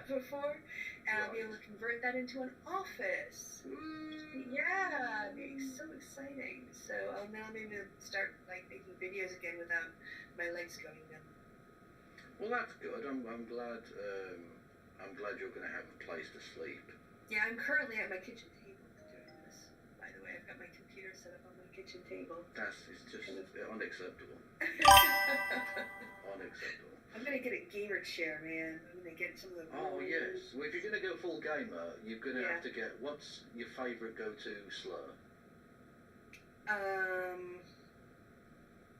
that before, and I'll be able to convert that into an office. Yeah, it's so exciting. So I'll now maybe start like making videos again without my legs going numb. Well, that's good. I'm glad. I'm glad you're going to have a place to sleep. Yeah, I'm currently at my kitchen table doing this. By the way, I've got my computer set up on my kitchen table. It's just unacceptable. Unacceptable. I'm gonna get a gamer chair, man. I'm gonna get some of the. Oh yes. Well, if you're gonna go full gamer, you're gonna have to get. What's your favourite go-to slur?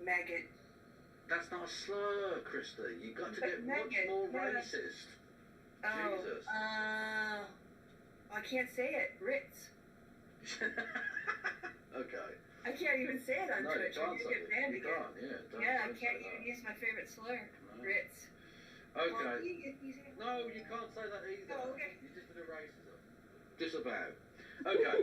Maggot. That's not a slur, Krista. You've got to get much more racist. Oh. Jesus. I can't say it. Ritz. Okay. I can't even say it on Twitch. You can't say it. You can't, I can't even use my favorite slur. No. Ritz. Okay. Well, no, you can't say that either. Oh, okay. You just did a racism. Disavow. Okay.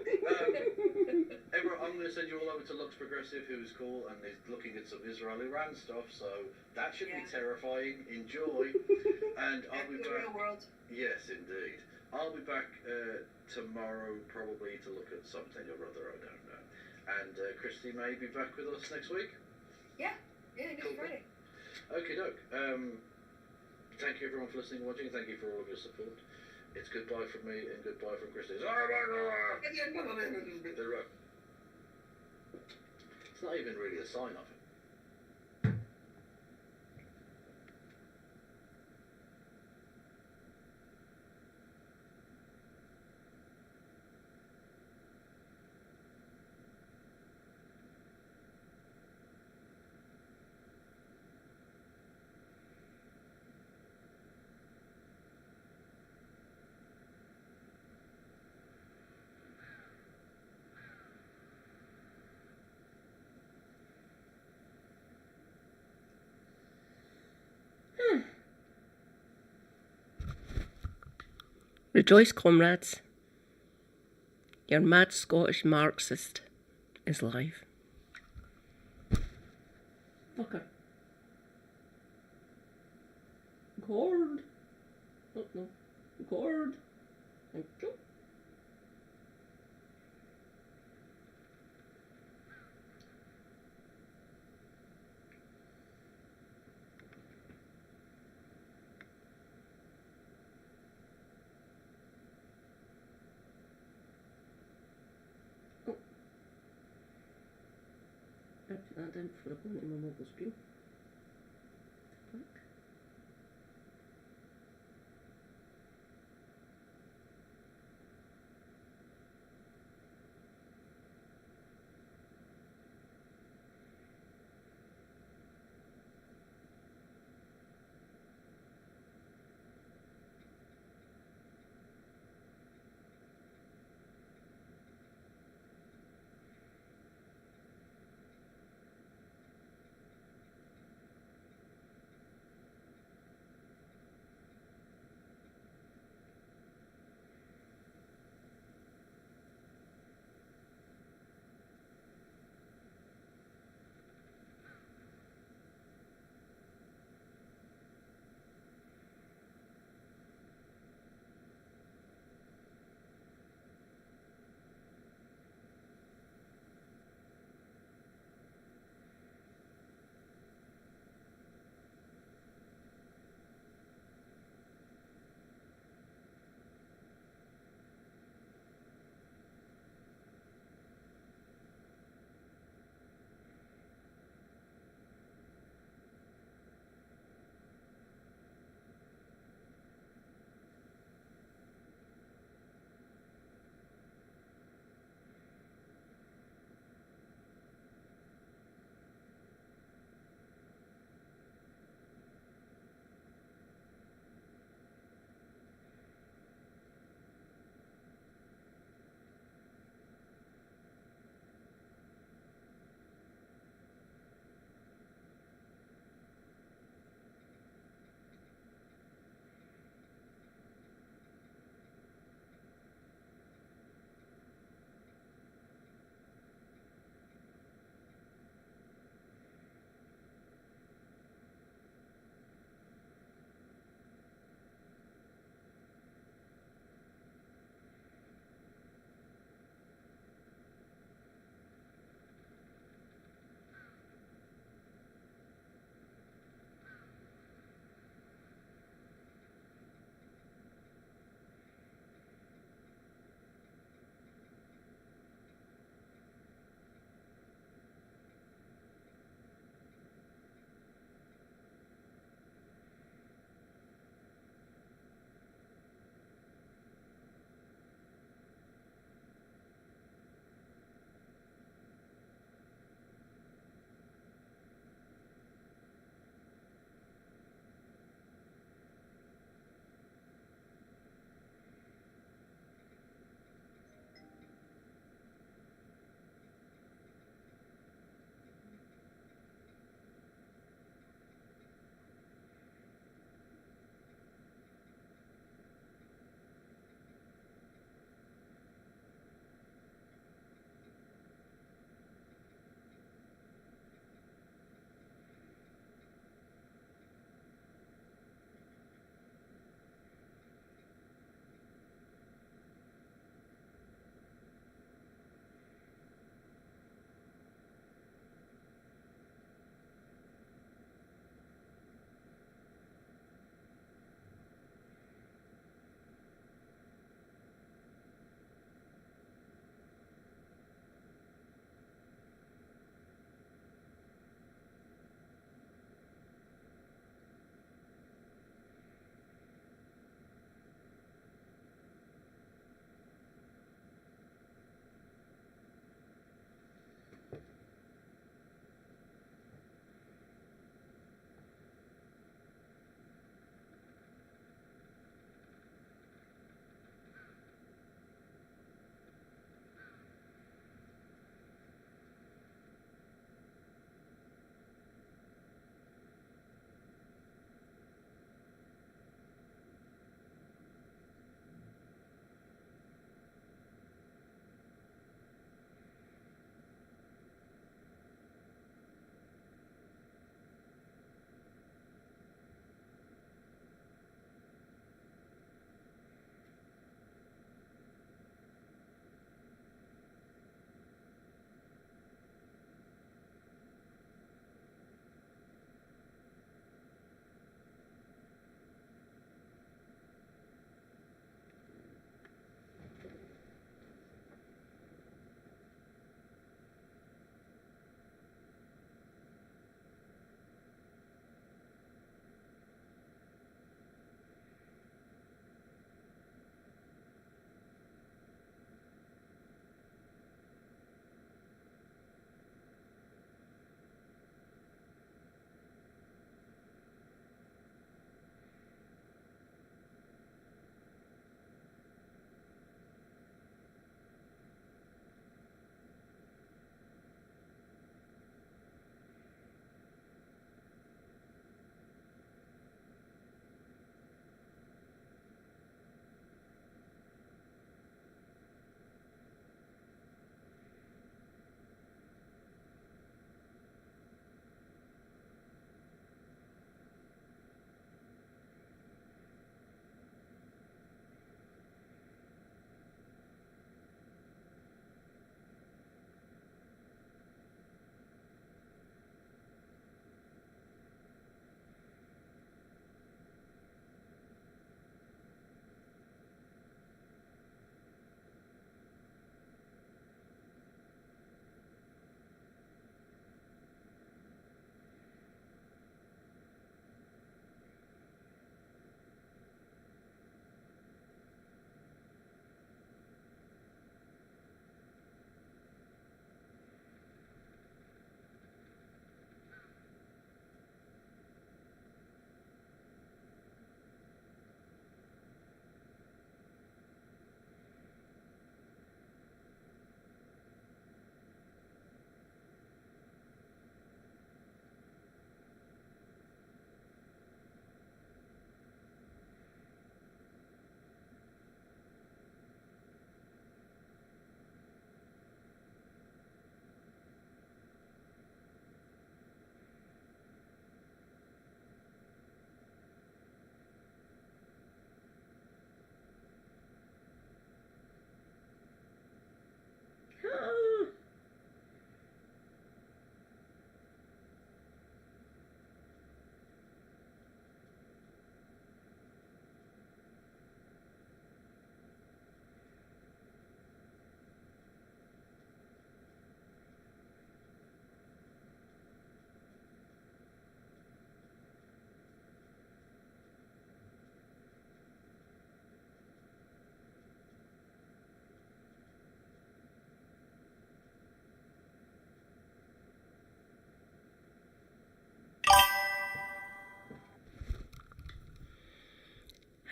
Everett, I'm going to send you all over to Lux Progressive, who's cool and is looking at some Israel-Iran stuff, so that should be terrifying. Enjoy. And I'll be back. Real world. Yes, indeed. I'll be back tomorrow, probably to look at something or other, I don't know. And Christy may be back with us next week. Yeah, next Friday. Okie doke. Thank you everyone for listening and watching. Thank you for all of your support. It's goodbye from me and goodbye from Christy. It's not even really a sign of it. Rejoice, comrades. Your mad Scottish Marxist is live. Fucker. Record. Oh, no. Record. Thank you. I put that down before I go into my mobile screen.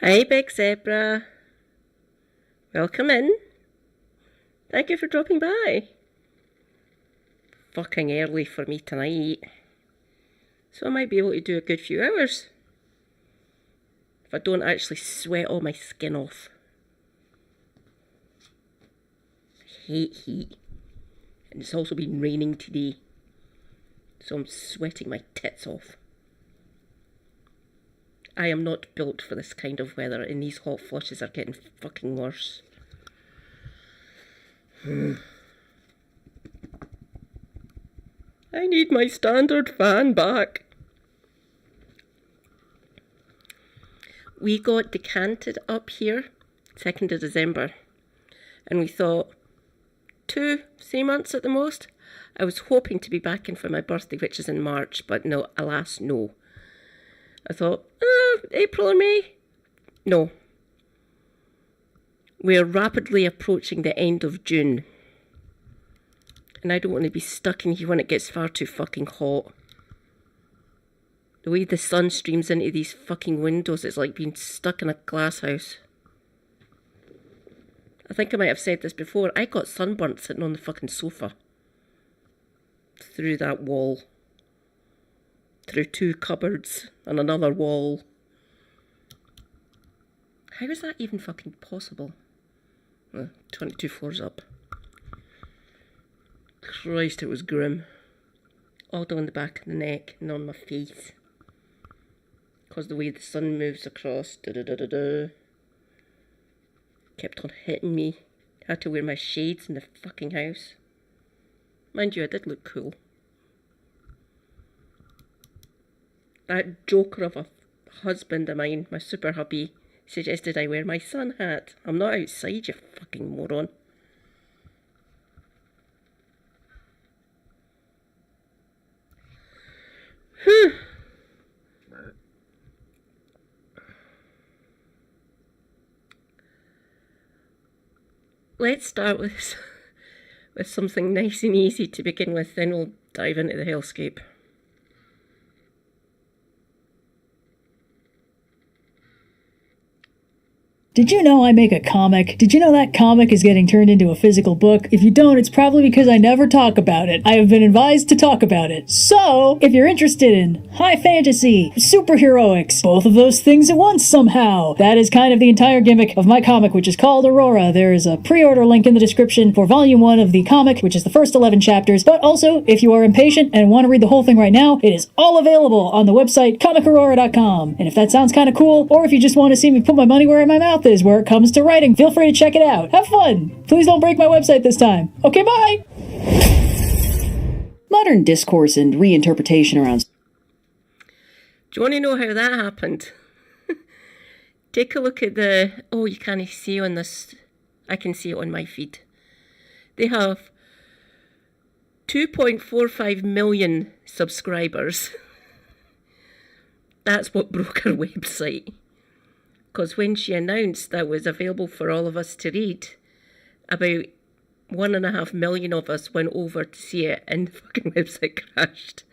Hi, Big Zebra. Welcome in. Thank you for dropping by. Fucking early for me tonight. So I might be able to do a good few hours. If I don't actually sweat all my skin off. I hate heat. And it's also been raining today. So I'm sweating my tits off. I am not built for this kind of weather, and these hot flushes are getting fucking worse. I need my standard fan back. We got decanted up here 2nd of December, and we thought 3 months at the most. I was hoping to be back in for my birthday, which is in March, but no, alas, no. I thought, April or May? No. We're rapidly approaching the end of June. And I don't want to be stuck in here when it gets far too fucking hot. The way the sun streams into these fucking windows, it's like being stuck in a glass house. I think I might have said this before, I got sunburnt sitting on the fucking sofa. Through that wall. Through 2 cupboards and another wall. How is that even fucking possible? 22 floors up. Christ, it was grim. All down the back of the neck and on my face. Because the way the sun moves across. Kept on hitting me. Had to wear my shades in the fucking house. Mind you, I did look cool. That joker of a husband of mine, my super hubby, suggested I wear my sun hat. I'm not outside, you fucking moron. Let's start with something nice and easy to begin with, then we'll dive into the hellscape. Did you know I make a comic? Did you know that comic is getting turned into a physical book? If you don't, it's probably because I never talk about it. I have been advised to talk about it. So, if you're interested in high fantasy, superheroics, both of those things at once somehow, that is kind of the entire gimmick of my comic, which is called Aurora. There is a pre-order link in the description for volume 1 of the comic, which is the first 11 chapters. But also, if you are impatient and want to read the whole thing right now, it is all available on the website comicaurora.com. And if that sounds kind of cool, or if you just want to see me put my money where my mouth is where it comes to writing, feel free to check it out. Have fun! Please don't break my website this time. Okay, bye! Modern discourse and reinterpretation around... Do you want to know how that happened? Take a look at the... Oh, you can't see on this... I can see it on my feed. They have 2.45 million subscribers. That's what broke her website. Because when she announced that it was available for all of us to read, about 1.5 million of us went over to see it and the fucking website crashed.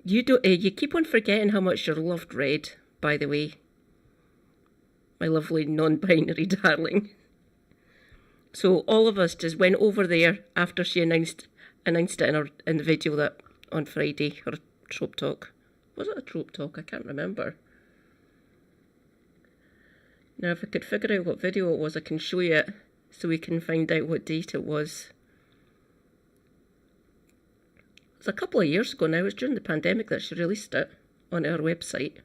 You keep on forgetting how much you're loved, Red, by the way. My lovely non-binary darling. So all of us just went over there after she announced it in the video that on Friday, her trope talk. Was it a trope talk? I can't remember. Now, if I could figure out what video it was, I can show you it so we can find out what date it was. It's a couple of years ago now. It was during the pandemic that she released it on her website.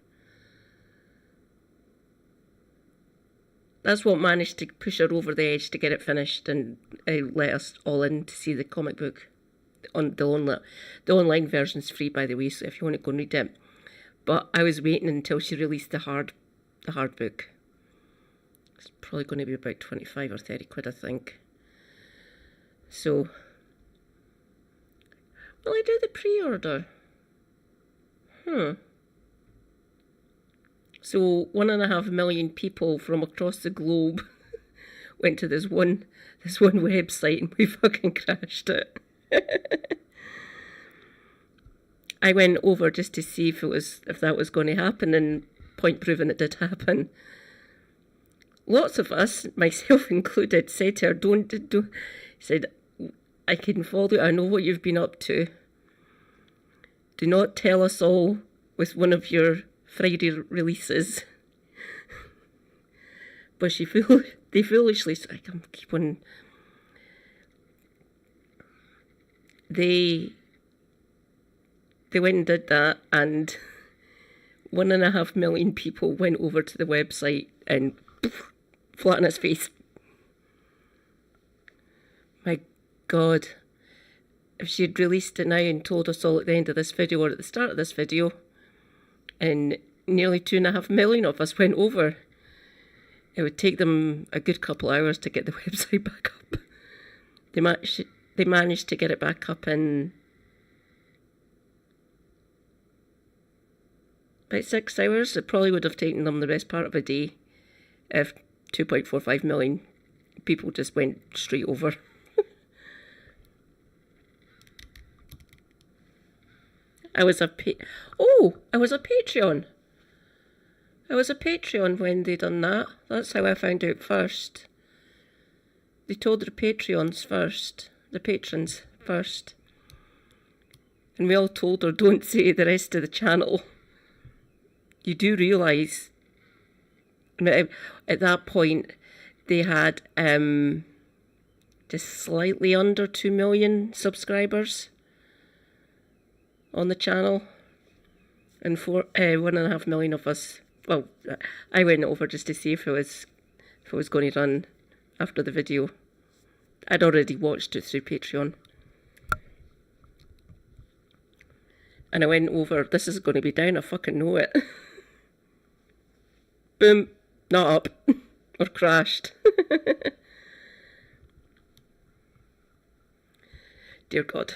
That's what managed to push her over the edge to get it finished and let us all in to see the comic book. The online version's free, by the way, so if you want to go and read it. But I was waiting until she released the hard book. It's probably going to be about 25 or 30 quid, I think. So, will I do the pre-order? So 1.5 million people from across the globe went to this one website and we fucking crashed it. I went over just to see if that was going to happen, and point proving it did happen. Lots of us, myself included, said to her, said, I can follow, I know what you've been up to. Do not tell us all with one of your Friday releases. But they foolishly, I can keep on, they went and did that, and 1.5 million people went over to the website and flat on its face. My God. If she had released it now and told us all at the end of this video or at the start of this video, and nearly 2.5 million of us went over, it would take them a good couple hours to get the website back up. They managed to get it back up in about 6 hours. It probably would have taken them the best part of a day if 2.45 million people just went straight over. I was a Patreon. I was a Patreon when they done that. That's how I found out first. They told their Patreons first, the patrons first. And we all told her, don't say the rest of the channel. You do realise, at that point, they had just slightly under 2 million subscribers on the channel, and 1.5 million of us. Well, I went over just to see if it was going to run after the video. I'd already watched it through Patreon, and I went over. This is going to be down. I fucking know it. Boom, not up or crashed. Dear God.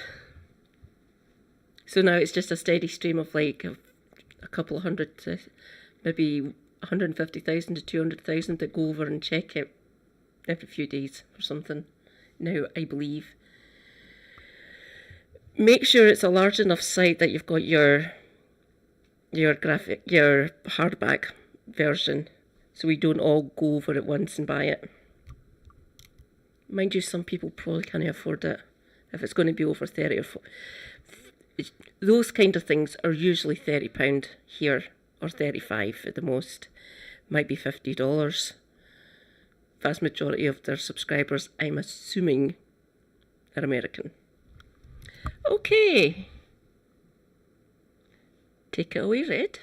So now it's just a steady stream of like a couple of hundred to maybe 150,000 to 200,000 that go over and check it every few days or something. Now, I believe. Make sure it's a large enough site that you've got your hardback version, so we don't all go over at once and buy it. Mind you, some people probably can't afford it if it's going to be over 30 or 40. Those kind of things are usually £30 here, or 35 at the most. Might be $50. Vast majority of their subscribers, I'm assuming, are American. Okay. Take it away, Red.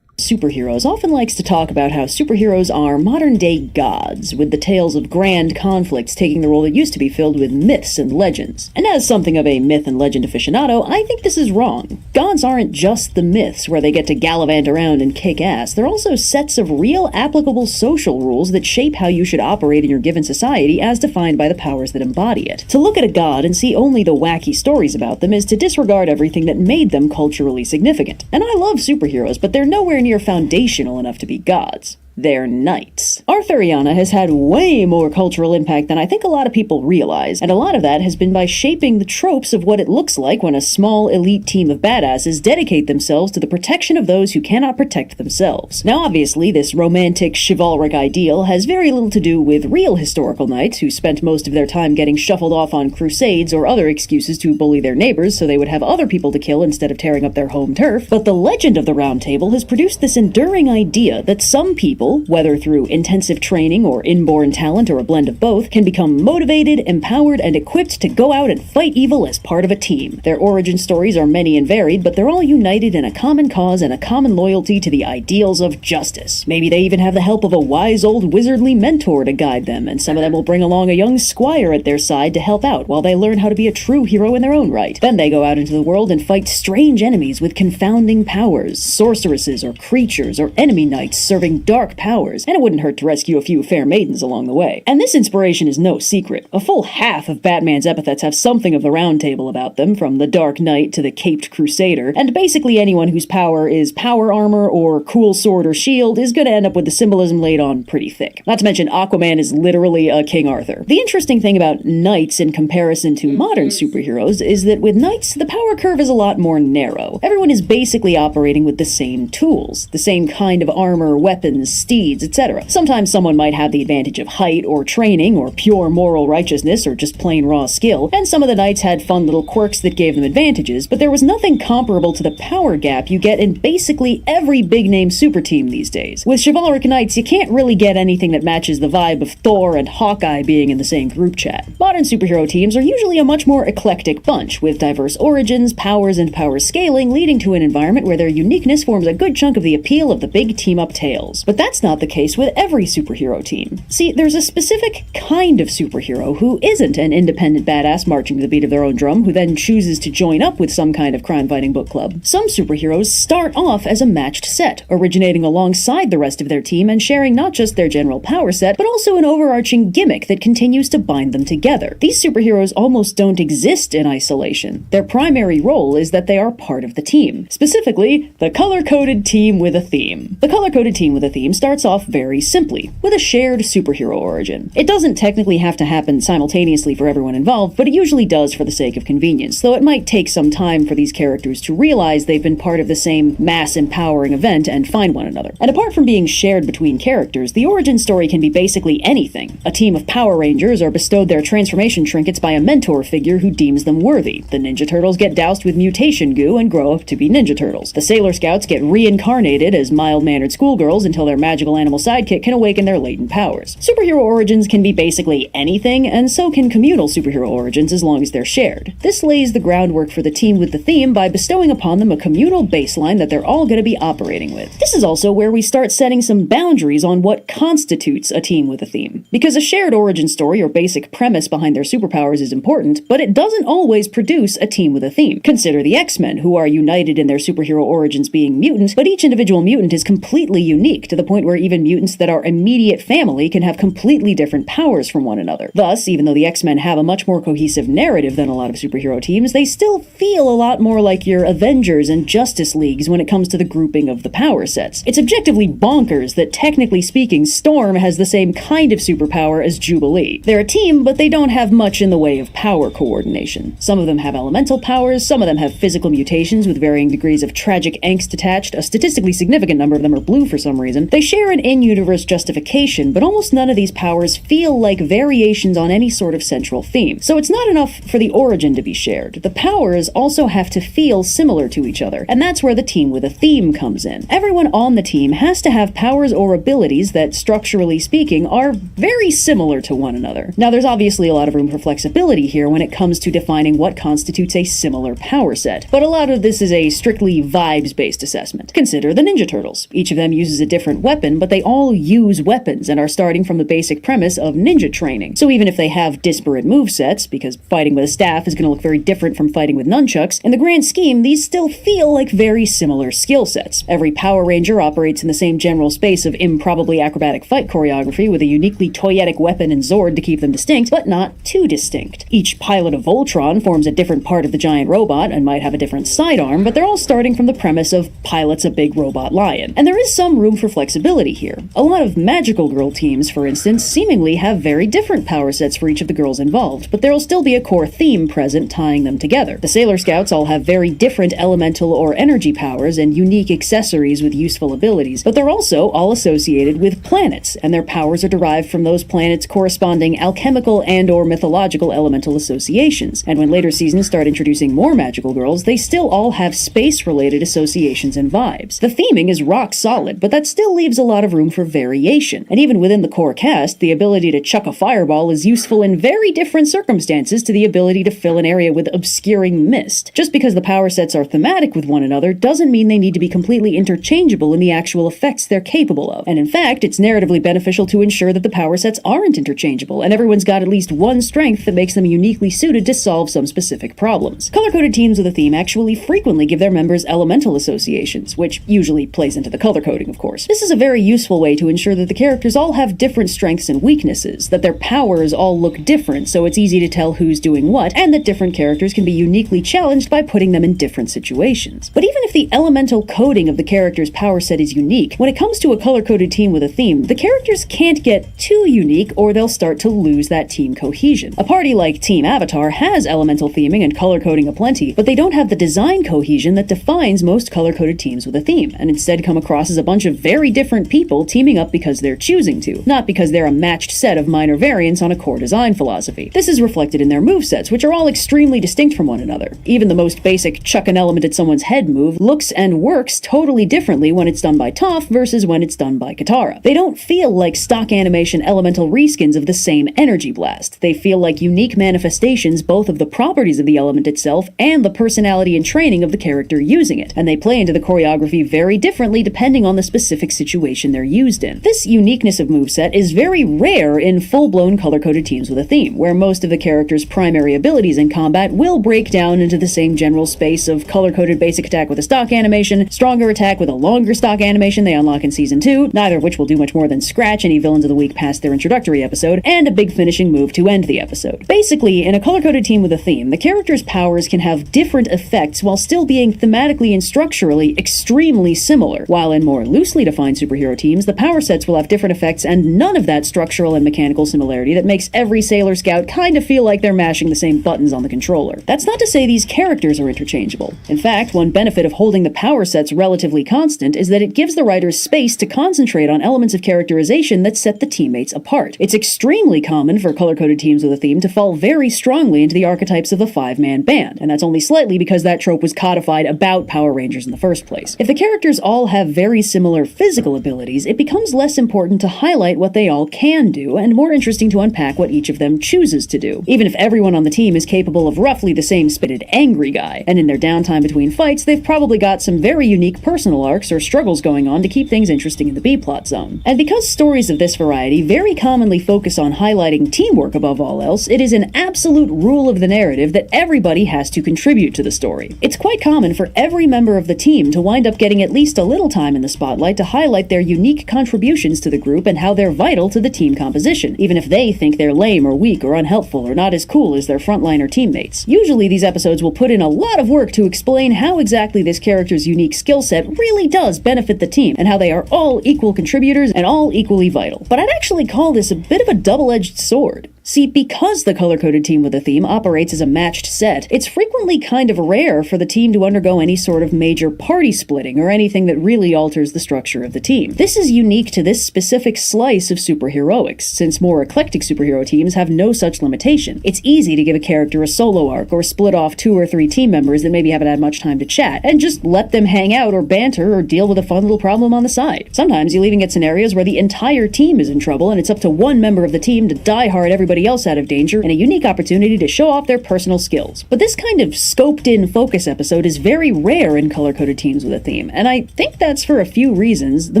Superheroes often likes to talk about how superheroes are modern-day gods, with the tales of grand conflicts taking the role that used to be filled with myths and legends. And as something of a myth and legend aficionado, I think this is wrong. Gods aren't just the myths where they get to gallivant around and kick ass. They're also sets of real applicable social rules that shape how you should operate in your given society as defined by the powers that embody it. To look at a god and see only the wacky stories about them is to disregard everything that made them culturally significant. And I love superheroes, but they're nowhere near foundational enough to be gods. They're knights. Arthuriana has had way more cultural impact than I think a lot of people realize, and a lot of that has been by shaping the tropes of what it looks like when a small elite team of badasses dedicate themselves to the protection of those who cannot protect themselves. Now obviously, this romantic, chivalric ideal has very little to do with real historical knights who spent most of their time getting shuffled off on crusades or other excuses to bully their neighbors so they would have other people to kill instead of tearing up their home turf, but the legend of the Round Table has produced this enduring idea that some people, whether through intensive training or inborn talent or a blend of both, can become motivated, empowered, and equipped to go out and fight evil as part of a team. Their origin stories are many and varied, but they're all united in a common cause and a common loyalty to the ideals of justice. Maybe they even have the help of a wise old wizardly mentor to guide them, and some of them will bring along a young squire at their side to help out while they learn how to be a true hero in their own right. Then they go out into the world and fight strange enemies with confounding powers, sorceresses or creatures or enemy knights serving dark unlock powers, and it wouldn't hurt to rescue a few fair maidens along the way. And this inspiration is no secret. A full half of Batman's epithets have something of the Round Table about them, from the Dark Knight to the Caped Crusader, and basically anyone whose power is power armor or cool sword or shield is gonna end up with the symbolism laid on pretty thick. Not to mention, Aquaman is literally a King Arthur. The interesting thing about knights in comparison to modern superheroes is that with knights, the power curve is a lot more narrow. Everyone is basically operating with the same tools, the same kind of armor, weapons, steeds, etc. Sometimes someone might have the advantage of height or training or pure moral righteousness or just plain raw skill, and some of the knights had fun little quirks that gave them advantages, but there was nothing comparable to the power gap you get in basically every big-name super team these days. With chivalric knights, you can't really get anything that matches the vibe of Thor and Hawkeye being in the same group chat. Modern superhero teams are usually a much more eclectic bunch, with diverse origins, powers, and power scaling, leading to an environment where their uniqueness forms a good chunk of the appeal of the big team-up tales. But that's not the case with every superhero team. See, there's a specific kind of superhero who isn't an independent badass marching to the beat of their own drum, who then chooses to join up with some kind of crime-fighting book club. Some superheroes start off as a matched set, originating alongside the rest of their team and sharing not just their general power set, but also an overarching gimmick that continues to bind them together. These superheroes almost don't exist in isolation. Their primary role is that they are part of the team. Specifically, the color-coded team with a theme. The color-coded team with a theme starts off very simply, with a shared superhero origin. It doesn't technically have to happen simultaneously for everyone involved, but it usually does for the sake of convenience, though it might take some time for these characters to realize they've been part of the same mass-empowering event and find one another. And apart from being shared between characters, the origin story can be basically anything. A team of Power Rangers are bestowed their transformation trinkets by a mentor figure who deems them worthy. The Ninja Turtles get doused with mutation goo and grow up to be Ninja Turtles. The Sailor Scouts get reincarnated as mild-mannered schoolgirls until their magical animal sidekick can awaken their latent powers. Superhero origins can be basically anything, and so can communal superhero origins as long as they're shared. This lays the groundwork for the team with the theme by bestowing upon them a communal baseline that they're all going to be operating with. This is also where we start setting some boundaries on what constitutes a team with a theme. Because a shared origin story or basic premise behind their superpowers is important, but it doesn't always produce a team with a theme. Consider the X-Men, who are united in their superhero origins being mutant, but each individual mutant is completely unique to the point where even mutants that are immediate family can have completely different powers from one another. Thus, even though the X-Men have a much more cohesive narrative than a lot of superhero teams, they still feel a lot more like your Avengers and Justice Leagues when it comes to the grouping of the power sets. It's objectively bonkers that, technically speaking, Storm has the same kind of superpower as Jubilee. They're a team, but they don't have much in the way of power coordination. Some of them have elemental powers, some of them have physical mutations with varying degrees of tragic angst attached, a statistically significant number of them are blue for some reason. They share an in-universe justification, but almost none of these powers feel like variations on any sort of central theme. So it's not enough for the origin to be shared. The powers also have to feel similar to each other, and that's where the team with a theme comes in. Everyone on the team has to have powers or abilities that, structurally speaking, are very similar to one another. Now, there's obviously a lot of room for flexibility here when it comes to defining what constitutes a similar power set, but a lot of this is a strictly vibes-based assessment. Consider the Ninja Turtles. Each of them uses a different weapon, but they all use weapons and are starting from the basic premise of ninja training. So even if they have disparate movesets, because fighting with a staff is going to look very different from fighting with nunchucks, in the grand scheme, these still feel like very similar skill sets. Every Power Ranger operates in the same general space of improbably acrobatic fight choreography with a uniquely toyetic weapon and Zord to keep them distinct, but not too distinct. Each pilot of Voltron forms a different part of the giant robot and might have a different sidearm, but they're all starting from the premise of pilots a big robot lion. And there is some room for flexibility here. A lot of magical girl teams, for instance, seemingly have very different power sets for each of the girls involved, but there'll still be a core theme present tying them together. The Sailor Scouts all have very different elemental or energy powers and unique accessories with useful abilities, but they're also all associated with planets, and their powers are derived from those planets' corresponding alchemical and or mythological elemental associations. And when later seasons start introducing more magical girls, they still all have space-related associations and vibes. The theming is rock solid, but that still leaves a lot of room for variation. And even within the core cast, the ability to chuck a fireball is useful in very different circumstances to the ability to fill an area with obscuring mist. Just because the power sets are thematic with one another doesn't mean they need to be completely interchangeable in the actual effects they're capable of. And in fact, it's narratively beneficial to ensure that the power sets aren't interchangeable, and everyone's got at least one strength that makes them uniquely suited to solve some specific problems. Color-coded teams with a theme actually frequently give their members elemental associations, which usually plays into the color coding, of course. This is a very useful way to ensure that the characters all have different strengths and weaknesses, that their powers all look different so it's easy to tell who's doing what, and that different characters can be uniquely challenged by putting them in different situations. But even if the elemental coding of the character's power set is unique, when it comes to a color-coded team with a theme, the characters can't get too unique or they'll start to lose that team cohesion. A party like Team Avatar has elemental theming and color coding aplenty, but they don't have the design cohesion that defines most color-coded teams with a theme, and instead come across as a bunch of very different people teaming up because they're choosing to, not because they're a matched set of minor variants on a core design philosophy. This is reflected in their movesets, which are all extremely distinct from one another. Even the most basic chuck an element at someone's head move looks and works totally differently when it's done by Toph versus when it's done by Katara. They don't feel like stock animation elemental reskins of the same energy blast. They feel like unique manifestations both of the properties of the element itself and the personality and training of the character using it, and they play into the choreography very differently depending on the specific situation they're used in. This uniqueness of moveset is very rare in full-blown color-coded teams with a theme, where most of the character's primary abilities in combat will break down into the same general space of color-coded basic attack with a stock animation, stronger attack with a longer stock animation they unlock in Season 2, neither of which will do much more than scratch any villains of the week past their introductory episode, and a big finishing move to end the episode. Basically, in a color-coded team with a theme, the character's powers can have different effects while still being thematically and structurally extremely similar, while in more loosely defined superhero teams, the power sets will have different effects and none of that structural and mechanical similarity that makes every Sailor Scout kind of feel like they're mashing the same buttons on the controller. That's not to say these characters are interchangeable. In fact, one benefit of holding the power sets relatively constant is that it gives the writers space to concentrate on elements of characterization that set the teammates apart. It's extremely common for color-coded teams with a theme to fall very strongly into the archetypes of the five-man band, and that's only slightly because that trope was codified about Power Rangers in the first place. If the characters all have very similar physical abilities, it becomes less important to highlight what they all can do, and more interesting to unpack what each of them chooses to do. Even if everyone on the team is capable of roughly the same spitted angry guy, and in their downtime between fights, they've probably got some very unique personal arcs or struggles going on to keep things interesting in the B-plot zone. And because stories of this variety very commonly focus on highlighting teamwork above all else, it is an absolute rule of the narrative that everybody has to contribute to the story. It's quite common for every member of the team to wind up getting at least a little time in the spotlight to highlight their unique contributions to the group and how they're vital to the team composition, even if they think they're lame or weak or unhelpful or not as cool as their frontliner teammates. Usually these episodes will put in a lot of work to explain how exactly this character's unique skill set really does benefit the team, and how they are all equal contributors and all equally vital. But I'd actually call this a bit of a double-edged sword. See, because the color-coded team with a theme operates as a matched set, it's frequently kind of rare for the team to undergo any sort of major party splitting or anything that really alters the structure of the team. This is unique to this specific slice of superheroics, since more eclectic superhero teams have no such limitation. It's easy to give a character a solo arc or split off 2 or 3 team members that maybe haven't had much time to chat, and just let them hang out or banter or deal with a fun little problem on the side. Sometimes you'll even get scenarios where the entire team is in trouble and it's up to one member of the team to die hard everybody else out of danger, and a unique opportunity to show off their personal skills. But this kind of scoped-in focus episode is very rare in color-coded teams with a theme, and I think that's for a few reasons, the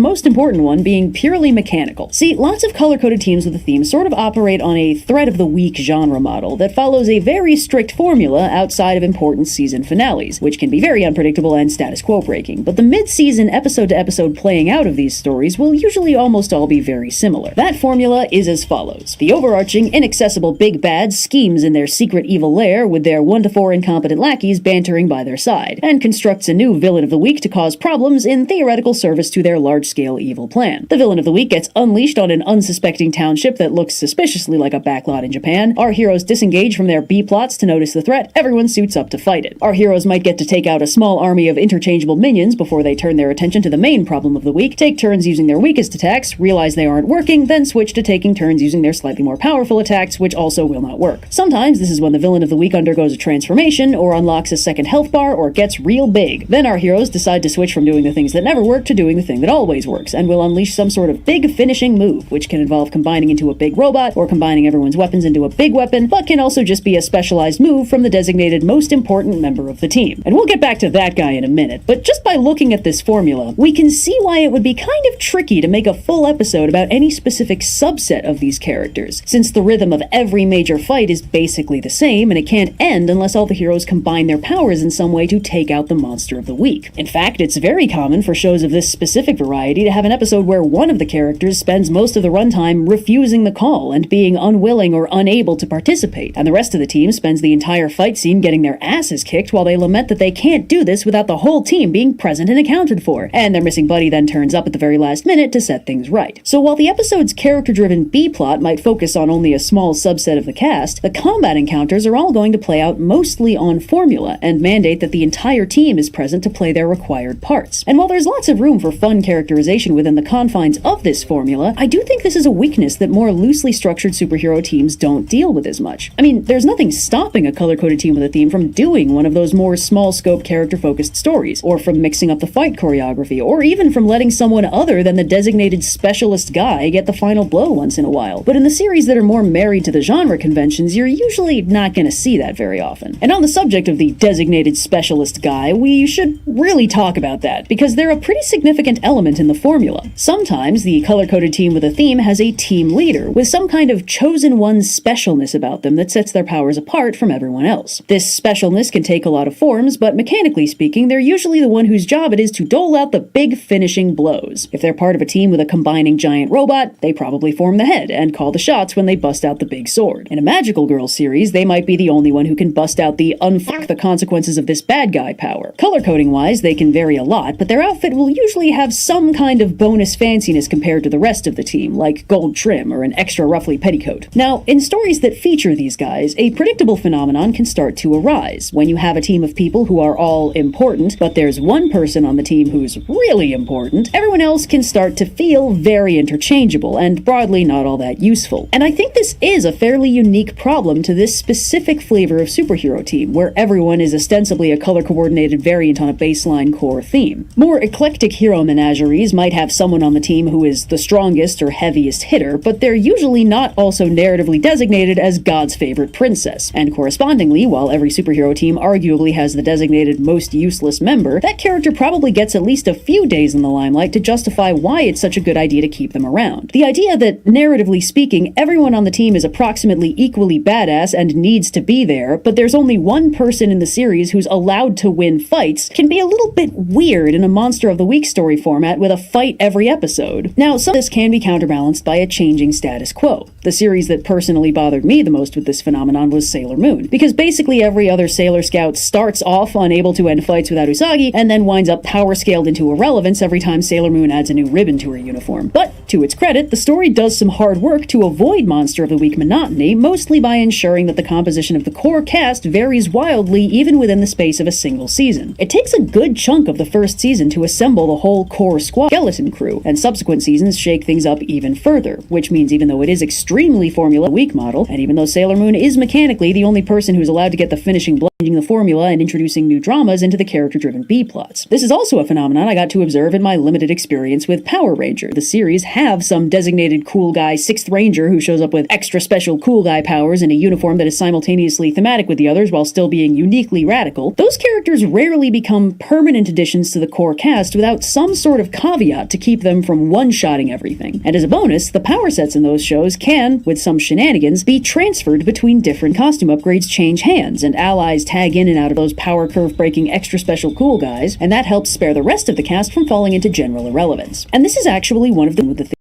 most important one being purely mechanical. See, lots of color-coded teams with a theme sort of operate on a threat of the week genre model that follows a very strict formula outside of important season finales, which can be very unpredictable and status quo breaking, but the mid-season episode-to-episode playing out of these stories will usually almost all be very similar. That formula is as follows. The overarching, inaccessible big bads schemes in their secret evil lair with their 1 to 4 incompetent lackeys bantering by their side, and constructs a new villain of the week to cause problems in theoretical service to their large-scale evil plan. The villain of the week gets unleashed on an unsuspecting township that looks suspiciously like a backlot in Japan. Our heroes disengage from their B-plots to notice the threat. Everyone suits up to fight it. Our heroes might get to take out a small army of interchangeable minions before they turn their attention to the main problem of the week, take turns using their weakest attacks, realize they aren't working, then switch to taking turns using their slightly more powerful attacks, which also will not work. Sometimes this is when the villain of the week undergoes a transformation, or unlocks a second health bar, or gets real big. Then our heroes decide to switch from doing the things that never work to doing the thing that always works, and will unleash some sort of big finishing move, which can involve combining into a big robot, or combining everyone's weapons into a big weapon, but can also just be a specialized move from the designated most important member of the team. And we'll get back to that guy in a minute, but just by looking at this formula, we can see why it would be kind of tricky to make a full episode about any specific subset of these characters, since the rhythm outcome of every major fight is basically the same, and it can't end unless all the heroes combine their powers in some way to take out the monster of the week. In fact, it's very common for shows of this specific variety to have an episode where one of the characters spends most of the runtime refusing the call and being unwilling or unable to participate, and the rest of the team spends the entire fight scene getting their asses kicked while they lament that they can't do this without the whole team being present and accounted for, and their missing buddy then turns up at the very last minute to set things right. So while the episode's character-driven B-plot might focus on only a small subset of the cast, the combat encounters are all going to play out mostly on formula and mandate that the entire team is present to play their required parts. And while there's lots of room for fun characterization within the confines of this formula, I do think this is a weakness that more loosely structured superhero teams don't deal with as much. I mean, there's nothing stopping a color-coded team with a theme from doing one of those more small-scope character-focused stories, or from mixing up the fight choreography, or even from letting someone other than the designated specialist guy get the final blow once in a while. But in the series that are more married to the genre conventions, you're usually not going to see that very often. And on the subject of the designated specialist guy, we should really talk about that, because they're a pretty significant element in the formula. Sometimes the color-coded team with a theme has a team leader, with some kind of chosen one specialness about them that sets their powers apart from everyone else. This specialness can take a lot of forms, but mechanically speaking, they're usually the one whose job it is to dole out the big finishing blows. If they're part of a team with a combining giant robot, they probably form the head and call the shots when they bust out the big sword. In a Magical Girl series, they might be the only one who can bust out the unfuck the consequences of this bad guy power. Color coding wise, they can vary a lot, but their outfit will usually have some kind of bonus fanciness compared to the rest of the team, like gold trim or an extra ruffly petticoat. Now, in stories that feature these guys, a predictable phenomenon can start to arise. When you have a team of people who are all important, but there's one person on the team who's really important, everyone else can start to feel very interchangeable and broadly not all that useful. And I think this is a fairly unique problem to this specific flavor of superhero team, where everyone is ostensibly a color-coordinated variant on a baseline core theme. More eclectic hero menageries might have someone on the team who is the strongest or heaviest hitter, but they're usually not also narratively designated as God's favorite princess. And correspondingly, while every superhero team arguably has the designated most useless member, that character probably gets at least a few days in the limelight to justify why it's such a good idea to keep them around. The idea that, narratively speaking, everyone on the team is approximately equally badass and needs to be there, but there's only one person in the series who's allowed to win fights, can be a little bit weird in a Monster of the Week story format with a fight every episode. Now, some of this can be counterbalanced by a changing status quo. The series that personally bothered me the most with this phenomenon was Sailor Moon, because basically every other Sailor Scout starts off unable to end fights without Usagi, and then winds up power-scaled into irrelevance every time Sailor Moon adds a new ribbon to her uniform. But, to its credit, the story does some hard work to avoid Monster of the Week monotony, mostly by ensuring that the composition of the core cast varies wildly even within the space of a single season. It takes a good chunk of the first season to assemble the whole core squad skeleton crew, and subsequent seasons shake things up even further, which means even though it is extremely Formula Week model, and even though Sailor Moon is mechanically the only person who's allowed to get the finishing blow, changing the formula and introducing new dramas into the character-driven B-plots. This is also a phenomenon I got to observe in my limited experience with Power Ranger. The series have some designated cool guy 6th Ranger who shows up with extra special cool guy powers in a uniform that is simultaneously thematic with the others while still being uniquely radical. Those characters rarely become permanent additions to the core cast without some sort of caveat to keep them from one-shotting everything. And as a bonus, the power sets in those shows can, with some shenanigans, be transferred between different costume upgrades change hands, and allies tag in and out of those power curve breaking extra special cool guys, and that helps spare the rest of the cast from falling into general irrelevance. And this is actually one of the things.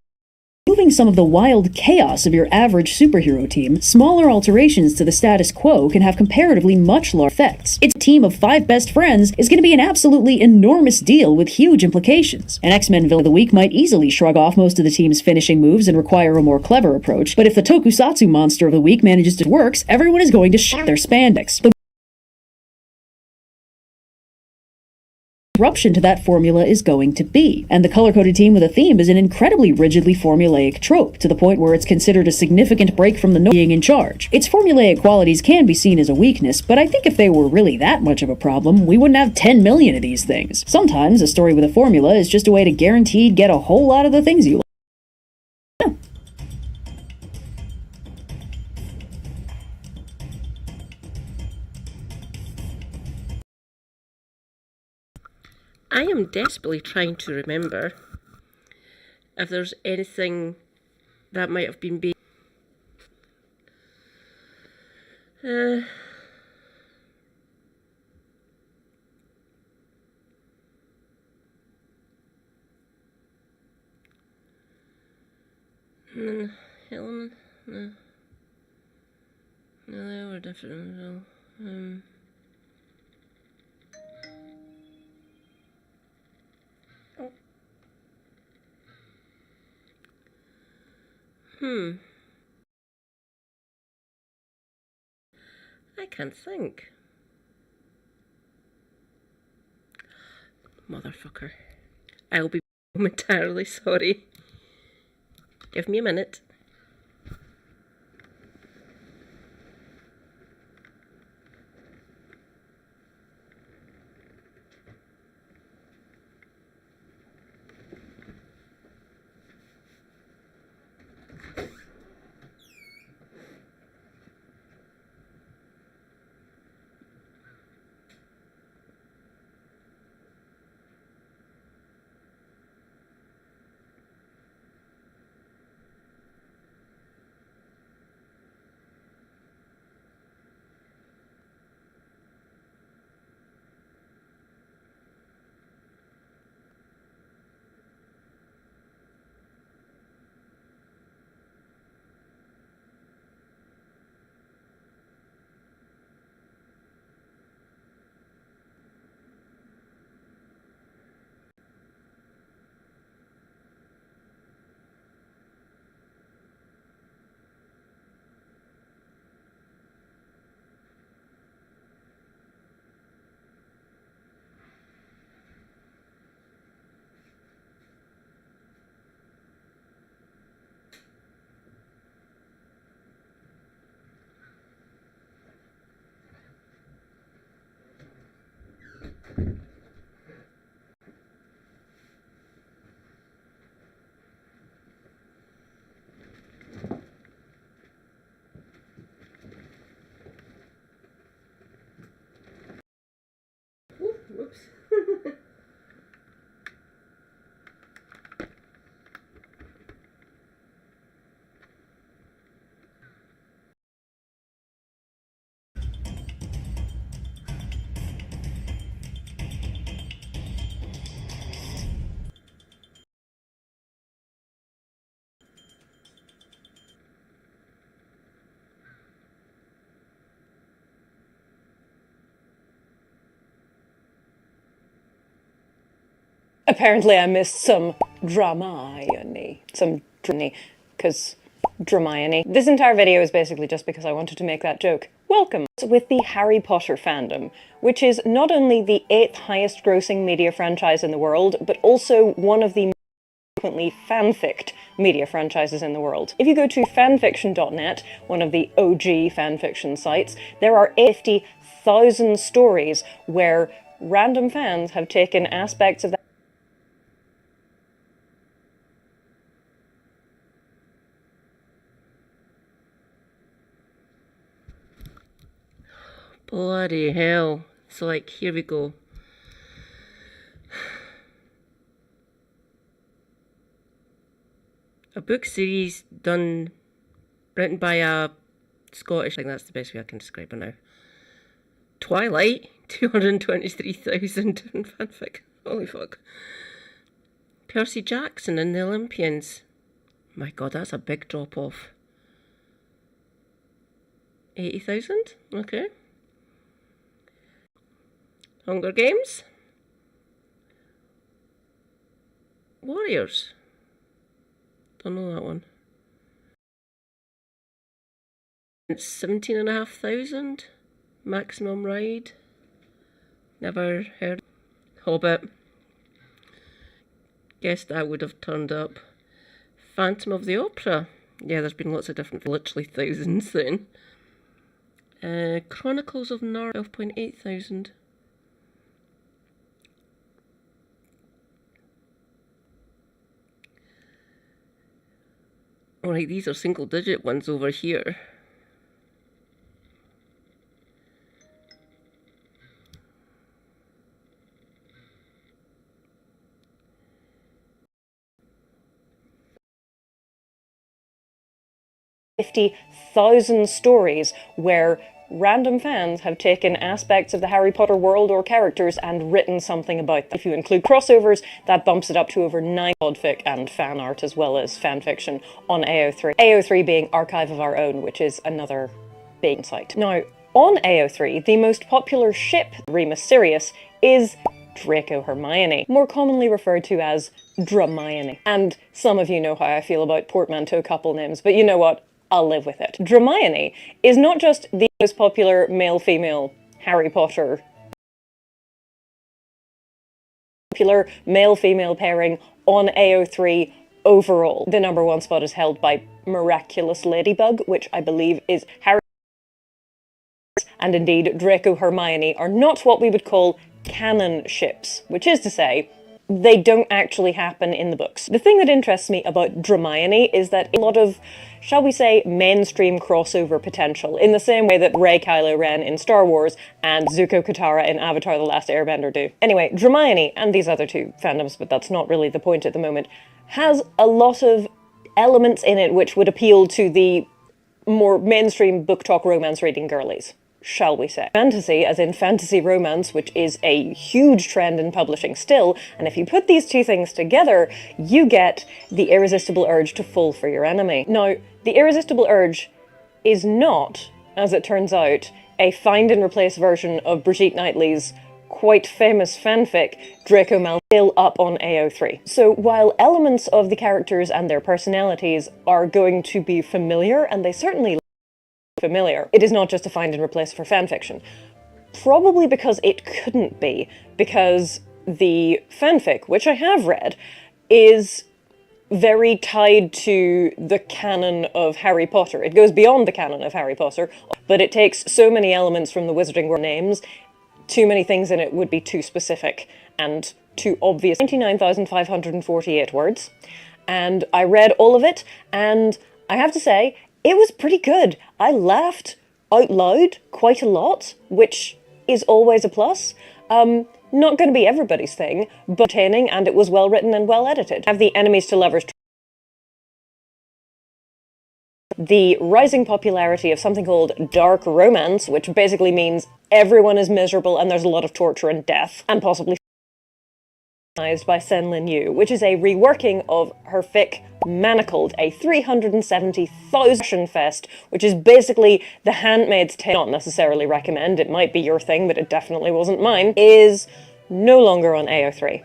Removing some of the wild chaos of your average superhero team, smaller alterations to the status quo can have comparatively much larger effects. Its team of 5 best friends is going to be an absolutely enormous deal with huge implications. An X-Men villain of the week might easily shrug off most of the team's finishing moves and require a more clever approach, but if the Tokusatsu monster of the week manages to work, everyone is going to shit their spandex. The disruption to that formula is going to be, and the color-coded team with a theme is an incredibly rigidly formulaic trope, to the point where it's considered a significant break from the being in charge. Its formulaic qualities can be seen as a weakness, but I think if they were really that much of a problem, we wouldn't have 10 million of these things. Sometimes a story with a formula is just a way to guaranteed get a whole lot of the things you like. I am desperately trying to remember if there's anything that might have been Helen? No. No, they were different as well. I can't think. Motherfucker. I'll be momentarily sorry. Give me a minute. Whoops. Apparently I missed some Dramione. Because Dramione. This entire video is basically just because I wanted to make that joke. Welcome! With the Harry Potter fandom, which is not only the 8th highest grossing media franchise in the world, but also one of the frequently fanficked media franchises in the world. If you go to fanfiction.net, one of the OG fanfiction sites, there are 50,000 stories where random fans have taken aspects of that Bloody hell. So, like, here we go. A book series written by a Scottish, I think that's the best way I can describe it now. Twilight, 223,000 in fanfic. Holy fuck. Percy Jackson and the Olympians. My god, that's a big drop off. 80,000? Okay. Hunger Games. Warriors. Don't know that one. It's 17,500. Maximum Ride. Never heard. Hobbit. Guess that would have turned up. Phantom of the Opera. Yeah, there's been lots of different, literally thousands then. Chronicles of Narnia, 12,800. Alright, these are single digit ones over here. $50,000 stories where random fans have taken aspects of the Harry Potter world or characters and written something about them. If you include crossovers, that bumps it up to over 9 podfic and fan art as well as fanfiction on AO3. AO3 being Archive of Our Own, which is another big site. Now, on AO3, the most popular ship, Remus Sirius, is Draco Hermione, more commonly referred to as Dramione. And some of you know how I feel about portmanteau couple names, but you know what? I'll live with it. Dramione is not just the most popular male-female Harry Potter popular male-female pairing on AO3 overall. The #1 spot is held by Miraculous Ladybug, which I believe is Harry and indeed Draco Hermione are not what we would call canon ships, which is to say, they don't actually happen in the books. The thing that interests me about Dramione is that a lot of, shall we say, mainstream crossover potential, in the same way that Rey Kylo Ren in Star Wars and Zuko Katara in Avatar The Last Airbender do. Anyway, Dramione, and these other two fandoms, but that's not really the point at the moment, has a lot of elements in it which would appeal to the more mainstream book talk romance reading girlies, shall we say. Fantasy, as in fantasy romance, which is a huge trend in publishing still, and if you put these two things together, you get the irresistible urge to fall for your enemy. Now, the irresistible urge is not, as it turns out, a find and replace version of Brigitte Knightley's quite famous fanfic, Draco Malfoy, still up on AO3. So while elements of the characters and their personalities are going to be familiar, and they certainly familiar, it is not just a find and replace for fanfiction. Probably because it couldn't be, because the fanfic, which I have read, is very tied to the canon of Harry Potter. It goes beyond the canon of Harry Potter, but it takes so many elements from the Wizarding World names, too many things in it would be too specific and too obvious. 99,548 words, and I read all of it, and I have to say, it was pretty good. I laughed out loud quite a lot, which is always a plus. Not going to be everybody's thing, but entertaining, and it was well written and well edited. Have the enemies to lovers. The rising popularity of something called dark romance, which basically means everyone is miserable and there's a lot of torture and death, and possibly by Senlin Yu, which is a reworking of her fic Manacled, a 370,000 fest, which is basically The Handmaid's Tale. Not necessarily recommend, it might be your thing, but it definitely wasn't mine, is no longer on AO3.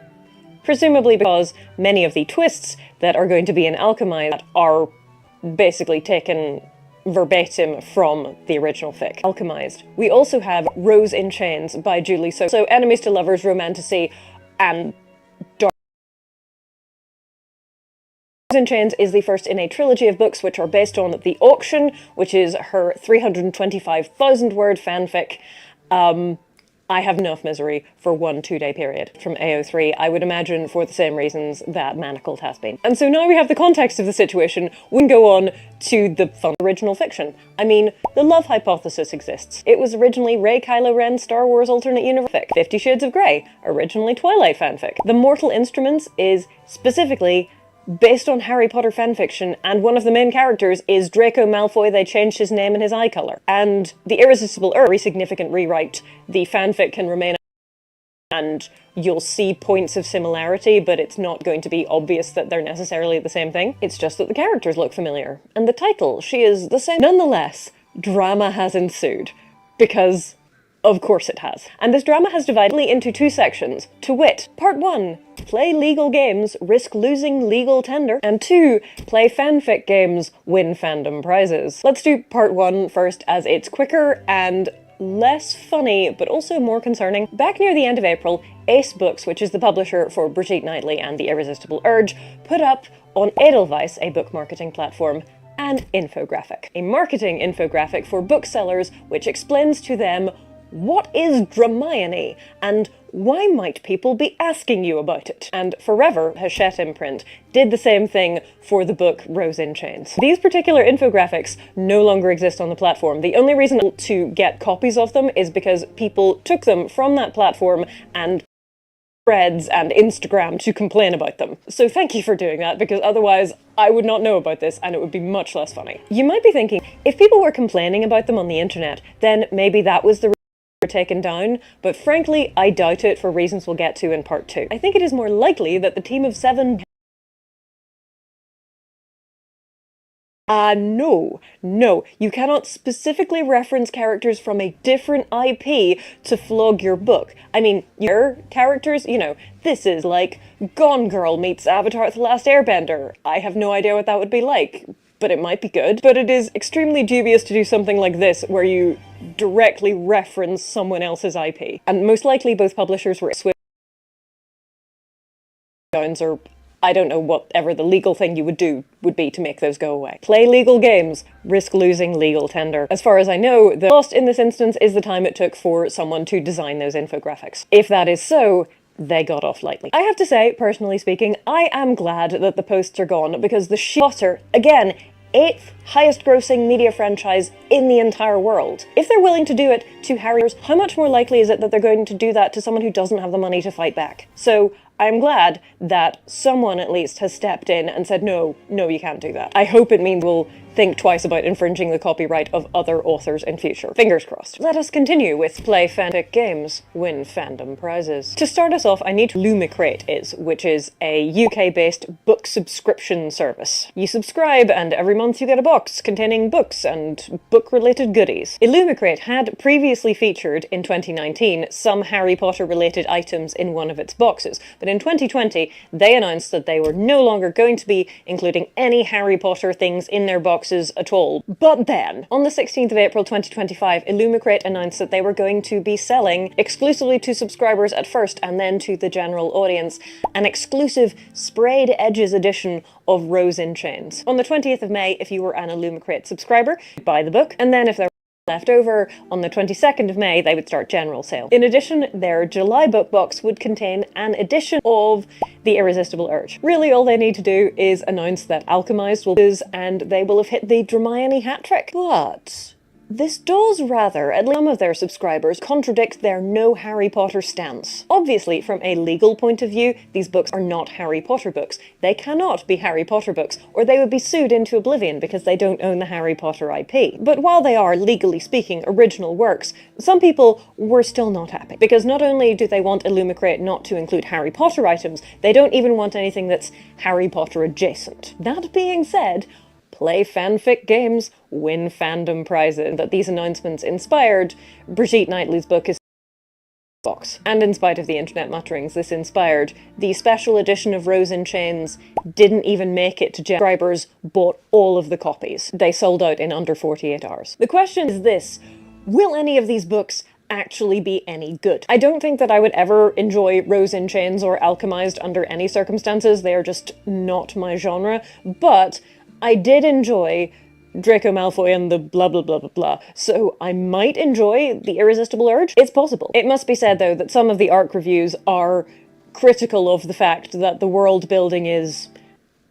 Presumably because many of the twists that are going to be in Alchemized are basically taken verbatim from the original fic. Alchemized. We also have Rose in Chains by Julie So. So enemies to lovers, romantasy, and dark. Rose in Chains is the first in a trilogy of books which are based on The Auction, which is her 325,000 word fanfic. I have enough misery for 1 2-day period from AO3, I would imagine for the same reasons that Manacled has been. And so now we have the context of the situation, we can go on to the fun original fiction. I mean, the love hypothesis exists. It was originally Rey Kylo Ren Star Wars alternate universe fic. 50 Shades of Grey, originally Twilight fanfic. The Mortal Instruments is specifically based on Harry Potter fanfiction, and one of the main characters is Draco Malfoy. They changed his name and his eye colour. And The Irresistible Urge, very significant rewrite. The fanfic can remain, and you'll see points of similarity, but it's not going to be obvious that they're necessarily the same thing. It's just that the characters look familiar. And the title, she is the same. Nonetheless, drama has ensued, because of course it has. And this drama has divided into 2 sections, to wit, Part 1, play legal games, risk losing legal tender, and 2, play fanfic games, win fandom prizes. Let's do Part 1 first, as it's quicker and less funny, but also more concerning. Back near the end of April, Ace Books, which is the publisher for Brigitte Knightley and The Irresistible Urge, put up on Edelweiss, a book marketing platform, an infographic. A marketing infographic for booksellers which explains to them what is Dramione, and why might people be asking you about it? And Forever, Hachette imprint, did the same thing for the book Rose in Chains. These particular infographics no longer exist on the platform. The only reason to get copies of them is because people took them from that platform and threads and Instagram to complain about them. So thank you for doing that, because otherwise I would not know about this and it would be much less funny. You might be thinking, if people were complaining about them on the internet, then maybe that was the reason they were taken down, but frankly, I doubt it for reasons we'll get to in part 2. I think it is more likely that the team of 7 no, you cannot specifically reference characters from a different IP to flog your book. I mean, your characters, you know, this is like Gone Girl meets Avatar: The Last Airbender. I have no idea what that would be like, but it might be good. But it is extremely dubious to do something like this, where you directly reference someone else's IP. And most likely both publishers were Swift or I don't know whatever the legal thing you would do would be to make those go away. Play legal games, risk losing legal tender. As far as I know, the cost in this instance is the time it took for someone to design those infographics. If that is so, they got off lightly. I have to say, personally speaking, I am glad that the posts are gone, because the Potter, again, 8th highest grossing media franchise in the entire world. If they're willing to do it to Harry Potter, how much more likely is it that they're going to do that to someone who doesn't have the money to fight back? So I'm glad that someone at least has stepped in and said, no, you can't do that. I hope it means we'll think twice about infringing the copyright of other authors in future. Fingers crossed. Let us continue with Play Fanfic Games, win fandom prizes. To start us off, I need to Illumicrate is, which is a UK-based book subscription service. You subscribe and every month you get a box containing books and book-related goodies. Illumicrate had previously featured, in 2019, some Harry Potter-related items in one of its boxes, but in 2020, they announced that they were no longer going to be including any Harry Potter things in their boxes at all. But then, on the 16th of April 2025, Illumicrate announced that they were going to be selling, exclusively to subscribers at first and then to the general audience, an exclusive sprayed edges edition of Rose in Chains. On the 20th of May, if you were an Illumicrate subscriber, you'd buy the book, and then if there left over, on the 22nd of May, they would start general sale. In addition, their July book box would contain an edition of The Irresistible Urge. Really, all they need to do is announce that Alchemized will lose, and they will have hit the Hermione hat trick. But this does rather, at least some of their subscribers, contradict their no Harry Potter stance. Obviously, from a legal point of view, these books are not Harry Potter books. They cannot be Harry Potter books, or they would be sued into oblivion because they don't own the Harry Potter IP. But while they are, legally speaking, original works, some people were still not happy. Because not only do they want Illumicrate not to include Harry Potter items, they don't even want anything that's Harry Potter adjacent. That being said, Play Fanfic Games, win fandom prizes. That these announcements inspired Brigitte Knightley's book is box. And in spite of the internet mutterings this inspired, the special edition of Rose in Chains didn't even make it to subscribers, bought all of the copies. They sold out in under 48 hours. The question is this: will any of these books actually be any good? I don't think that I would ever enjoy Rose in Chains or Alchemized under any circumstances. They are just not my genre, but I did enjoy Draco Malfoy and the blah blah blah blah blah, so I might enjoy The Irresistible Urge. It's possible. It must be said, though, that some of the ARC reviews are critical of the fact that the world building is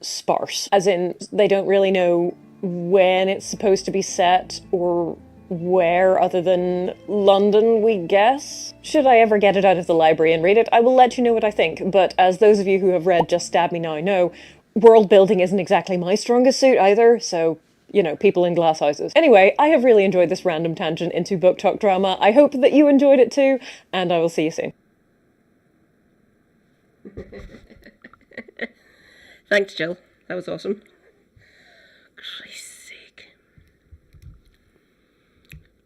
sparse. As in, they don't really know when it's supposed to be set, or where other than London, we guess. Should I ever get it out of the library and read it, I will let you know what I think, but as those of you who have read Just Stab Me Now know, world building isn't exactly my strongest suit either, so, you know, people in glass houses. Anyway, I have really enjoyed this random tangent into book talk drama. I hope that you enjoyed it too, and I will see you soon. Thanks, Jill. That was awesome. Christ's sake.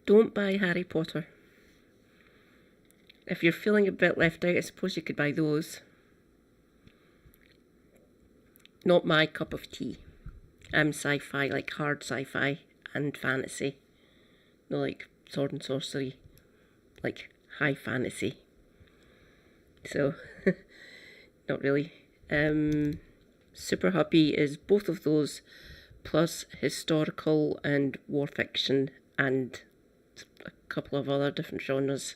Don't buy Harry Potter. If you're feeling a bit left out, I suppose you could buy those. Not my cup of tea. I'm sci-fi, like hard sci-fi and fantasy. No, like sword and sorcery. Like high fantasy. So, not really. Super Happy is both of those, plus historical and war fiction and a couple of other different genres.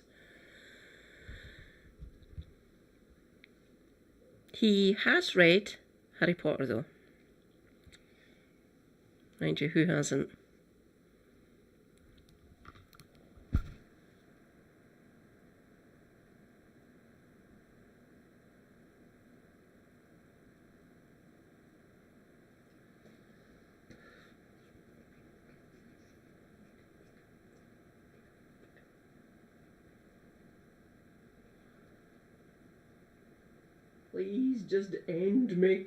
He has read Harry Potter, though. Mind you, who hasn't? Please just end me.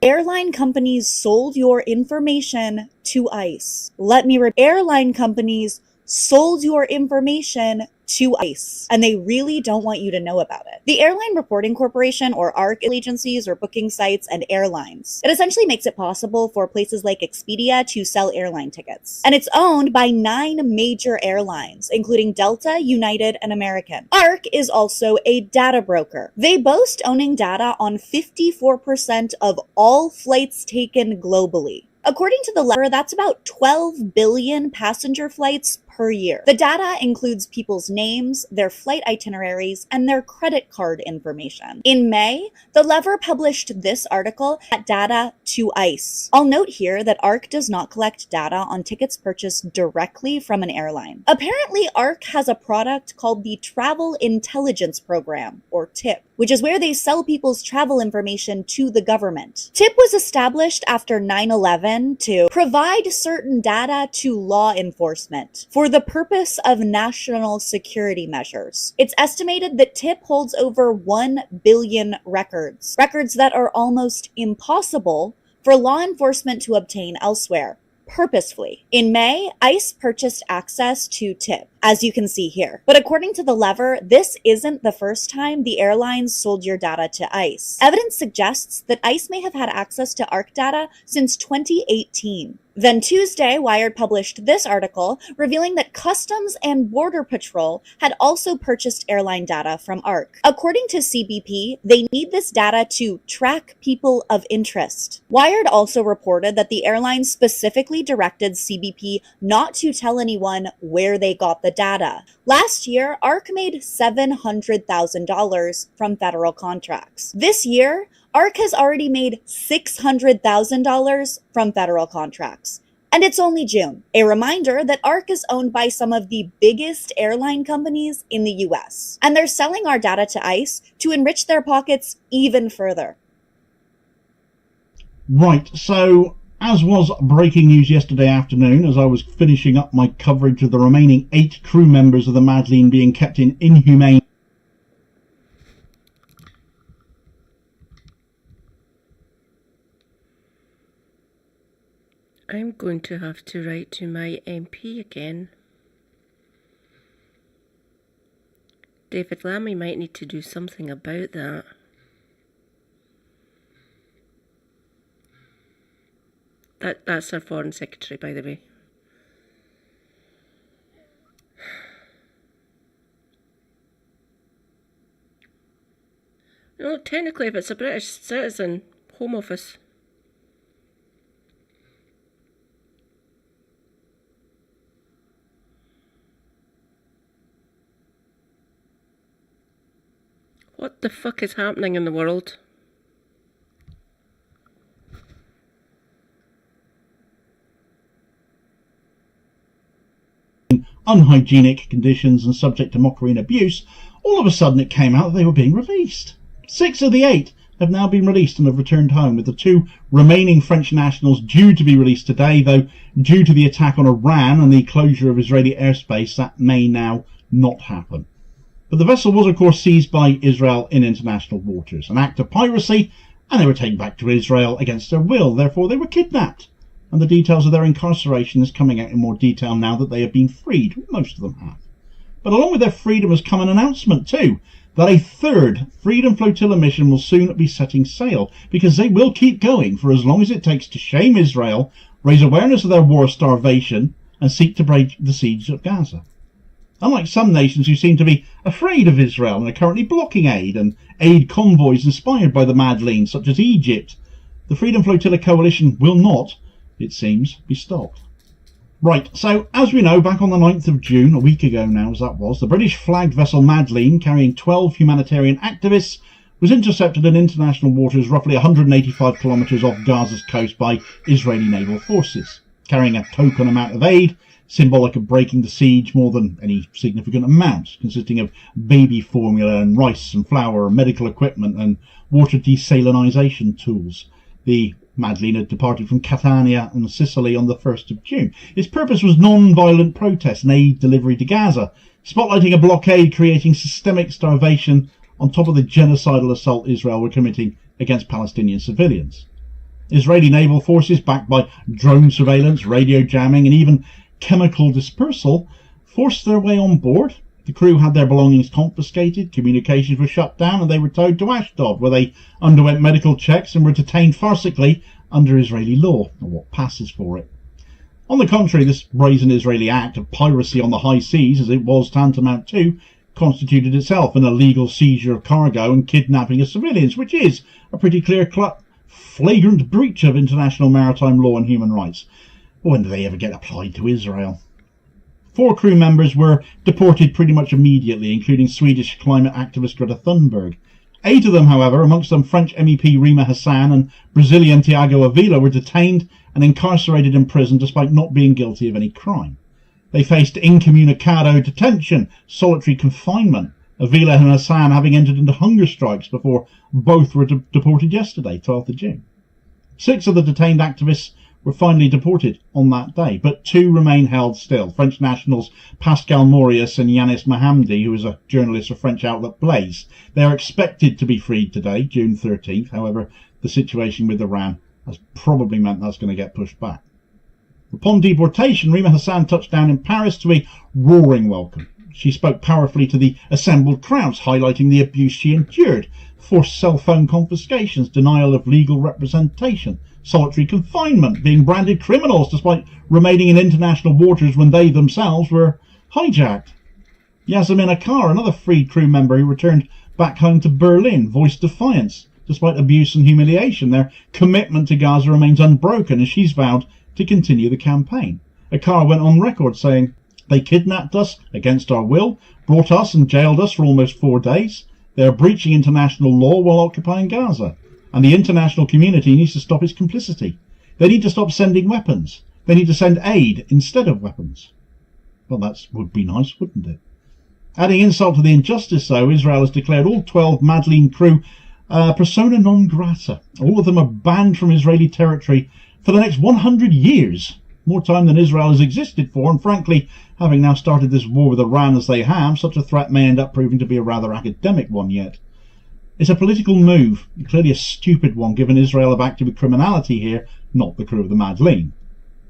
Airline companies sold your information to ICE. Let me repeat. Airline companies sold your information to ICE, and they really don't want you to know about it. The Airline Reporting Corporation, or ARC, agencies or booking sites and airlines. It essentially makes it possible for places like Expedia to sell airline tickets. And it's owned by 9 major airlines, including Delta, United, and American. ARC is also a data broker. They boast owning data on 54% of all flights taken globally. According to the letter, that's about 12 billion passenger flights per year. The data includes people's names, their flight itineraries, and their credit card information. In May, the Lever published this article at Data to ICE. I'll note here that ARC does not collect data on tickets purchased directly from an airline. Apparently, ARC has a product called the Travel Intelligence Program, or TIP, which is where they sell people's travel information to the government. TIP was established after 9/11 to provide certain data to law enforcement for the purpose of national security measures. It's estimated that TIP holds over 1 billion records that are almost impossible for law enforcement to obtain elsewhere, purposefully. In May, ICE purchased access to TIP, as you can see here. But according to the Lever, this isn't the first time the airlines sold your data to ICE. Evidence suggests that ICE may have had access to ARC data since 2018. Then Tuesday, Wired published this article revealing that Customs and Border Patrol had also purchased airline data from ARC. According to CBP, they need this data to track people of interest. Wired also reported that the airline specifically directed CBP not to tell anyone where they got the data. Last year, ARC made $700,000 from federal contracts. This year, ARC has already made $600,000 from federal contracts. And it's only June. A reminder that ARC is owned by some of the biggest airline companies in the US. And they're selling our data to ICE to enrich their pockets even further. Right, so as was breaking news yesterday afternoon, as I was finishing up my coverage of the remaining 8 crew members of the Madeleine being kept in inhumane I'm going to have to write to my MP again. David Lammy might need to do something about that. That's our Foreign Secretary, by the way. No, technically, if it's a British citizen, Home Office. What the fuck is happening in the world? unhygienic conditions and subject to mockery and abuse, all of a sudden it came out that they were being released. 6 of the 8 have now been released and have returned home, with the 2 remaining French nationals due to be released today, though due to the attack on Iran and the closure of Israeli airspace, that may now not happen. But the vessel was of course seized by Israel in international waters, an act of piracy, and they were taken back to Israel against their will. Therefore they were kidnapped, and the details of their incarceration is coming out in more detail now that they have been freed. Most of them have. But along with their freedom has come an announcement too, that a 3rd Freedom Flotilla mission will soon be setting sail, because they will keep going for as long as it takes to shame Israel, raise awareness of their war of starvation, and seek to break the siege of Gaza. Unlike some nations who seem to be afraid of Israel and are currently blocking aid and aid convoys inspired by the Madeleine, such as Egypt, the Freedom Flotilla coalition will not, it seems, be stopped. Right, so as we know, back on the 9th of June, a week ago now as that was, the British flagged vessel Madeleine, carrying 12 humanitarian activists, was intercepted in international waters roughly 185 kilometres off Gaza's coast by Israeli naval forces, carrying a token amount of aid, symbolic of breaking the siege more than any significant amount, consisting of baby formula and rice and flour and medical equipment and water desalinisation tools. The Madeleine had departed from Catania and Sicily on the 1st of June. Its purpose was non-violent protest and aid delivery to Gaza, spotlighting a blockade creating systemic starvation on top of the genocidal assault Israel were committing against Palestinian civilians. Israeli naval forces, backed by drone surveillance, radio jamming and even chemical dispersal, forced their way on board. The crew had their belongings confiscated, communications were shut down, and they were towed to Ashdod, where they underwent medical checks and were detained farcically under Israeli law, or what passes for it. On the contrary, this brazen Israeli act of piracy on the high seas, as it was tantamount to, constituted itself an illegal seizure of cargo and kidnapping of civilians, which is a pretty clear-cut, flagrant breach of international maritime law and human rights. When do they ever get applied to Israel? 4 crew members were deported pretty much immediately, including Swedish climate activist Greta Thunberg. 8 of them, however, amongst them French MEP Rima Hassan and Brazilian Tiago Avila, were detained and incarcerated in prison despite not being guilty of any crime. They faced incommunicado detention, solitary confinement, Avila and Hassan having entered into hunger strikes before both were deported yesterday, 12th of June. 6 of the detained activists were finally deported on that day, but 2 remain held still. French nationals Pascal Morius and Yanis Mohamdi, who is a journalist for French outlet Blaze. They are expected to be freed today, June 13th. However, the situation with Iran has probably meant that's going to get pushed back. Upon deportation, Rima Hassan touched down in Paris to a roaring welcome. She spoke powerfully to the assembled crowds, highlighting the abuse she endured: forced cell phone confiscations, denial of legal representation, solitary confinement, being branded criminals despite remaining in international waters when they themselves were hijacked. Yasemin Akar, another freed crew member who returned back home to Berlin, voiced defiance. Despite abuse and humiliation, their commitment to Gaza remains unbroken as she's vowed to continue the campaign. Akar went on record saying, "They kidnapped us against our will, brought us and jailed us for almost 4 days. They are breaching international law while occupying Gaza. And the international community needs to stop its complicity. They need to stop sending weapons. They need to send aid instead of weapons." Well, that would be nice, wouldn't it? Adding insult to the injustice, though, Israel has declared all 12 Madeleine crew persona non grata. All of them are banned from Israeli territory for the next 100 years. More time than Israel has existed for, and frankly, having now started this war with Iran as they have, such a threat may end up proving to be a rather academic one yet. It's a political move, clearly a stupid one, given Israel have acted with criminality here, not the crew of the Madeleine.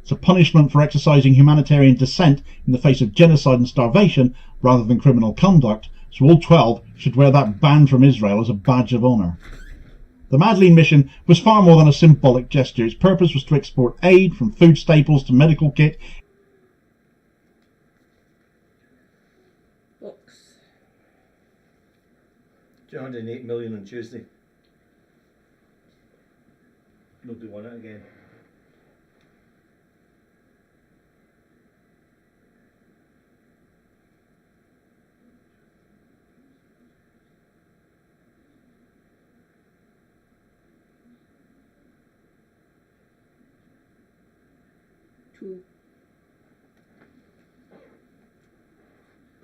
It's a punishment for exercising humanitarian dissent in the face of genocide and starvation rather than criminal conduct, so all 12 should wear that ban from Israel as a badge of honour. The Madeleine mission was far more than a symbolic gesture. Its purpose was to export aid, from food staples to medical kit. Books. 208 million on Tuesday. Nobody won it again.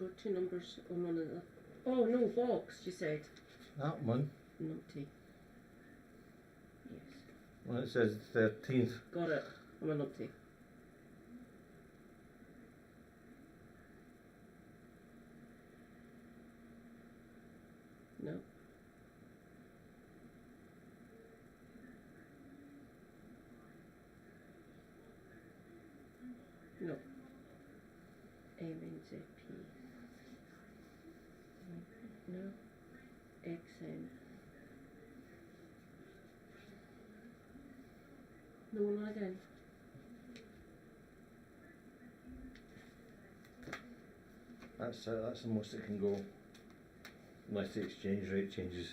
Got 2 numbers on one of the... Oh no, box, you said. That one. Numpty. Yes. Well, it says 13th. Got it. I'm a numpty. No. No. MNZP. No. XN. No one again. That's the most it can go, unless the exchange rate changes.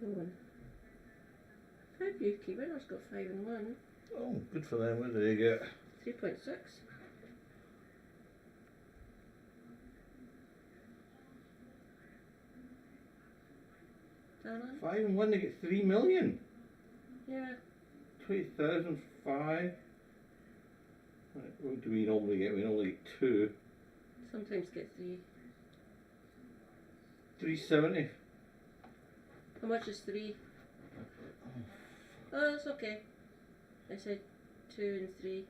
No one. UK winners got 5 and 1. Oh, good for them. What did they get? 3.6. Dana? 5 and 1, they get 3 million. Yeah. 20,005. Right, what do we normally get? We normally get 2. Sometimes get 3. 370. How much is 3? Oh, that's okay. I said 2 and 3.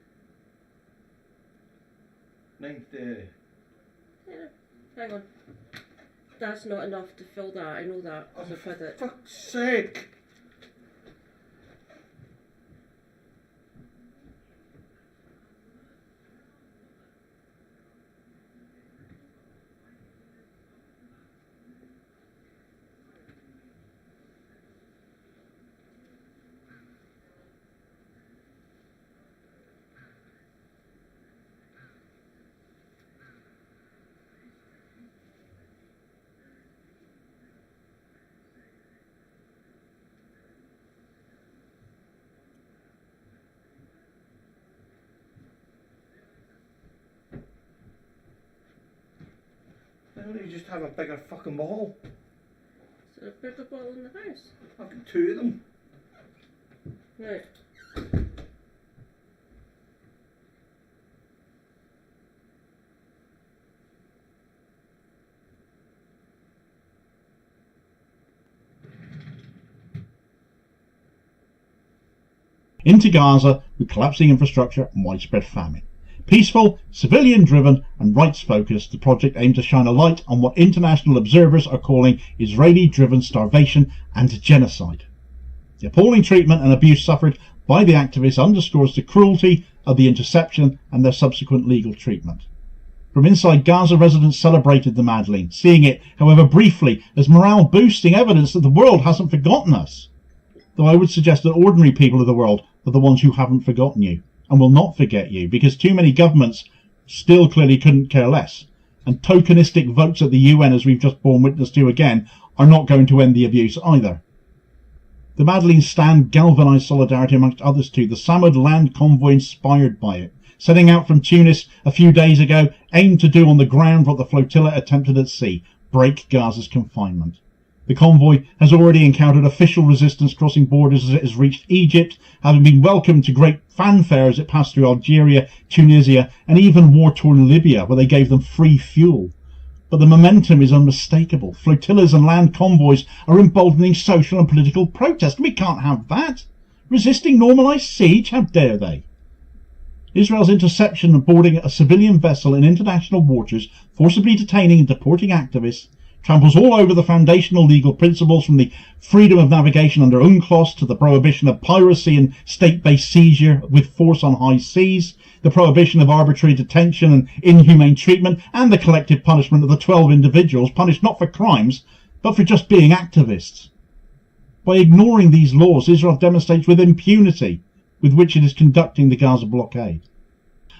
930. Yeah. Hang on. That's not enough to fill that. I know that because I've had it. Fuck's sake! Why don't you just have a bigger fucking ball? Is there a bigger ball in the house? I've got 2 of them. Right. Into Gaza with collapsing infrastructure and widespread famine. Peaceful, civilian-driven and rights-focused, the project aims to shine a light on what international observers are calling Israeli-driven starvation and genocide. The appalling treatment and abuse suffered by the activists underscores the cruelty of the interception and their subsequent legal treatment. From inside, Gaza residents celebrated the Madeleine, seeing it, however briefly, as morale-boosting evidence that the world hasn't forgotten us. Though I would suggest that ordinary people of the world are the ones who haven't forgotten you, and will not forget you, because too many governments still clearly couldn't care less, and tokenistic votes at the UN, as we've just borne witness to again, are not going to end the abuse either. The Madeleine stand galvanised solidarity amongst others too. The Samud land convoy inspired by it, setting out from Tunis a few days ago, aimed to do on the ground what the flotilla attempted at sea, break Gaza's confinement. The convoy has already encountered official resistance crossing borders as it has reached Egypt, having been welcomed to great fanfare as it passed through Algeria, Tunisia and even war-torn Libya, where they gave them free fuel. But the momentum is unmistakable. Flotillas and land convoys are emboldening social and political protest. We can't have that. Resisting normalised siege? How dare they? Israel's interception and boarding a civilian vessel in international waters, forcibly detaining and deporting activists, tramples all over the foundational legal principles from the freedom of navigation under UNCLOS to the prohibition of piracy and state-based seizure with force on high seas, the prohibition of arbitrary detention and inhumane treatment, and the collective punishment of the 12 individuals punished not for crimes, but for just being activists. By ignoring these laws, Israel demonstrates with impunity with which it is conducting the Gaza blockade.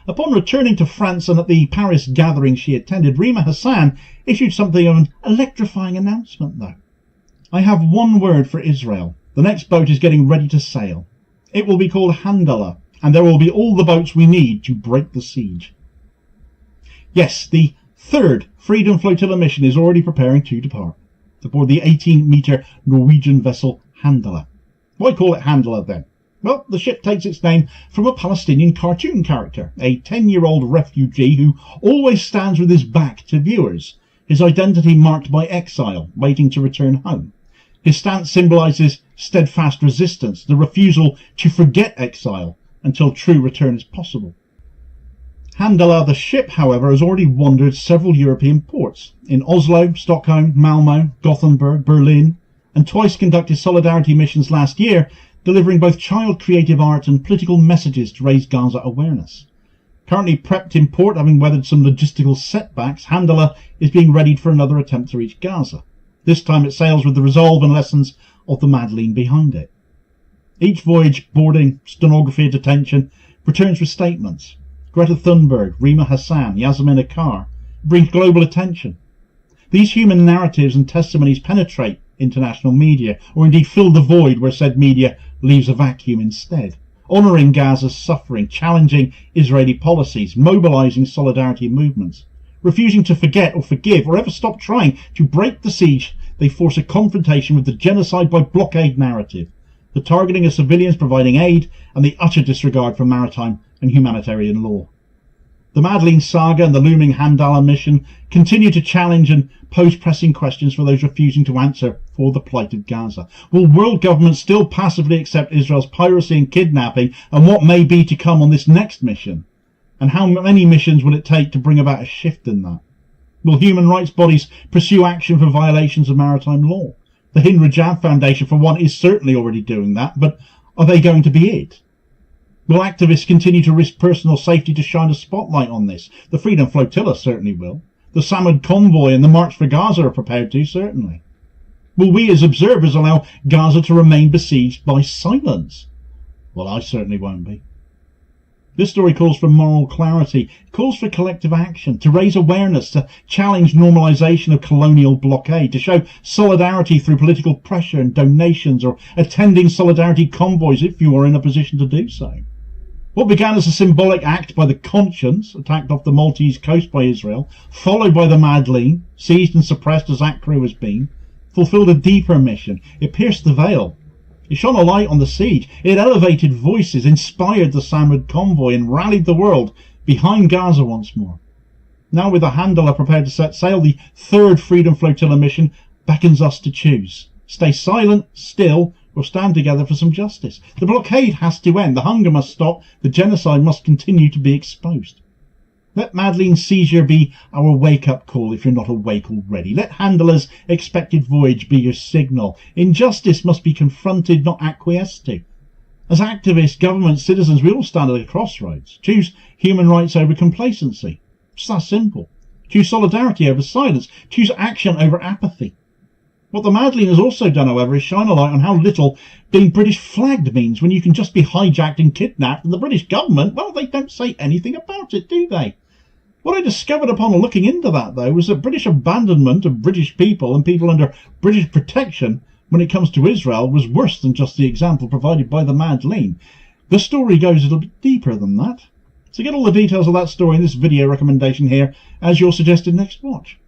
Upon returning to France and at the Paris gathering she attended, Rima Hassan issued something of an electrifying announcement, though. I have one word for Israel. The next boat is getting ready to sail. It will be called Handala, and there will be all the boats we need to break the siege. Yes, the third Freedom Flotilla mission is already preparing to depart, aboard the 18-metre Norwegian vessel Handala. Why call it Handala, then? Well, the ship takes its name from a Palestinian cartoon character, a 10-year-old refugee who always stands with his back to viewers, his identity marked by exile, waiting to return home. His stance symbolises steadfast resistance, the refusal to forget exile until true return is possible. Handala, the ship, however, has already wandered several European ports, in Oslo, Stockholm, Malmö, Gothenburg, Berlin, and twice conducted solidarity missions last year, delivering both child creative art and political messages to raise Gaza awareness. Currently prepped in port, having weathered some logistical setbacks, Handala is being readied for another attempt to reach Gaza. This time it sails with the resolve and lessons of the Madeleine behind it. Each voyage, boarding, stenography, detention, returns with statements. Greta Thunberg, Rima Hassan, Yasmin Akar brings global attention. These human narratives and testimonies penetrate international media, or indeed fill the void where said media leaves a vacuum instead. Honouring Gaza's suffering, challenging Israeli policies, mobilising solidarity movements. Refusing to forget or forgive or ever stop trying to break the siege, they force a confrontation with the genocide by blockade narrative, the targeting of civilians providing aid, and the utter disregard for maritime and humanitarian law. The Madeleine saga and the looming Handala mission continue to challenge and pose pressing questions for those refusing to answer for the plight of Gaza. Will world governments still passively accept Israel's piracy and kidnapping, and what may be to come on this next mission? And how many missions will it take to bring about a shift in that? Will human rights bodies pursue action for violations of maritime law? The Hind Rajab Foundation, for one, is certainly already doing that, but are they going to be it? Will activists continue to risk personal safety to shine a spotlight on this? The Freedom Flotilla certainly will. The Samud Convoy and the March for Gaza are prepared to, certainly. Will we as observers allow Gaza to remain besieged by silence? Well, I certainly won't be. This story calls for moral clarity, it calls for collective action, to raise awareness, to challenge normalisation of colonial blockade, to show solidarity through political pressure and donations, or attending solidarity convoys if you are in a position to do so. What began as a symbolic act by the Conscience, attacked off the Maltese coast by Israel, followed by the Madeleine, seized and suppressed as that crew has been, fulfilled a deeper mission. It pierced the veil. It shone a light on the siege. It elevated voices, inspired the Samud Convoy, and rallied the world behind Gaza once more. Now, with the Handala prepared to set sail, the third Freedom Flotilla mission beckons us to choose. Stay silent, still, or stand together for some justice. The blockade has to end. The hunger must stop. The genocide must continue to be exposed. Let Madeleine's seizure be our wake-up call if you're not awake already. Let Handala's expected voyage be your signal. Injustice must be confronted, not acquiesced to. As activists, governments, citizens, we all stand at a crossroads. Choose human rights over complacency. It's that simple. Choose solidarity over silence. Choose action over apathy. What the Madeleine has also done, however, is shine a light on how little being British flagged means when you can just be hijacked and kidnapped, and the British government, well, they don't say anything about it, do they? What I discovered upon looking into that, though, was that British abandonment of British people and people under British protection when it comes to Israel was worse than just the example provided by the Madeleine. The story goes a little bit deeper than that. So get all the details of that story in this video recommendation here as your suggested next watch.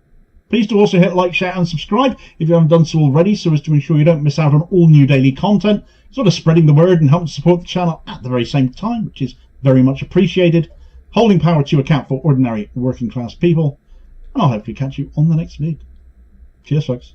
Please do also hit like, share and subscribe if you haven't done so already, so as to ensure you don't miss out on all new daily content, sort of spreading the word and helping support the channel at the very same time, which is very much appreciated. Holding power to account for ordinary working class people, and I'll hopefully catch you on the next vid. Cheers, folks.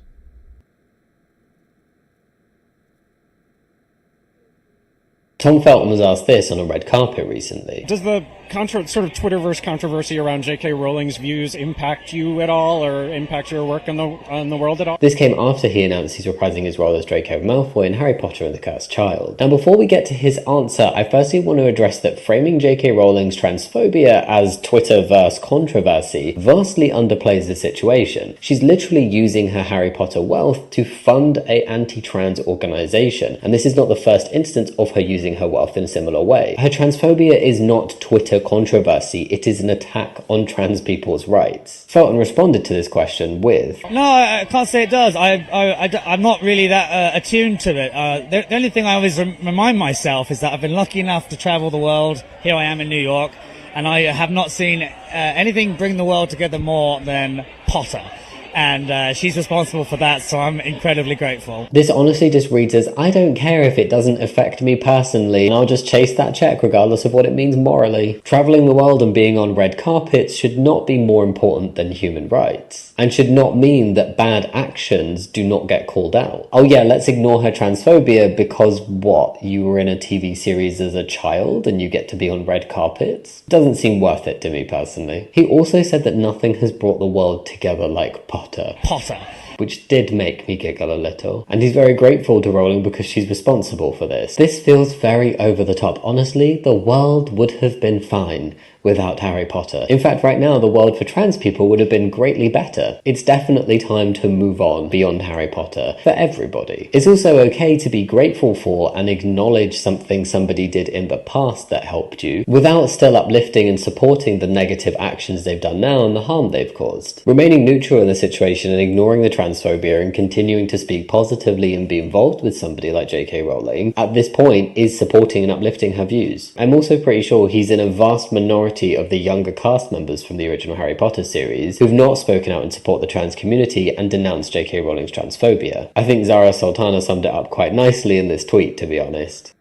Tom Felton was asked this on a red carpet recently. Does the sort of Twitterverse controversy around J.K. Rowling's views impact you at all, or impact your work on the world at all? This came after he announced he's reprising his role as Draco Malfoy in Harry Potter and the Cursed Child. Now, before we get to his answer, I firstly want to address that framing J.K. Rowling's transphobia as Twitterverse controversy vastly underplays the situation. She's literally using her Harry Potter wealth to fund a anti-trans organisation, and this is not the first instance of her using her wealth in a similar way. Her transphobia is not Twitter controversy, it is an attack on trans people's rights. Felton responded to this question with, "No, I can't say it does. I'm not really that attuned to it. The only thing I always remind myself is that I've been lucky enough to travel the world. Here I am in New York, and I have not seen anything bring the world together more than Potter. And she's responsible for that, so I'm incredibly grateful." This honestly just reads as, I don't care if it doesn't affect me personally, and I'll just chase that check regardless of what it means morally. Travelling the world and being on red carpets should not be more important than human rights, and should not mean that bad actions do not get called out. Oh yeah, let's ignore her transphobia because what, you were in a TV series as a child and you get to be on red carpets? Doesn't seem worth it to me personally. He also said that nothing has brought the world together like Potter, which did make me giggle a little. And he's very grateful to Rowling because she's responsible for this. This feels very over the top. Honestly, the world would have been fine without Harry Potter. In fact, right now, the world for trans people would have been greatly better. It's definitely time to move on beyond Harry Potter for everybody. It's also okay to be grateful for and acknowledge something somebody did in the past that helped you, without still uplifting and supporting the negative actions they've done now and the harm they've caused. Remaining neutral in the situation and ignoring the transphobia and continuing to speak positively and be involved with somebody like J.K. Rowling at this point is supporting and uplifting her views. I'm also pretty sure he's in a vast minority of the younger cast members from the original Harry Potter series who've not spoken out in support of the trans community and denounced J.K. Rowling's transphobia. I think Zara Sultana summed it up quite nicely in this tweet, to be honest.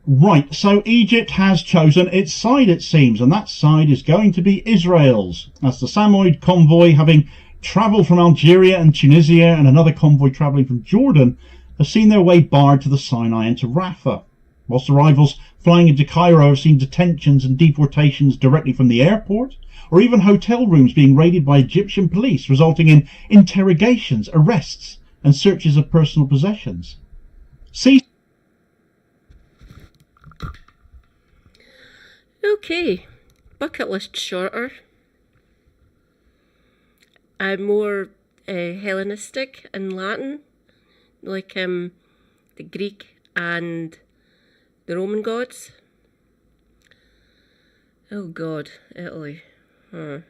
Right, so Egypt has chosen its side, it seems, and that side is going to be Israel's. As the Samoid convoy, having travelled from Algeria and Tunisia, and another convoy travelling from Jordan, have seen their way barred to the Sinai and to Rafah. Whilst arrivals flying into Cairo have seen detentions and deportations directly from the airport, or even hotel rooms being raided by Egyptian police, resulting in interrogations, arrests, and searches of personal possessions. Okay, bucket list shorter. More Hellenistic and Latin, like the Greek and the Roman gods. Oh God, Italy. I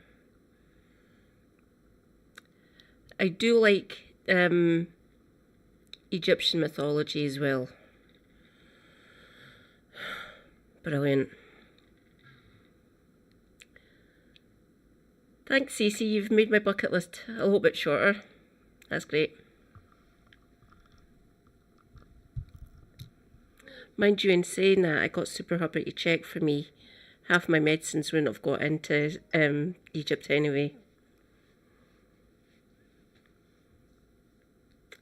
do like Egyptian mythology as well. Brilliant. Thanks, Cece. You've made my bucket list a little bit shorter. That's great. Mind you, in saying that, I got Super Hubber to check for me. Half my medicines wouldn't have got into Egypt anyway.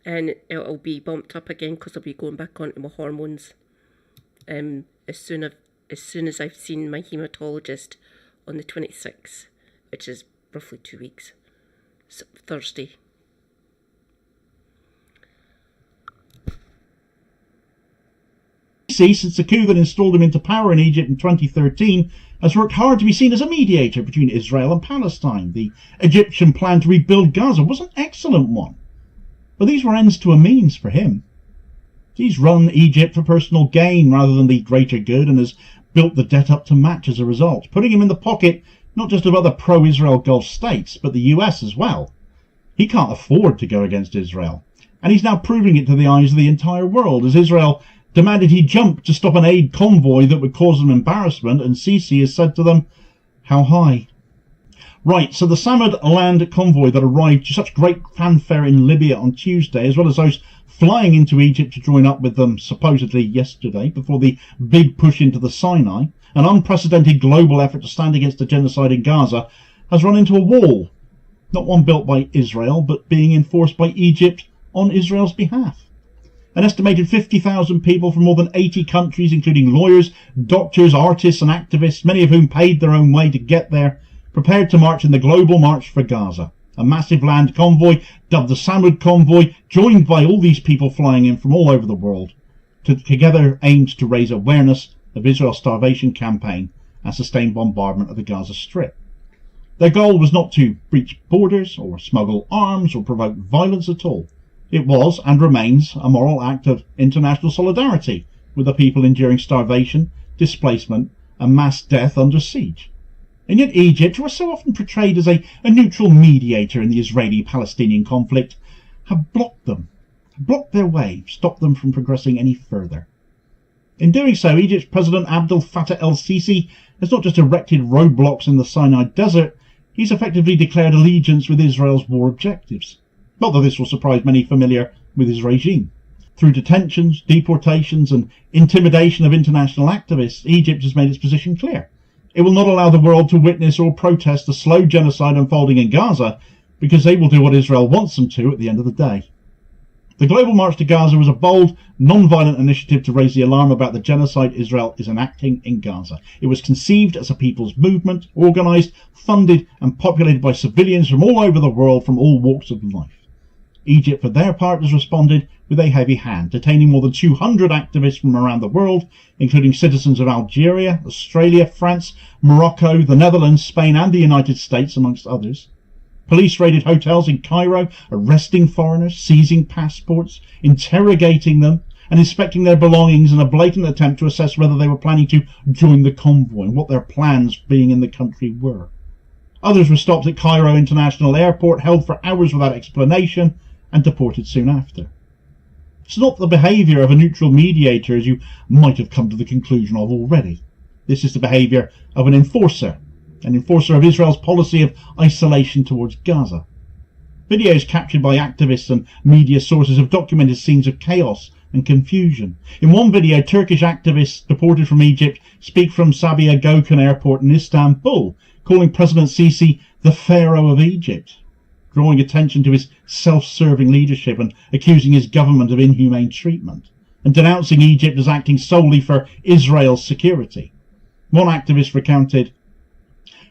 And it'll be bumped up again because I'll be going back onto my hormones as soon as I've seen my haematologist on the 26th, which is roughly 2 weeks. So, Thursday. Since the coup that installed him into power in Egypt in 2013, has worked hard to be seen as a mediator between Israel and Palestine. The Egyptian plan to rebuild Gaza was an excellent one, but these were ends to a means for him. He's run Egypt for personal gain rather than the greater good, and has built the debt up to match as a result, putting him in the pocket not just of other pro-Israel Gulf states, but the US as well. He can't afford to go against Israel, and he's now proving it to the eyes of the entire world, as Israel demanded he jump to stop an aid convoy that would cause them embarrassment, and Sisi has said to them, how high? Right, so the Samad land convoy that arrived to such great fanfare in Libya on Tuesday, as well as those flying into Egypt to join up with them supposedly yesterday, before the big push into the Sinai, an unprecedented global effort to stand against the genocide in Gaza, has run into a wall. Not one built by Israel, but being enforced by Egypt on Israel's behalf. An estimated 50,000 people from more than 80 countries, including lawyers, doctors, artists and activists, many of whom paid their own way to get there, prepared to march in the Global March for Gaza. A massive land convoy, dubbed the Samud Convoy, joined by all these people flying in from all over the world, together aimed to raise awareness of Israel's starvation campaign and sustained bombardment of the Gaza Strip. Their goal was not to breach borders or smuggle arms or provoke violence at all. It was, and remains, a moral act of international solidarity with the people enduring starvation, displacement and mass death under siege. And yet Egypt, who was so often portrayed as a neutral mediator in the Israeli-Palestinian conflict, have blocked their way, stopped them from progressing any further. In doing so, Egypt's President Abdel Fattah el-Sisi has not just erected roadblocks in the Sinai Desert, he's effectively declared allegiance with Israel's war objectives. Not that this will surprise many familiar with his regime. Through detentions, deportations and intimidation of international activists, Egypt has made its position clear. It will not allow the world to witness or protest the slow genocide unfolding in Gaza, because they will do what Israel wants them to at the end of the day. The Global March to Gaza was a bold, non-violent initiative to raise the alarm about the genocide Israel is enacting in Gaza. It was conceived as a people's movement, organised, funded and populated by civilians from all over the world from all walks of life. Egypt, for their part, has responded with a heavy hand, detaining more than 200 activists from around the world, including citizens of Algeria, Australia, France, Morocco, the Netherlands, Spain and the United States, amongst others. Police raided hotels in Cairo, arresting foreigners, seizing passports, interrogating them, and inspecting their belongings in a blatant attempt to assess whether they were planning to join the convoy and what their plans being in the country were. Others were stopped at Cairo International Airport, held for hours without explanation, and deported soon after. It's not the behaviour of a neutral mediator, as you might have come to the conclusion of already. This is the behaviour of an enforcer of Israel's policy of isolation towards Gaza. Videos captured by activists and media sources have documented scenes of chaos and confusion. In one video, Turkish activists deported from Egypt speak from Sabiha Gökhan Airport in Istanbul, calling President Sisi the Pharaoh of Egypt, drawing attention to his self-serving leadership and accusing his government of inhumane treatment, and denouncing Egypt as acting solely for Israel's security. One activist recounted,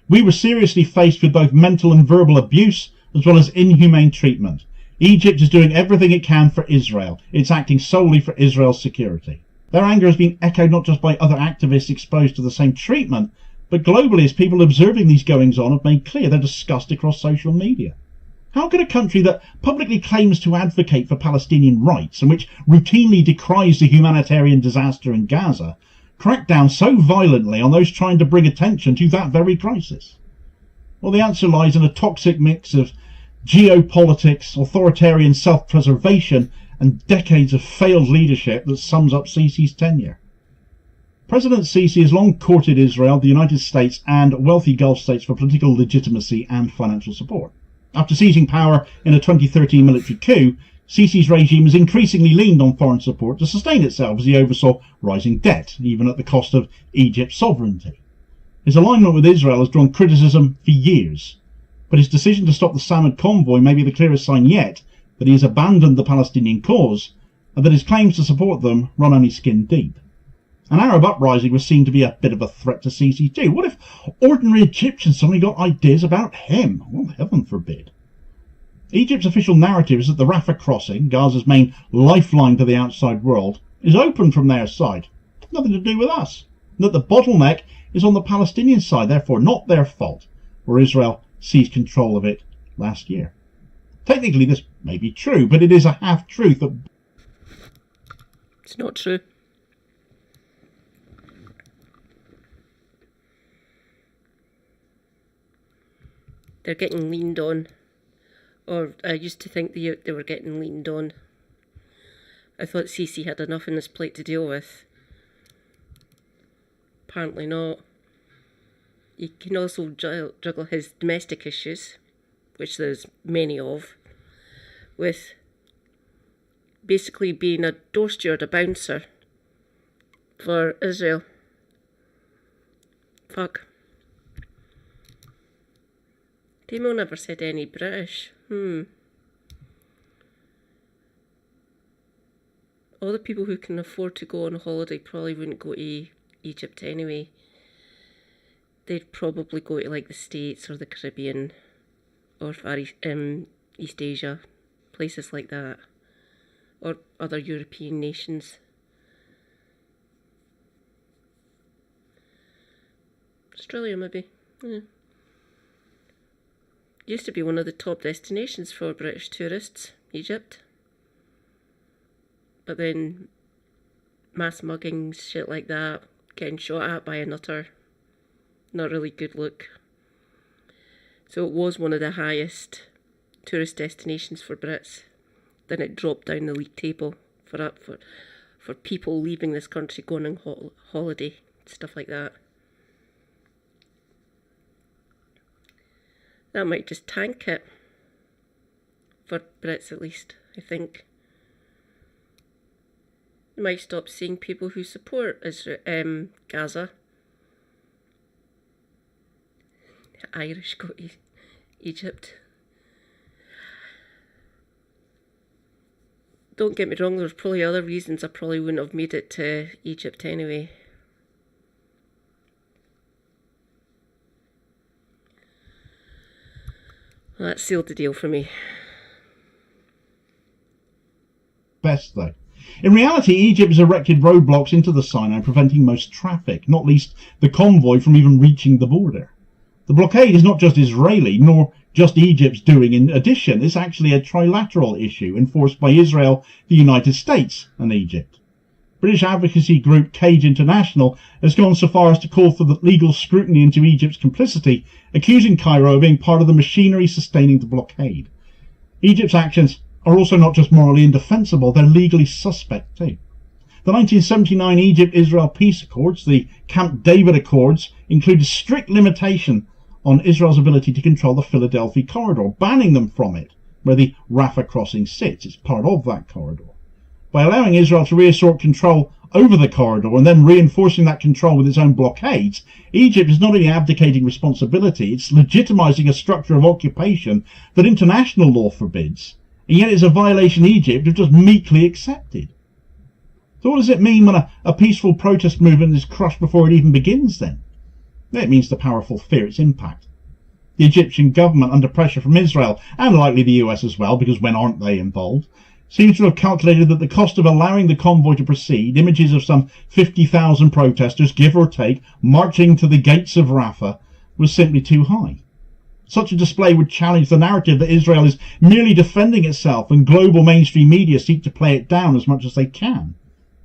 "We were seriously faced with both mental and verbal abuse as well as inhumane treatment. Egypt is doing everything it can for Israel. It's acting solely for Israel's security." Their anger has been echoed not just by other activists exposed to the same treatment, but globally as people observing these goings-on have made clear their disgust across social media. How could a country that publicly claims to advocate for Palestinian rights and which routinely decries the humanitarian disaster in Gaza crack down so violently on those trying to bring attention to that very crisis? Well, the answer lies in a toxic mix of geopolitics, authoritarian self-preservation, and decades of failed leadership that sums up Sisi's tenure. President Sisi has long courted Israel, the United States, and wealthy Gulf states for political legitimacy and financial support. After seizing power in a 2013 military coup, Sisi's regime has increasingly leaned on foreign support to sustain itself as he oversaw rising debt, even at the cost of Egypt's sovereignty. His alignment with Israel has drawn criticism for years, but his decision to stop the Samad convoy may be the clearest sign yet that he has abandoned the Palestinian cause and that his claims to support them run only skin deep. An Arab uprising was seen to be a bit of a threat to Sisi too. What if ordinary Egyptians suddenly got ideas about him? Well, heaven forbid. Egypt's official narrative is that the Rafah crossing, Gaza's main lifeline to the outside world, is open from their side. Nothing to do with us. And that the bottleneck is on the Palestinian side, therefore not their fault, where Israel seized control of it last year. Technically this may be true, but it is a half-truth. It's not true. They're getting leaned on. Or I used to think they were getting leaned on. I thought Sisi had enough on his plate to deal with. Apparently not. He can also juggle his domestic issues, which there's many of, with basically being a door steward, a bouncer for Israel. Fuck. Demo never said any British. All the people who can afford to go on holiday probably wouldn't go to Egypt anyway. They'd probably go to like the States or the Caribbean or Far East Asia, places like that, or other European nations. Australia maybe. Yeah. Used to be one of the top destinations for British tourists, Egypt. But then mass muggings, shit like that, getting shot at by a nutter. Not really good look. So it was one of the highest tourist destinations for Brits. Then it dropped down the league table for people leaving this country going on holiday, stuff like that. That might just tank it. For Brits at least, I think. You might stop seeing people who support Israel, Gaza. The Irish go to Egypt. Don't get me wrong, there's probably other reasons I probably wouldn't have made it to Egypt anyway. Well, that sealed the deal for me. protests, though. In reality, Egypt has erected roadblocks into the Sinai, preventing most traffic, not least the convoy, from even reaching the border. The blockade is not just Israeli, nor just Egypt's doing. In addition, it's actually a trilateral issue enforced by Israel, the United States, and Egypt. British advocacy group Cage International has gone so far as to call for the legal scrutiny into Egypt's complicity, accusing Cairo of being part of the machinery sustaining the blockade. Egypt's actions are also not just morally indefensible, they're legally suspect too. The 1979 Egypt-Israel peace accords, the Camp David Accords, included strict limitation on Israel's ability to control the Philadelphia corridor, banning them from it, where the Rafah crossing sits. It's part of that corridor. By allowing Israel to reassert control over the corridor and then reinforcing that control with its own blockades, Egypt is not only abdicating responsibility, it's legitimizing a structure of occupation that international law forbids, and yet it's a violation Egypt have just meekly accepted. So what does it mean when a peaceful protest movement is crushed before it even begins then? It means the powerful fear its impact. The Egyptian government, under pressure from Israel, and likely the US as well, because when aren't they involved, seems to have calculated that the cost of allowing the convoy to proceed, images of some 50,000 protesters, give or take, marching to the gates of Rafah, was simply too high. Such a display would challenge the narrative that Israel is merely defending itself, and global mainstream media seek to play it down as much as they can.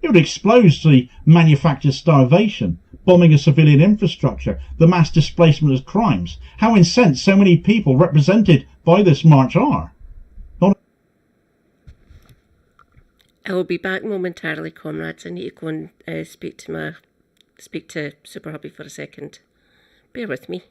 It would expose the manufactured starvation, bombing of civilian infrastructure, the mass displacement as crimes. How incensed so many people represented by this march are. I will be back momentarily, comrades. I need to go and speak to Super Hubby for a second. Bear with me.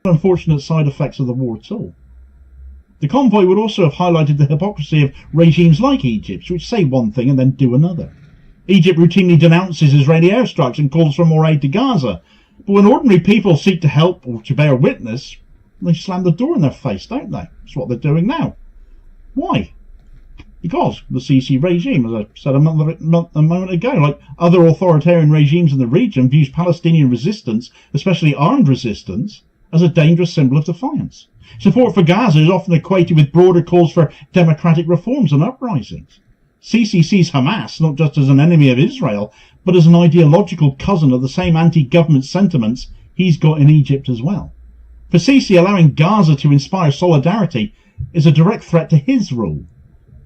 unfortunate side effects of the war at all. The convoy would also have highlighted the hypocrisy of regimes like Egypt's, which say one thing and then do another. Egypt routinely denounces Israeli airstrikes and calls for more aid to Gaza, but when ordinary people seek to help or to bear witness, they slam the door in their face, don't they? That's what they're doing now. Why? Because the Sisi regime, as I said a moment ago, like other authoritarian regimes in the region, views Palestinian resistance, especially armed resistance, as a dangerous symbol of defiance. Support for Gaza is often equated with broader calls for democratic reforms and uprisings. Sisi sees Hamas not just as an enemy of Israel, but as an ideological cousin of the same anti-government sentiments he's got in Egypt as well. For Sisi, allowing Gaza to inspire solidarity is a direct threat to his rule.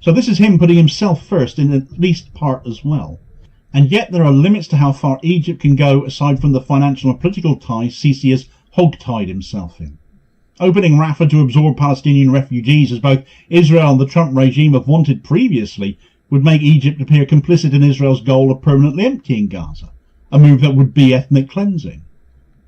So this is him putting himself first in at least part as well. And yet there are limits to how far Egypt can go aside from the financial and political ties Sisi has hog-tied himself in. Opening Rafah to absorb Palestinian refugees, as both Israel and the Trump regime have wanted previously, would make Egypt appear complicit in Israel's goal of permanently emptying Gaza, a move that would be ethnic cleansing.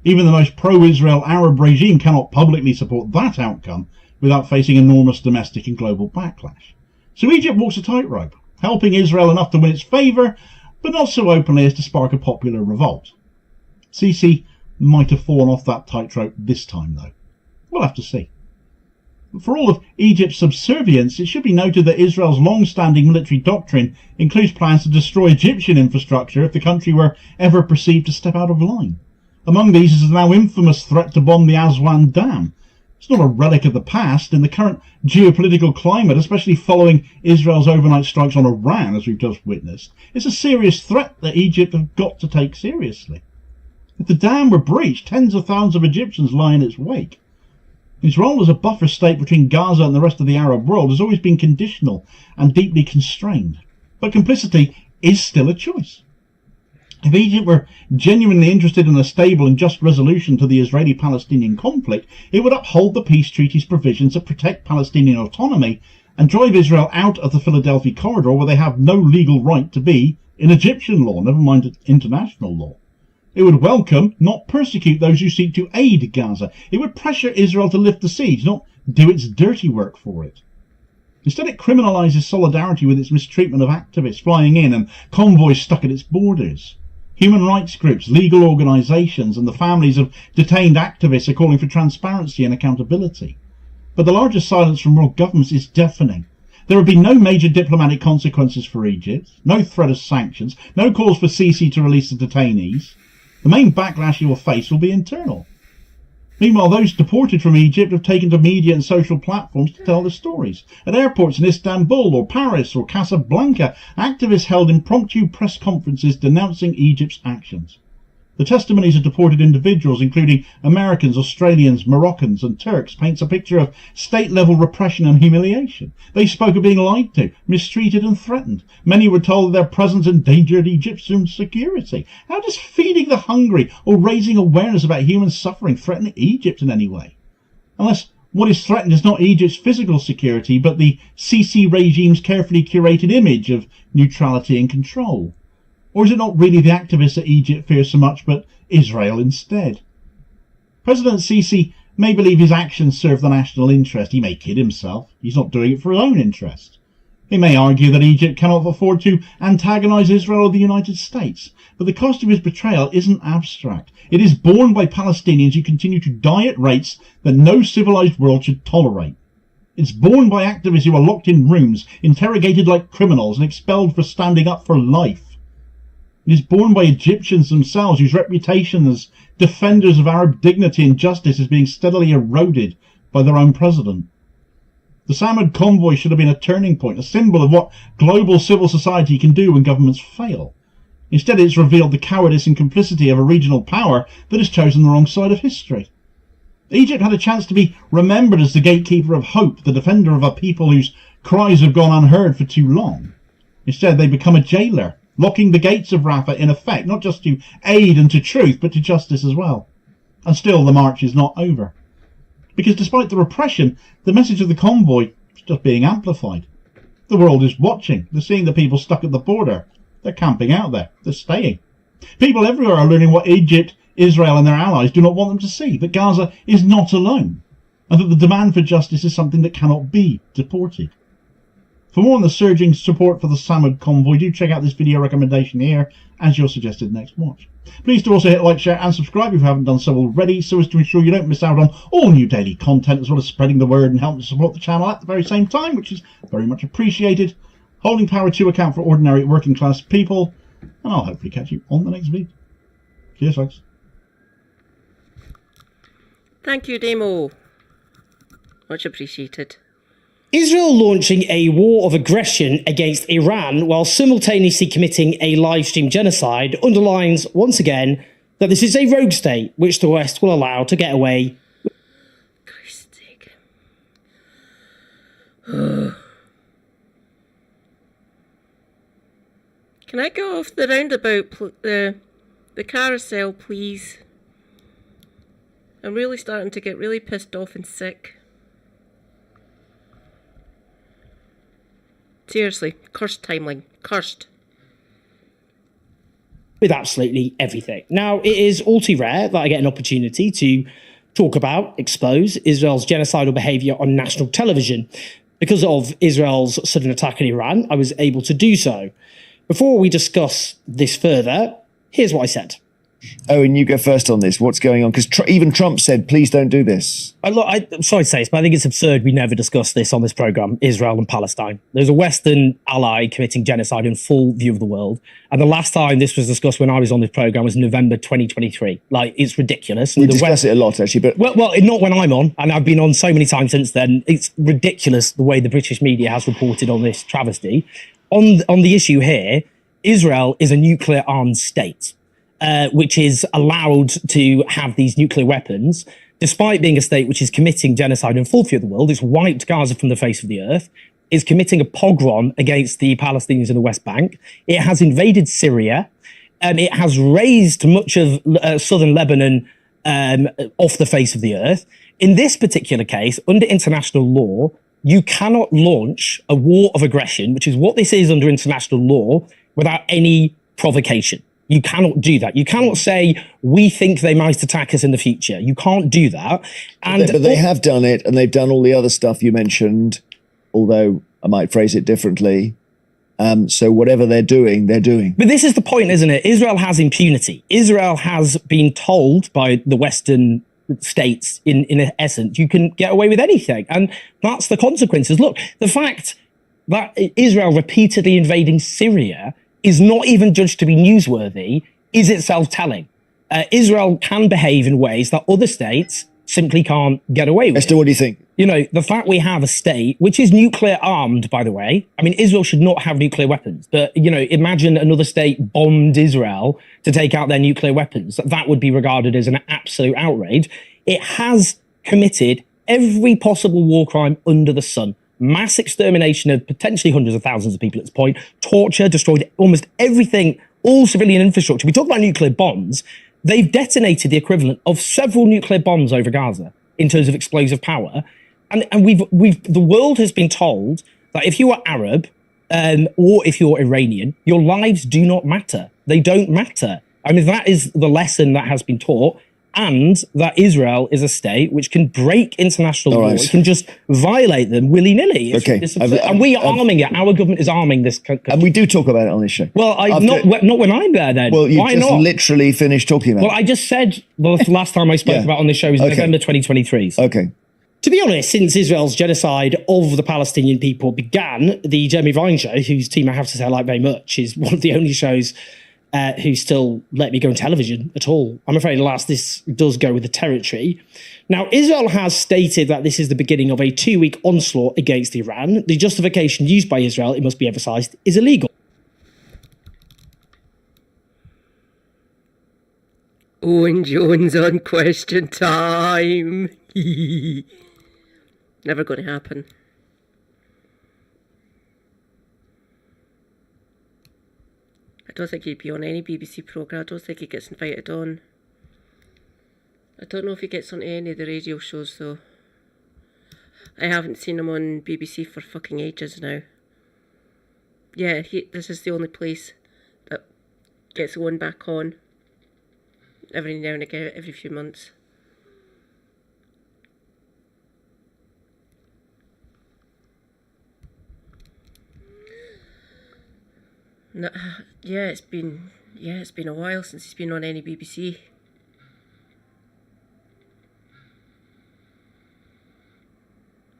Even the most pro-Israel Arab regime cannot publicly support that outcome without facing enormous domestic and global backlash. So Egypt walks a tightrope, helping Israel enough to win its favour, but not so openly as to spark a popular revolt. Sisi might have fallen off that tightrope this time, though. We'll have to see. For all of Egypt's subservience, it should be noted that Israel's long-standing military doctrine includes plans to destroy Egyptian infrastructure if the country were ever perceived to step out of line. Among these is the now infamous threat to bomb the Aswan Dam. It's not a relic of the past. In the current geopolitical climate, especially following Israel's overnight strikes on Iran, as we've just witnessed, it's a serious threat that Egypt have got to take seriously. If the dam were breached, tens of thousands of Egyptians lie in its wake. Its role as a buffer state between Gaza and the rest of the Arab world has always been conditional and deeply constrained. But complicity is still a choice. If Egypt were genuinely interested in a stable and just resolution to the Israeli-Palestinian conflict, it would uphold the peace treaty's provisions that protect Palestinian autonomy and drive Israel out of the Philadelphia corridor, where they have no legal right to be in Egyptian law, never mind international law. It would welcome, not persecute, those who seek to aid Gaza. It would pressure Israel to lift the siege, not do its dirty work for it. Instead, it criminalises solidarity with its mistreatment of activists flying in and convoys stuck at its borders. Human rights groups, legal organisations and the families of detained activists are calling for transparency and accountability. But the largest silence from world governments is deafening. There have been no major diplomatic consequences for Egypt, no threat of sanctions, no calls for Sisi to release the detainees. The main backlash you will face will be internal. Meanwhile, those deported from Egypt have taken to media and social platforms to tell their stories. At airports in Istanbul or Paris or Casablanca, activists held impromptu press conferences denouncing Egypt's actions. The testimonies of deported individuals, including Americans, Australians, Moroccans and Turks, paints a picture of state-level repression and humiliation. They spoke of being lied to, mistreated and threatened. Many were told that their presence endangered Egyptian security. How does feeding the hungry or raising awareness about human suffering threaten Egypt in any way? Unless what is threatened is not Egypt's physical security, but the Sisi regime's carefully curated image of neutrality and control. Or is it not really the activists that Egypt fears so much, but Israel instead? President Sisi may believe his actions serve the national interest. He may kid himself. He's not doing it for his own interest. He may argue that Egypt cannot afford to antagonise Israel or the United States. But the cost of his betrayal isn't abstract. It is borne by Palestinians who continue to die at rates that no civilised world should tolerate. It's borne by activists who are locked in rooms, interrogated like criminals and expelled for standing up for life. It is borne by Egyptians themselves, whose reputation as defenders of Arab dignity and justice is being steadily eroded by their own president. The Samad convoy should have been a turning point, a symbol of what global civil society can do when governments fail. Instead, it's revealed the cowardice and complicity of a regional power that has chosen the wrong side of history. Egypt had a chance to be remembered as the gatekeeper of hope, the defender of a people whose cries have gone unheard for too long. Instead, they become a jailer, locking the gates of Rafah in effect, not just to aid and to truth, but to justice as well. And still the march is not over. Because despite the repression, the message of the convoy is just being amplified. The world is watching. They're seeing the people stuck at the border. They're camping out there. They're staying. People everywhere are learning what Egypt Israel and their allies do not want them to see, that Gaza is not alone, and that the demand for justice is something that cannot be deported. For more on the surging support for the Samud convoy, do check out this video recommendation here as your suggested next watch. Please do also hit like, share and subscribe if you haven't done so already, so as to ensure you don't miss out on all new daily content, as well as spreading the word and helping to support the channel at the very same time, which is very much appreciated. Holding power to account for ordinary working class people, and I'll hopefully catch you on the next video. Cheers, folks. Thank you, Demo. Much appreciated. Israel launching a war of aggression against Iran while simultaneously committing a live-stream genocide underlines, once again, that this is a rogue state which the West will allow to get away. Christ's sake. Can I go off the roundabout, the carousel, please? I'm really starting to get really pissed off and sick. Seriously, cursed timeline. Cursed. With absolutely everything. Now, it is all too rare that I get an opportunity to talk about, expose Israel's genocidal behaviour on national television. Because of Israel's sudden attack on Iran, I was able to do so. Before we discuss this further, here's what I said. Oh, and you go first on this. What's going on? Because even Trump said, please don't do this. I'm sorry to say this, but I think it's absurd we never discuss this on this programme, Israel and Palestine. There's a Western ally committing genocide in full view of the world. And the last time this was discussed when I was on this programme was November 2023. Like, it's ridiculous. We discuss it a lot, actually. But well, not when I'm on, and I've been on so many times since then. It's ridiculous the way the British media has reported on this travesty. On the issue here, Israel is a nuclear-armed state. Which is allowed to have these nuclear weapons, despite being a state which is committing genocide in full view of the world. It's wiped Gaza from the face of the earth, is committing a pogrom against the Palestinians in the West Bank. It has invaded Syria. It has raised much of southern Lebanon off the face of the earth. In this particular case, under international law, you cannot launch a war of aggression, which is what this is under international law, without any provocation. You cannot do that. You cannot say, we think they might attack us in the future. You can't do that. But they have done it, and they've done all the other stuff you mentioned, although I might phrase it differently. So whatever they're doing, they're doing. But this is the point, isn't it? Israel has impunity. Israel has been told by the Western states, in essence, you can get away with anything. And that's the consequences. Look, the fact that Israel repeatedly invading Syria is not even judged to be newsworthy, is itself telling. Israel can behave in ways that other states simply can't get away with. Esther, what do you think? You know, the fact we have a state, which is nuclear armed, by the way. I mean, Israel should not have nuclear weapons. But, you know, imagine another state bombed Israel to take out their nuclear weapons. That would be regarded as an absolute outrage. It has committed every possible war crime under the sun. Mass extermination of potentially hundreds of thousands of people at this point, torture, destroyed almost everything, all civilian infrastructure. We talk about nuclear bombs. They've detonated the equivalent of several nuclear bombs over Gaza in terms of explosive power. And the world has been told that if you are Arab or if you're Iranian, your lives do not matter. They don't matter. I mean, that is the lesson that has been taught. And that Israel is a state which can break international law. It can just violate them willy-nilly. And we are arming it. Our government is arming this country. And we do talk about it on this show. Well, not when I'm there, then. Well, you Why just not? literally finished talking about it. Well, I just said the last time I spoke about on this show was November 2023. So. Okay. To be honest, since Israel's genocide of the Palestinian people began, the Jeremy Vine show, whose team I have to say I like very much, is one of the only shows who still let me go on television at all. I'm afraid, alas, this does go with the territory. Now, Israel has stated that this is the beginning of a 2-week onslaught against Iran. The justification used by Israel, it must be emphasised, is illegal. Owen Jones on Question Time. Never going to happen. I don't think he'd be on any BBC programme. I don't think he gets invited on. I don't know if he gets on any of the radio shows, though. I haven't seen him on BBC for fucking ages now. Yeah, this is the only place that gets one back on. every now and again, every few months. No, yeah, it's been a while since he's been on any BBC.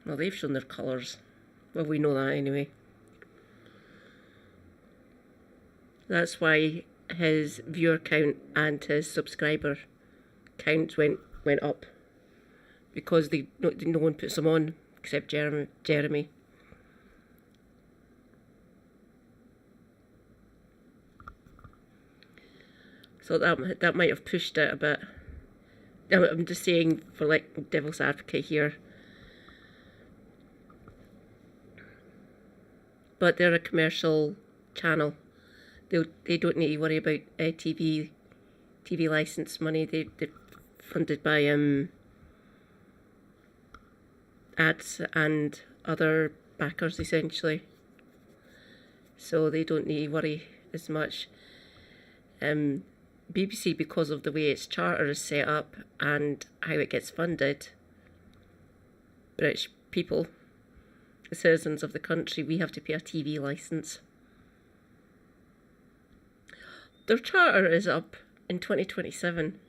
Well, they've shown their colours. Well, we know that anyway. That's why his viewer count and his subscriber count went up, because no one puts them on except Jeremy. So that might have pushed it a bit. I'm just saying, for like devil's advocate here. But they're a commercial channel. They don't need to worry about TV license money. They're funded by ads and other backers essentially. So they don't need to worry as much. BBC, because of the way its charter is set up and how it gets funded, British people, the citizens of the country, we have to pay a TV licence. Their charter is up in 2027.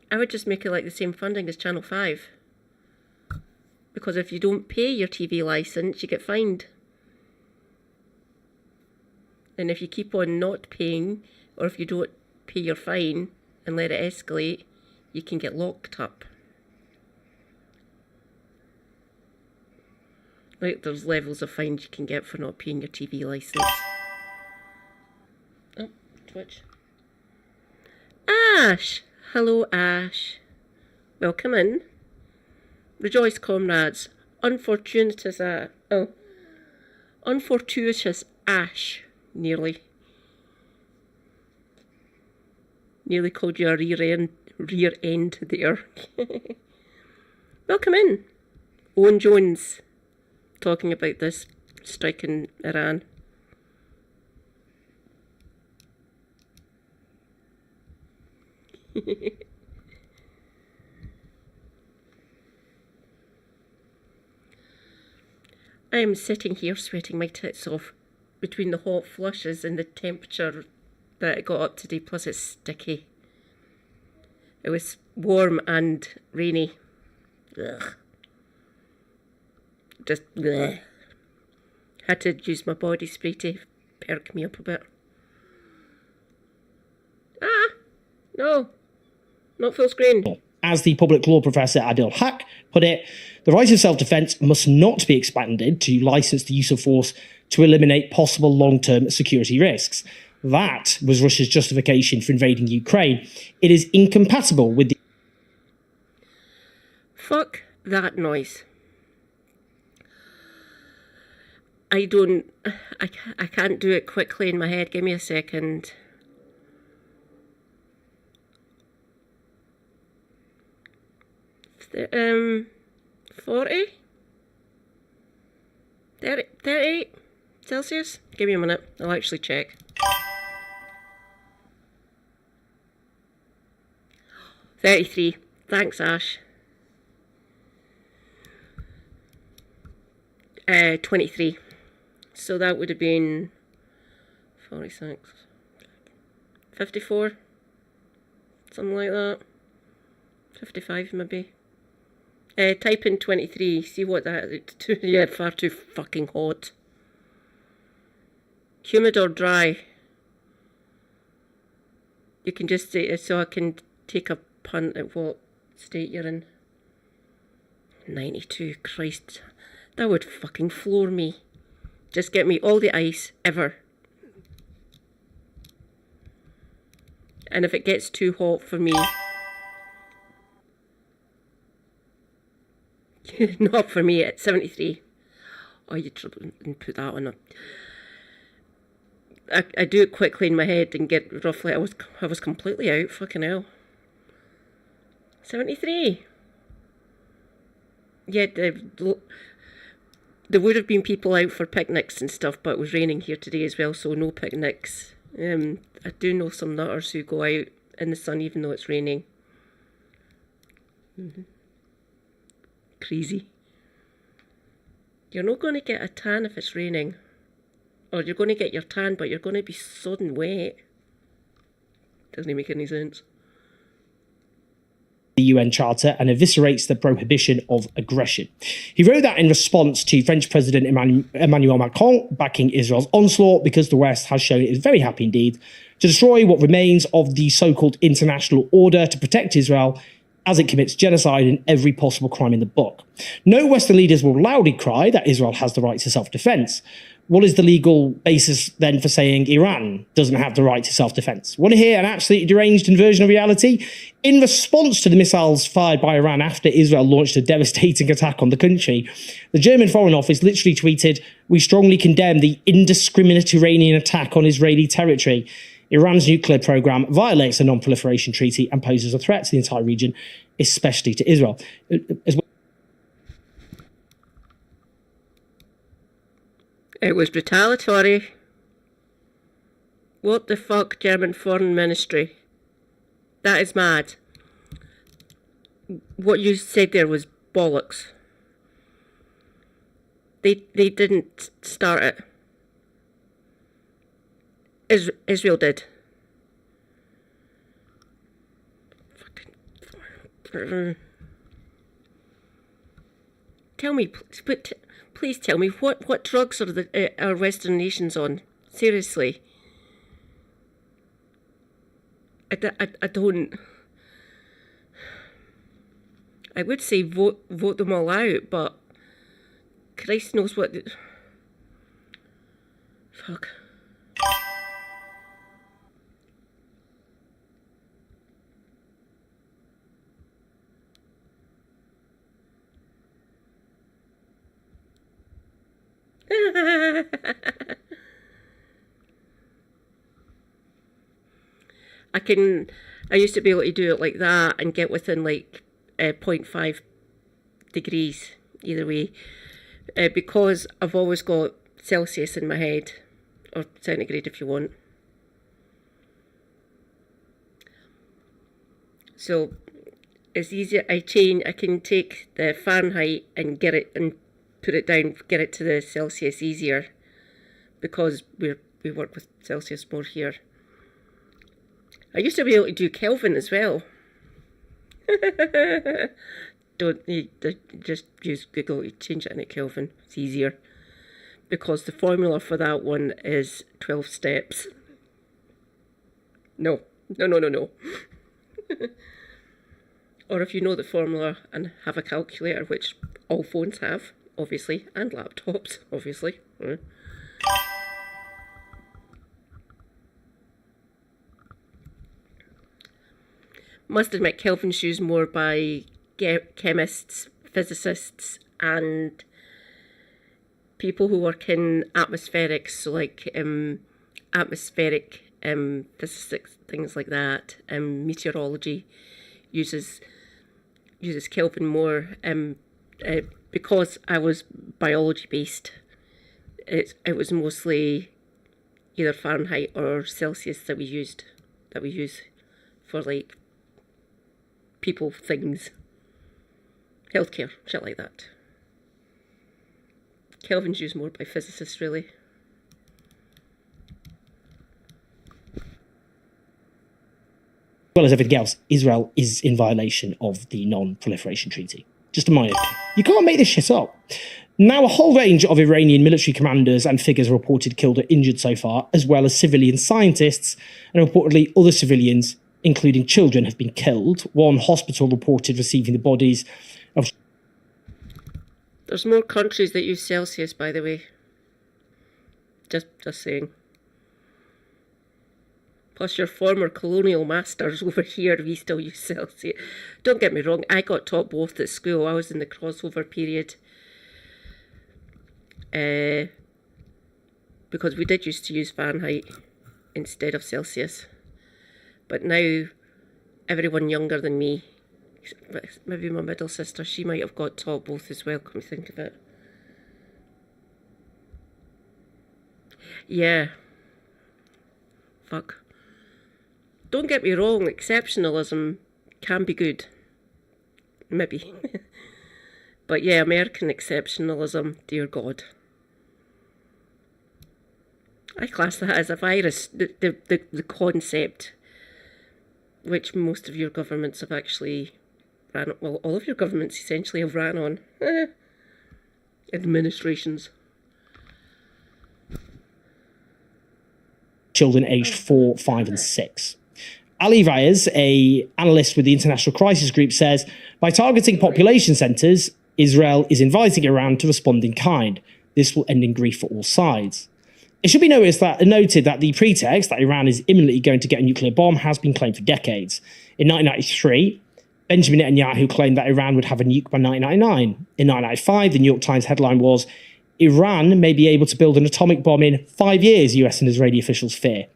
I would just make it like the same funding as Channel 5. Because if you don't pay your TV licence, you get fined. And if you keep on not paying, or if you don't pay your fine and let it escalate, you can get locked up. Like, there's levels of fines you can get for not paying your TV licence. Oh, Twitch. Ash! Hello, Ash. Welcome in. Rejoice, comrades. Unfortuitous Ash. Nearly called you a rear end there. Welcome in. Owen Jones, talking about this strike in Iran. I am sitting here sweating my tits off between the hot flushes and the temperature that it got up today, plus it's sticky. It was warm and rainy. Ugh. Just bleh. Had to use my body spray to perk me up a bit. No, not full screen. As the public law professor Adil Haq put it, the right of self-defense must not be expanded to license the use of force to eliminate possible long-term security risks. That was Russia's justification for invading Ukraine. It is incompatible with the... Fuck that noise. I can't do it quickly in my head. Give me a second. Um, 40? 38 Celsius? Give me a minute. I'll actually check. 33. Thanks, Ash. 23. So that would have been 46. 54. Something like that. 55 maybe. Type in 23, see what that... Yeah, far too fucking hot. Humid or dry? You can just say, so I can take a punt at what state you're in. 92, Christ. That would fucking floor me. Just get me all the ice, ever. And if it gets too hot for me... Not for me, at 73. Oh, you put that on. I do it quickly in my head and get roughly. I was completely out. Fucking hell. 73. Yeah, there would have been people out for picnics and stuff, but it was raining here today as well, so no picnics. I do know some nutters who go out in the sun even though it's raining. Crazy. You're not going to get a tan if it's raining. Or you're going to get your tan, but you're going to be sodden wet. Doesn't make any sense. The UN Charter and eviscerates the prohibition of aggression. He wrote that in response to French President Emmanuel Macron backing Israel's onslaught because the West has shown it is very happy indeed to destroy what remains of the so-called international order to protect Israel as it commits genocide and every possible crime in the book. No Western leaders will loudly cry that Israel has the right to self-defense. What is the legal basis then for saying Iran doesn't have the right to self-defense? Want to hear an absolutely deranged inversion of reality? In response to the missiles fired by Iran after Israel launched a devastating attack on the country, the German Foreign Office literally tweeted, "We strongly condemn the indiscriminate Iranian attack on Israeli territory. Iran's nuclear program violates the non-proliferation treaty and poses a threat to the entire region, especially to Israel." It was retaliatory. What the fuck, German Foreign Ministry? That is mad. What you said there was bollocks. They didn't start it. Israel did. Tell me, please tell me, what drugs are Western nations on? Seriously. I don't. I would say vote them all out, but Christ knows what. Fuck. I used to be able to do it like that and get within like 0.5 degrees either way, because I've always got Celsius in my head, or centigrade if you want. So it's easier. I can take the Fahrenheit and get it and put it down, get it to the Celsius easier, because we work with Celsius more here. I used to be able to do Kelvin as well. Don't need to just use Google to change it into Kelvin. It's easier, because the formula for that one is 12 steps. No. Or if you know the formula and have a calculator, which all phones have, obviously, and laptops, obviously. Must admit, Kelvin's used more by chemists, physicists, and people who work in atmospherics, so like atmospheric physics, things like that. Meteorology uses Kelvin more. Because I was biology based, it was mostly either Fahrenheit or Celsius that we use for like people, things, healthcare, shit like that. Kelvin's used more by physicists, really. As well as everything else, Israel is in violation of the non-proliferation treaty. Just a minor. You can't make this shit up. Now, a whole range of Iranian military commanders and figures are reported killed or injured so far, as well as civilian scientists, and reportedly other civilians, including children, have been killed. One hospital reported receiving the bodies of... There's more countries that use Celsius, by the way. Just saying. Plus your former colonial masters over here, we still use Celsius. Don't get me wrong, I got taught both at school. I was in the crossover period. Because we did used to use Fahrenheit instead of Celsius. But now, everyone younger than me, maybe my middle sister, she might have got taught both as well, come to think of it. Yeah. Fuck. Don't get me wrong, exceptionalism can be good. Maybe. But yeah, American exceptionalism, dear God. I class that as a virus, the concept, which most of your governments have actually ran, well, all of your governments essentially have ran on. Administrations. Children aged 4, 5 and 6. Ali Reyes, an analyst with the International Crisis Group, says, by targeting population centres, Israel is inviting Iran to respond in kind. This will end in grief for all sides. It should be noted that the pretext that Iran is imminently going to get a nuclear bomb has been claimed for decades. In 1993, Benjamin Netanyahu claimed that Iran would have a nuke by 1999. In 1995, the New York Times headline was, Iran may be able to build an atomic bomb in 5 years, US and Israeli officials fear.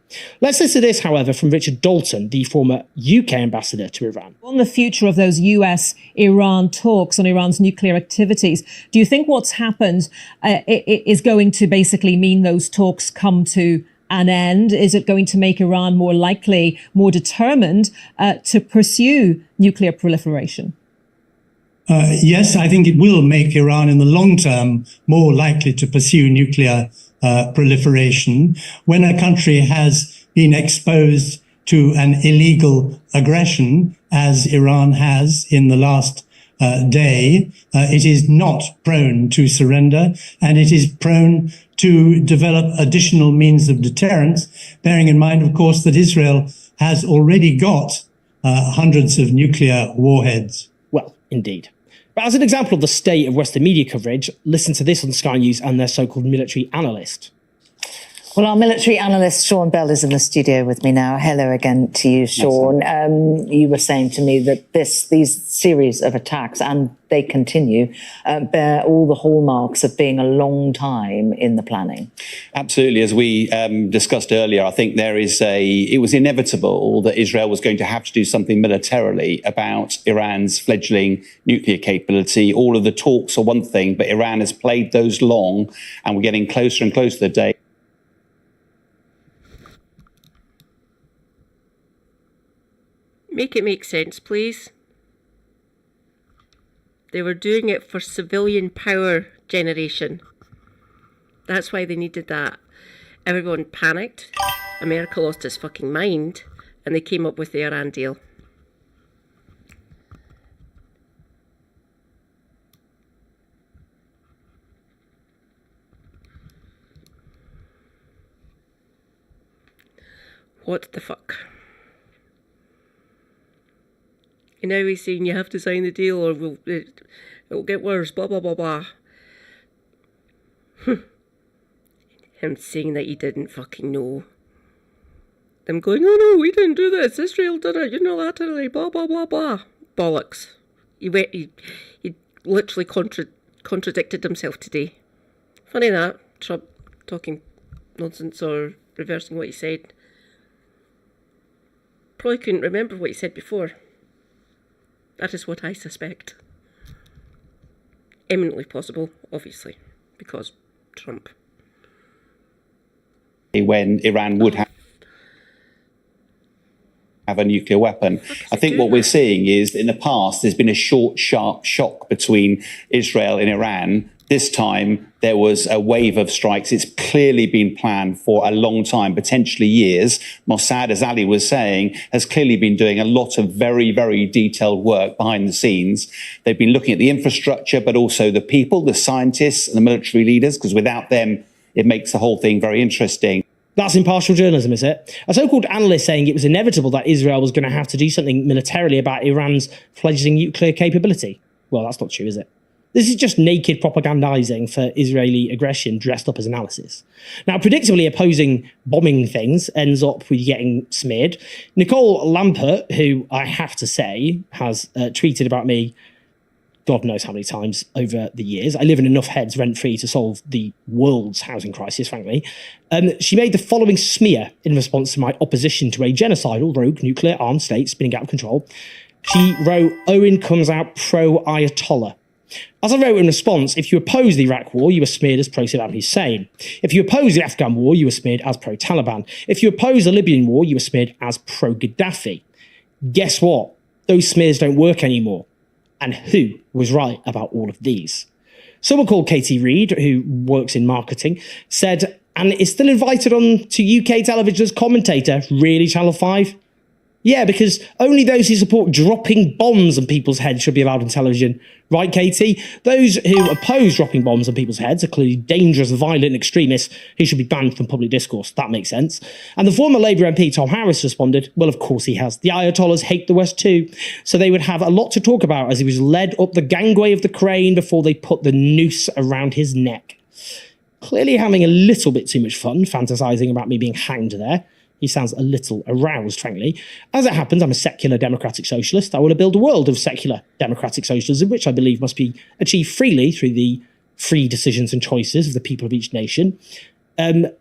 Let's listen to this, however, from Richard Dalton, the former UK ambassador to Iran. On the future of those US-Iran talks on Iran's nuclear activities, do you think what's happened is going to basically mean those talks come to an end? Is it going to make Iran more likely, more determined to pursue nuclear proliferation? Yes, I think it will make Iran in the long term more likely to pursue nuclear proliferation. When a country has been exposed to an illegal aggression, as Iran has in the last day, it is not prone to surrender, and it is prone to develop additional means of deterrence, bearing in mind, of course, that Israel has already got hundreds of nuclear warheads. Well, indeed. But as an example of the state of Western media coverage, listen to this on Sky News and their so-called military analyst. Well, our military analyst, Sean Bell, is in the studio with me now. Hello again to you, Sean. You were saying to me that these series of attacks, and they continue, bear all the hallmarks of being a long time in the planning. Absolutely. As we discussed earlier, I think it was inevitable that Israel was going to have to do something militarily about Iran's fledgling nuclear capability. All of the talks are one thing, but Iran has played those long, and we're getting closer and closer to the day. Make it make sense, please. They were doing it for civilian power generation. That's why they needed that. Everyone panicked. America lost its fucking mind, and they came up with the Iran deal. What the fuck? And now he's saying you have to sign the deal or it'll get worse, blah, blah, blah, blah. Him saying that he didn't fucking know. Them going, oh no, we didn't do this, Israel did it unilaterally, blah, blah, blah, blah. Bollocks. He literally contradicted himself today. Funny that, Trump talking nonsense or reversing what he said. Probably couldn't remember what he said before. That is what I suspect. Eminently possible, obviously, because Trump. When Iran would have a nuclear weapon. I think what we're seeing is in the past, there's been a short, sharp shock between Israel and Iran. This time, there was a wave of strikes. It's clearly been planned for a long time, potentially years. Mossad, as Ali was saying, has clearly been doing a lot of very, very detailed work behind the scenes. They've been looking at the infrastructure, but also the people, the scientists, and the military leaders, because without them, it makes the whole thing very interesting. That's impartial journalism, is it? A so-called analyst saying it was inevitable that Israel was going to have to do something militarily about Iran's fledgling nuclear capability. Well, that's not true, is it? This is just naked propagandizing for Israeli aggression dressed up as analysis. Now, predictably, opposing bombing things ends up with getting smeared. Nicole Lampert, who I have to say has tweeted about me God knows how many times over the years. I live in enough heads rent-free to solve the world's housing crisis, frankly. She made the following smear in response to my opposition to a genocidal, rogue, nuclear-armed state spinning out of control. She wrote, Owen comes out pro-Ayatollah. As I wrote in response, if you oppose the Iraq war, you were smeared as pro-Saddam Hussein. If you oppose the Afghan war, you were smeared as pro-Taliban. If you oppose the Libyan war, you were smeared as pro-Gaddafi. Guess what? Those smears don't work anymore. And who was right about all of these? Someone called Katie Reed, who works in marketing, said, and is still invited on to UK television as commentator. Really, Channel 5? Yeah, because only those who support dropping bombs on people's heads should be allowed on television. Right, Katie? Those who oppose dropping bombs on people's heads are clearly dangerous, violent extremists who should be banned from public discourse. That makes sense. And the former Labour MP Tom Harris responded, well, of course he has. The Ayatollahs hate the West too. So they would have a lot to talk about as he was led up the gangway of the crane before they put the noose around his neck. Clearly having a little bit too much fun fantasising about me being hanged there. He sounds a little aroused, frankly. As it happens, I'm a secular democratic socialist. I want to build a world of secular democratic socialism, which I believe must be achieved freely through the free decisions and choices of the people of each nation. That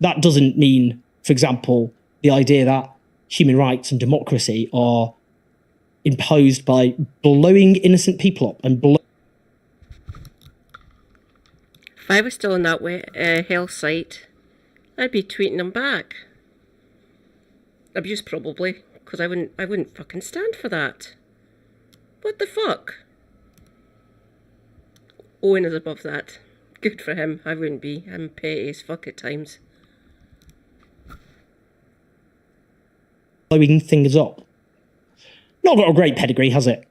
doesn't mean, for example, the idea that human rights and democracy are imposed by blowing innocent people up and If I was still on that hell site, I'd be tweeting them back. Abuse probably, because I wouldn't fucking stand for that. What the fuck? Owen is above that. Good for him. I wouldn't be. I'm petty as fuck at times. blowing things up. Not got a great pedigree, has it?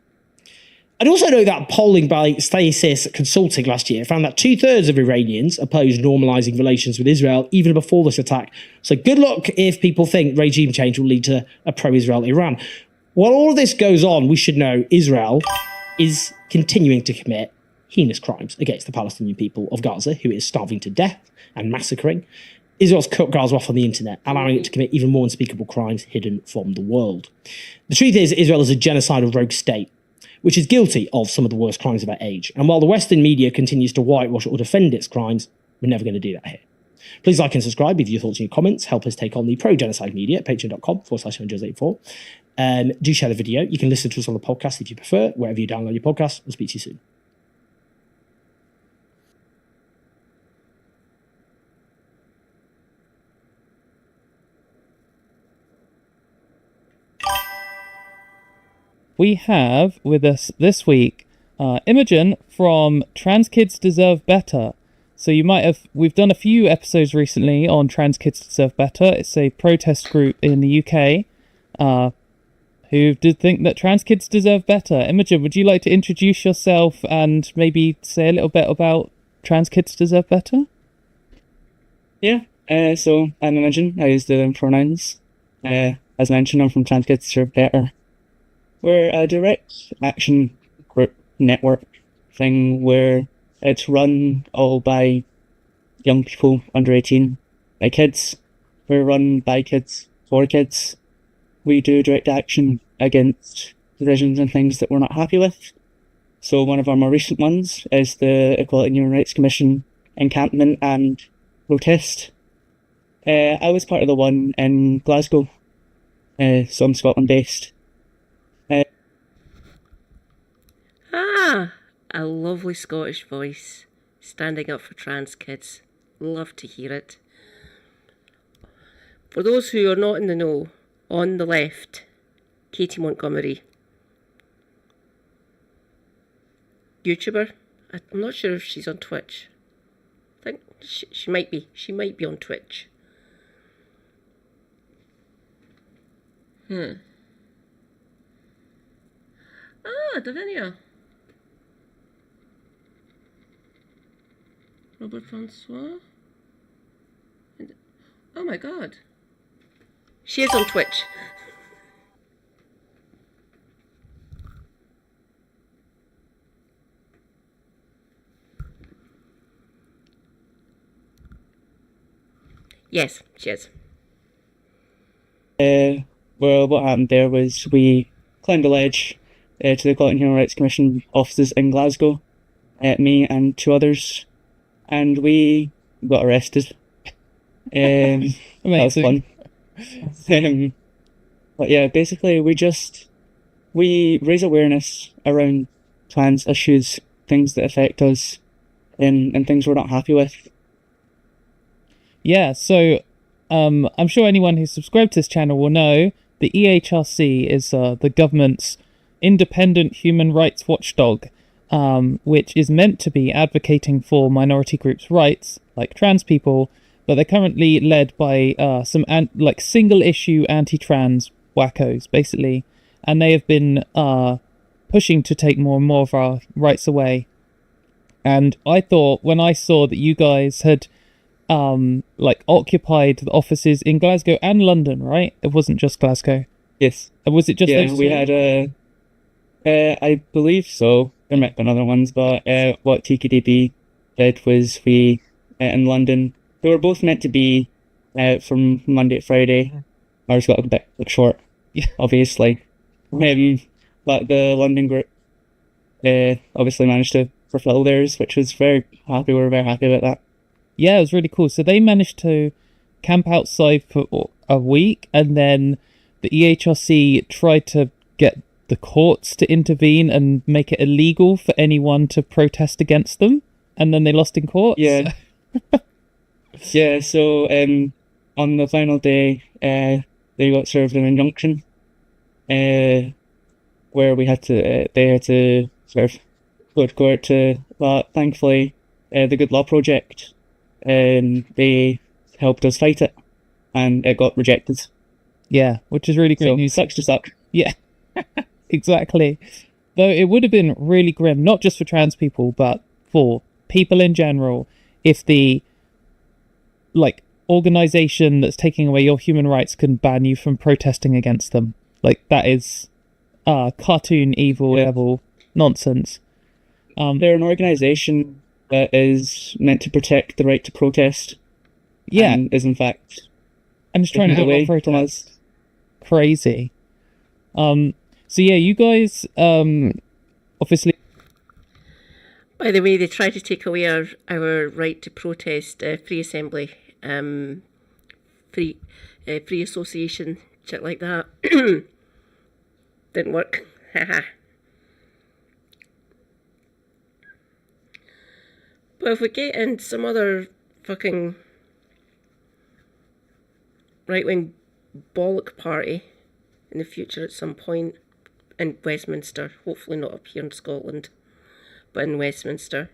I'd also know that polling by Stasis Consulting last year found that 2/3 of Iranians opposed normalising relations with Israel even before this attack. So good luck if people think regime change will lead to a pro-Israel Iran. While all of this goes on, we should know Israel is continuing to commit heinous crimes against the Palestinian people of Gaza, who it is starving to death and massacring. Israel's cut Gaza off on the internet, allowing it to commit even more unspeakable crimes hidden from the world. The truth is, Israel is a genocidal rogue state, which is guilty of some of the worst crimes of our age. And while the Western media continues to whitewash or defend its crimes, we're never going to do that here. Please like and subscribe, leave your thoughts and your comments. Help us take on the pro-genocide media at patreon.com/Jones84. Do share the video. You can listen to us on the podcast if you prefer, wherever you download your podcast. We'll speak to you soon. We have with us this week Imogen from Trans Kids Deserve Better. So you might have, we've done a few episodes recently on Trans Kids Deserve Better. It's a protest group in the UK who did think that trans kids deserve better. Imogen, would you like to introduce yourself and maybe say a little bit about Trans Kids Deserve Better? Yeah, so I'm Imogen. I use the pronouns. As mentioned, I'm from Trans Kids Deserve Better. We're a direct action group network thing where it's run all by young people under 18, by kids. We're run by kids, for kids. We do direct action against decisions and things that we're not happy with. So one of our more recent ones is the Equality and Human Rights Commission encampment and protest. I was part of the one in Glasgow, so I'm Scotland based. A lovely Scottish voice, standing up for trans kids. Love to hear it. For those who are not in the know, on the left, Katie Montgomery. YouTuber. I'm not sure if she's on Twitch. I think she might be. She might be on Twitch. Davinia. Robert Francois? Oh my god. She is on Twitch. Yes, she is. Well, what happened there was we climbed a ledge to the Equality and Human Rights Commission offices in Glasgow, me and two others, and we got arrested. That was fun. But yeah, basically we raise awareness around trans issues things that affect us, and things we're not happy with. Yeah, so I'm sure anyone who's subscribed to this channel will know the EHRC is the government's independent human rights watchdog, which is meant to be advocating for minority groups' rights, like trans people, but they're currently led by some single-issue anti-trans wackos, basically, and they have been pushing to take more and more of our rights away. And I thought, when I saw that you guys had occupied the offices in Glasgow and London, right? It wasn't just Glasgow. Yes. Was it just Yeah, those we two? had I believe so. There might be other ones, but what TKDB did was we in London. They were both meant to be from Monday to Friday. Ours got a bit short, obviously. But the London group obviously managed to fulfill theirs, which was very happy. We were very happy about that. Yeah, it was really cool. So they managed to camp outside for a week, and then the EHRC tried to get the courts to intervene and make it illegal for anyone to protest against them, and then they lost in court. Yeah. Yeah, so on the final day, they got served an injunction, where they had to sort of go to court but thankfully, the Good Law Project, they helped us fight it, and it got rejected. Yeah, which is really great news. Sucks to suck. Yeah, exactly. Though it would have been really grim, not just for trans people, but for people in general, if the organization that's taking away your human rights can ban you from protesting against them. That is cartoon evil level nonsense. They're an organization that is meant to protect the right to protest. Yeah, and is in fact, I'm just trying to away get from us. Crazy. So yeah, you guys obviously. By the way, they try to take away our right to protest, free assembly, free association, shit like that. Didn't work. Haha. But if we get in some other fucking right-wing bollock party in the future at some point in Westminster, hopefully not up here in Scotland, but in Westminster,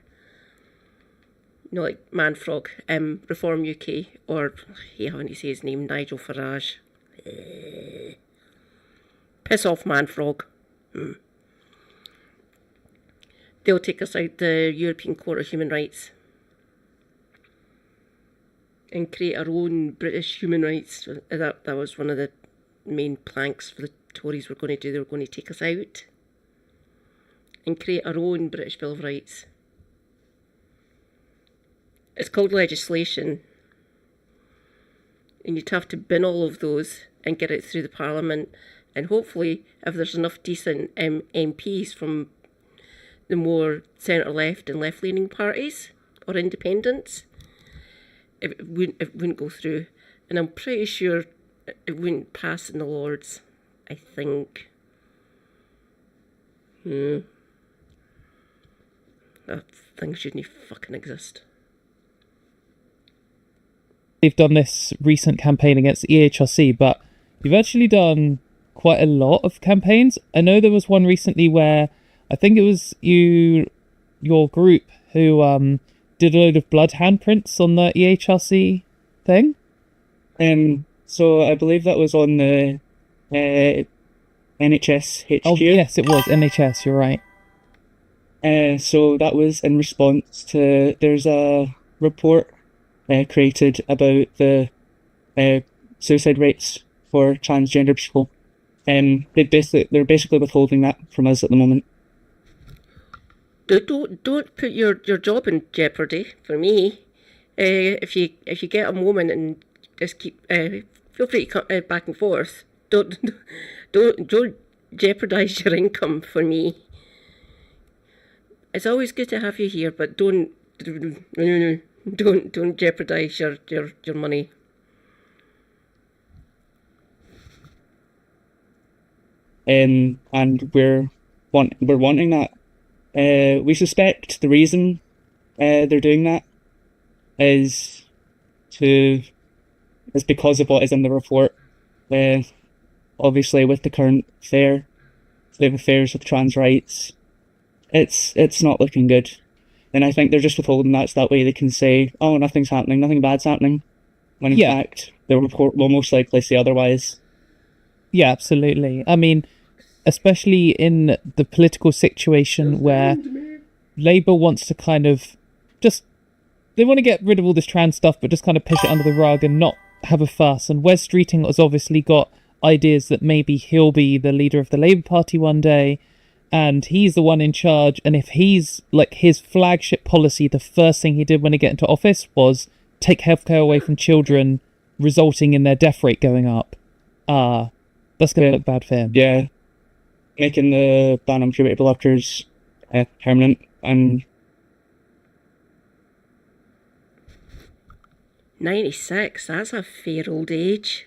like Manfrog, Reform UK, or he having to say his name, Nigel Farage. Piss off, Manfrog. They'll take us out the European Court of Human Rights and create our own British human rights. That was one of the main planks for the Tories were going to do. They were going to take us out and create our own British Bill of Rights. It's called legislation, and you'd have to bin all of those and get it through the Parliament, and hopefully if there's enough decent MPs from the more centre-left and left-leaning parties or independents, it wouldn't go through, and I'm pretty sure it wouldn't pass in the Lords, I think. That thing shouldn't fucking exist. They've done this recent campaign against the EHRC, but you've actually done quite a lot of campaigns. I know there was one recently where I think it was your group who did a load of blood handprints on the EHRC thing. So I believe that was on the NHS HQ. Oh yes, it was NHS. You're right. So that was in response to there's a report created about the suicide rates for transgender people. They're basically withholding that from us at the moment. Don't put your job in jeopardy for me. If you get a moment and just keep feel free to come back and forth. Don't jeopardize your income for me. It's always good to have you here, but don't jeopardize your money. And we're wanting that We suspect the reason they're doing that is because of what is in the report. Obviously, with the current state of affairs with trans rights, it's not looking good. And I think they're just withholding that so that way they can say, oh, nothing's happening, nothing bad's happening, when in fact the report will most likely say otherwise. Yeah, absolutely. I mean, especially in the political situation where Labour wants to kind of they want to get rid of all this trans stuff, but just kind of push it under the rug and not have a fuss. And Wes Streeting has obviously got ideas that maybe he'll be the leader of the Labour Party one day, and he's the one in charge. And if he's like, his flagship policy, the first thing he did when he got into office was take healthcare away from children, resulting in their death rate going up. That's going to look bad for him. Yeah. Making the ban on puberty blockers permanent and 96, that's a fair old age.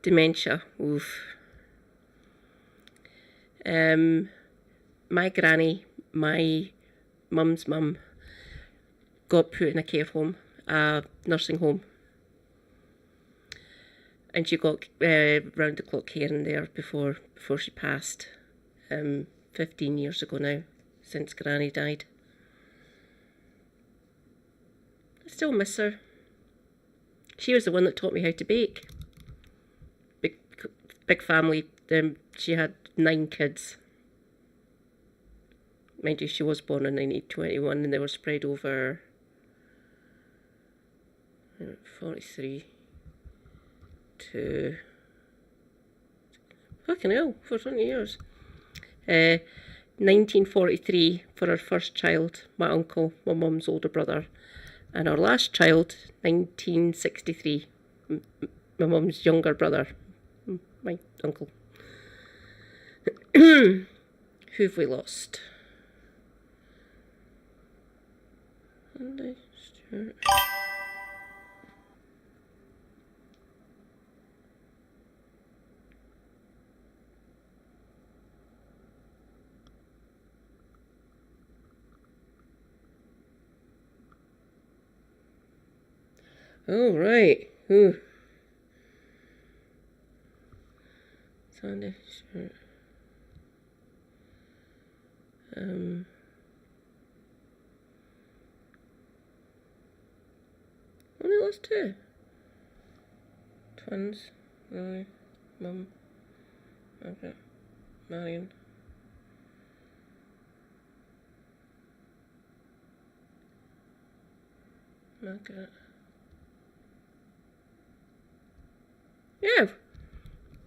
Dementia, oof. My granny, my mum's mum, got put in a care home, a nursing home. And she got round the clock care in there before she passed. 15 years ago now, since Granny died. I still miss her. She was the one that taught me how to bake. Big family. She had 9 kids. Mind you, she was born in 1921 and they were spread over 43 to fucking hell, for 20 years. 1943 for our first child, my uncle, my mum's older brother, and our last child, 1963, my mum's younger brother, my uncle. Who've we lost? Andy Stewart. Oh, right. Ooh. Sandy Stewart. Only lost 2. Twins. Lily. Mum. Okay. Marion. Margaret. Yeah.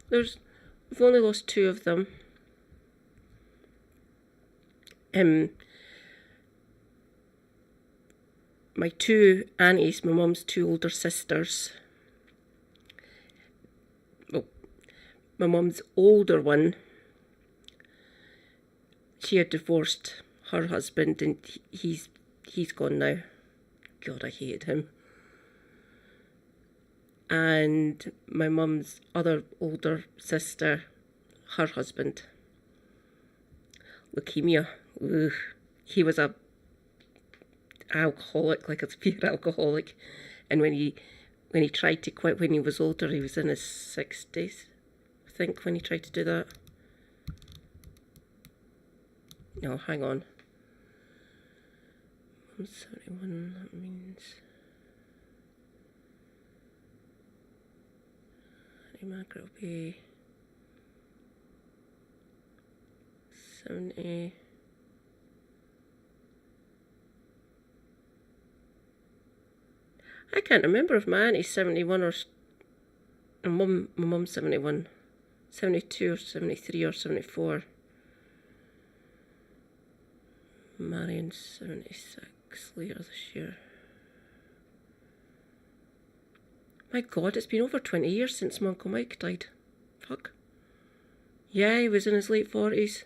We've only lost 2 of them. My 2 aunties, my mum's 2 older sisters. Well, my mum's older one, she had divorced her husband and he's gone now. God, I hated him. And my mum's other older sister, her husband, leukemia. Ugh. He was a alcoholic, like a severe alcoholic, and when he tried to quit when he was older, he was in his 60s, I think, when he tried to do that. No, hang on. 71, that means Margaret will be 70. I can't remember if my auntie's 71 or my mum's 71, 72 or 73 or 74. Marion's 76 later this year. My God, it's been over 20 years since my Uncle Mike died. Fuck. Yeah, he was in his late 40s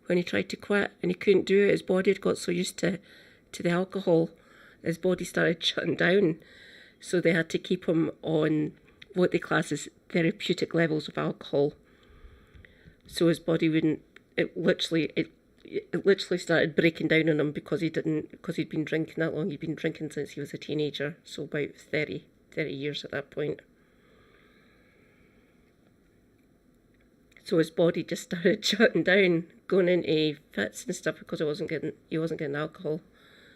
when he tried to quit and he couldn't do it. His body had got so used to the alcohol, his body started shutting down. So they had to keep him on what they class as therapeutic levels of alcohol. so his body wouldn't. It literally started breaking down on him because he'd been drinking that long. He'd been drinking since he was a teenager, so about 30 years at that point. So his body just started shutting down, going into fits and stuff because he wasn't getting alcohol.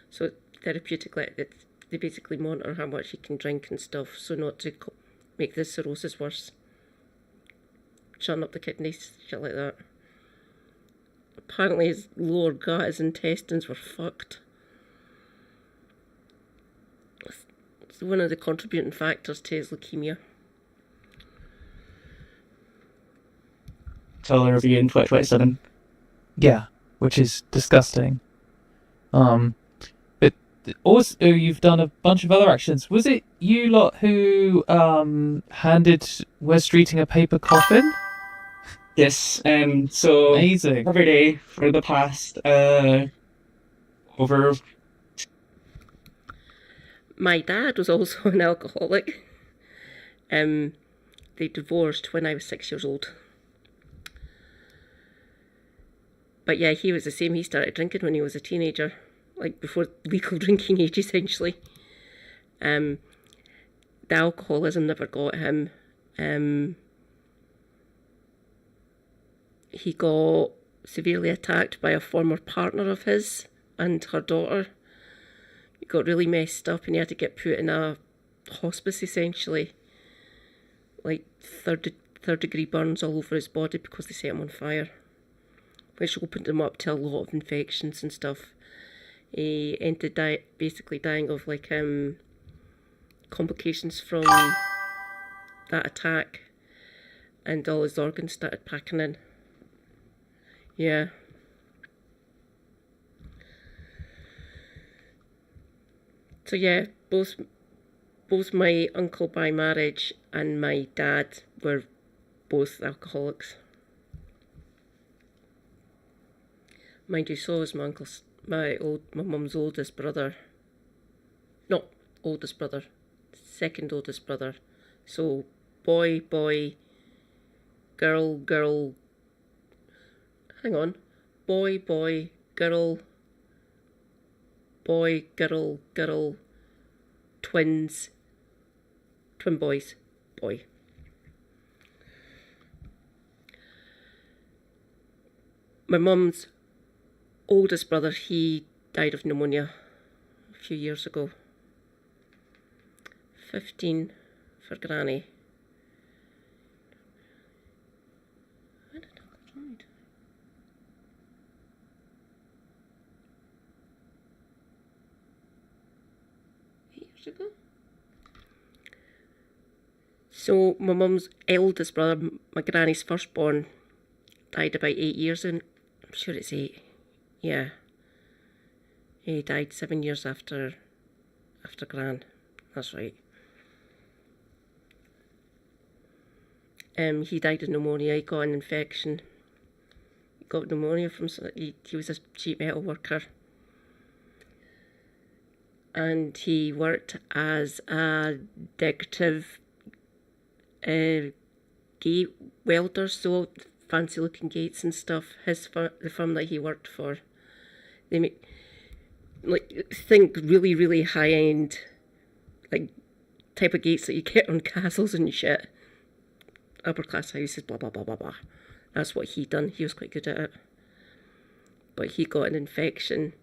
So therapeutically, they basically monitor how much he can drink and stuff, so not to make the cirrhosis worse. Shutting up the kidneys, shit like that. Apparently his lower gut, his intestines were fucked. It's one of the contributing factors to his leukemia. Till the review in 2027. Yeah, which is disgusting. But also you've done a bunch of other actions. Was it you lot who handed Wes Streeting a paper coffin? Yes, so amazing. Every day for the past over. My dad was also an alcoholic. They divorced when I was 6 years old. But yeah, he was the same. He started drinking when he was a teenager, like before legal drinking age, essentially. The alcoholism never got him. He got severely attacked by a former partner of his and her daughter. He got really messed up and he had to get put in a hospice, essentially. Like third degree burns all over his body because they set him on fire, which opened him up to a lot of infections and stuff. He ended basically dying of like complications from that attack, and all his organs started packing in. Yeah. So yeah, both my uncle by marriage and my dad were both alcoholics. Mind you, so was my mum's oldest brother. Not oldest brother, second oldest brother. So boy, girl. Hang on. Boy, girl, twins, twin boys, boy. My mum's oldest brother, he died of pneumonia a few years ago. 15 for Granny. When did Uncle Johnny die? Ago. So my mum's eldest brother, my granny's firstborn, died about 8 years in. I'm sure it's 8. Yeah. He died 7 years after Gran. That's right. He died of pneumonia. He got an infection. He got pneumonia from. He was a sheet metal worker. And he worked as a decorative gate welder, so fancy looking gates and stuff. The firm that he worked for, they make, like, think really, really high end, like, type of gates that you get on castles and shit. Upper class houses, blah blah blah blah blah. That's what he done. He was quite good at it. But he got an infection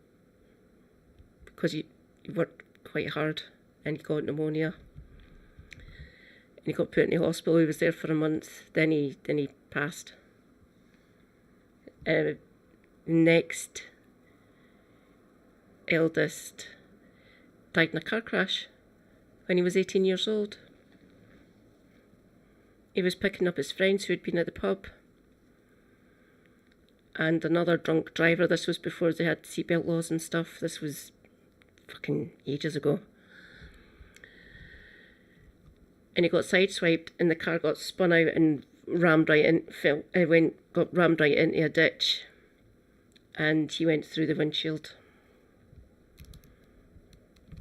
because he worked quite hard and he got pneumonia. And he got put in the hospital. He was there for a month. Then he passed. Next eldest died in a car crash when he was 18 years old. He was picking up his friends who had been at the pub. And another drunk driver. This was before they had seatbelt laws and stuff. This was fucking ages ago. And he got sideswiped and the car got spun out and got rammed right into a ditch. And he went through the windshield.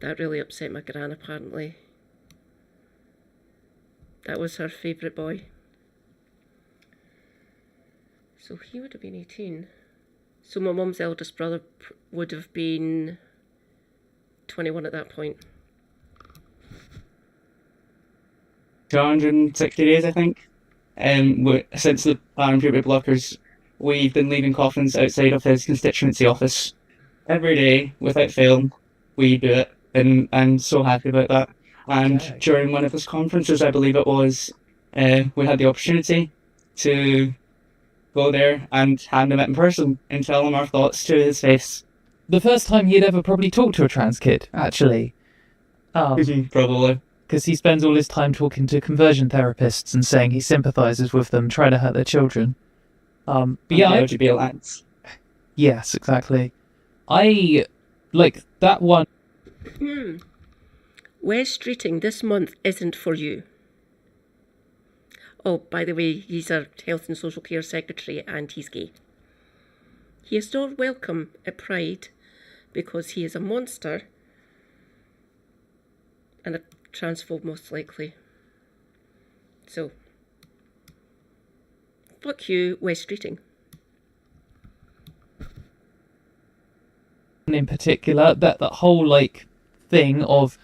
That really upset my gran, apparently. That was her favourite boy. So he would have been 18. So my mum's eldest brother would have been 21 at that point. 260 days, I think. Since the ban puberty blockers, we've been leaving coffins outside of his constituency office every day without fail. We do it, and I'm so happy about that. And during one of his conferences, I believe it was, we had the opportunity to go there and hand him it in person and tell him our thoughts to his face. The first time he'd ever probably talked to a trans kid, actually. Probably. Because he spends all his time talking to conversion therapists and saying he sympathises with them trying to hurt their children. But yeah, LGBT Alliance. Yes, exactly. I like that one. West Streeting this month isn't for you. Oh, by the way, he's our Health and Social Care Secretary and he's gay. He is not welcome at Pride because he is a monster and a transphobe most likely. So, fuck you, West Streeting. In particular, that whole like thing of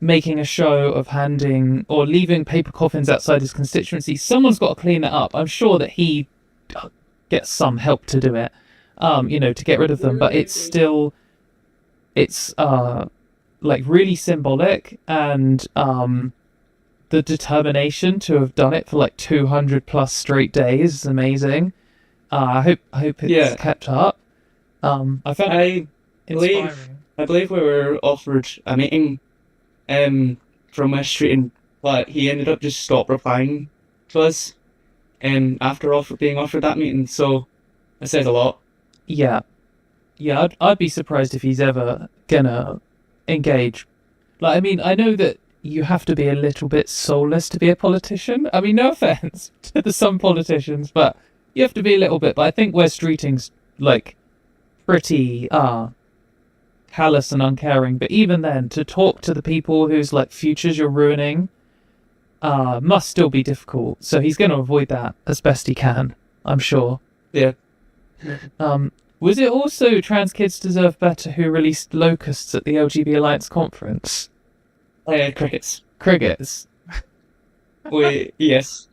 making a show of handing or leaving paper coffins outside his constituency, someone's got to clean it up. I'm sure that he gets some help to do it, to get rid of them, but it's like really symbolic, and the determination to have done it for like 200 plus straight days is amazing. I hope it's kept up. I found it inspiring. I believe we were offered a meeting from West Streeting, but he ended up just stopped replying to us after being offered that meeting, so it says a lot. Yeah, I'd be surprised if he's ever gonna engage. Like, I mean, I know that you have to be a little bit soulless to be a politician. I mean, no offense to some politicians, but you have to be a little bit. But I think West Streeting's like pretty callous and uncaring. But even then, to talk to the people whose like futures you're ruining must still be difficult. So he's going to avoid that as best he can, I'm sure. Yeah. Was it also Trans Kids Deserve Better who released Locusts at the LGBT Alliance conference? Crickets. Crickets. Wait, yes.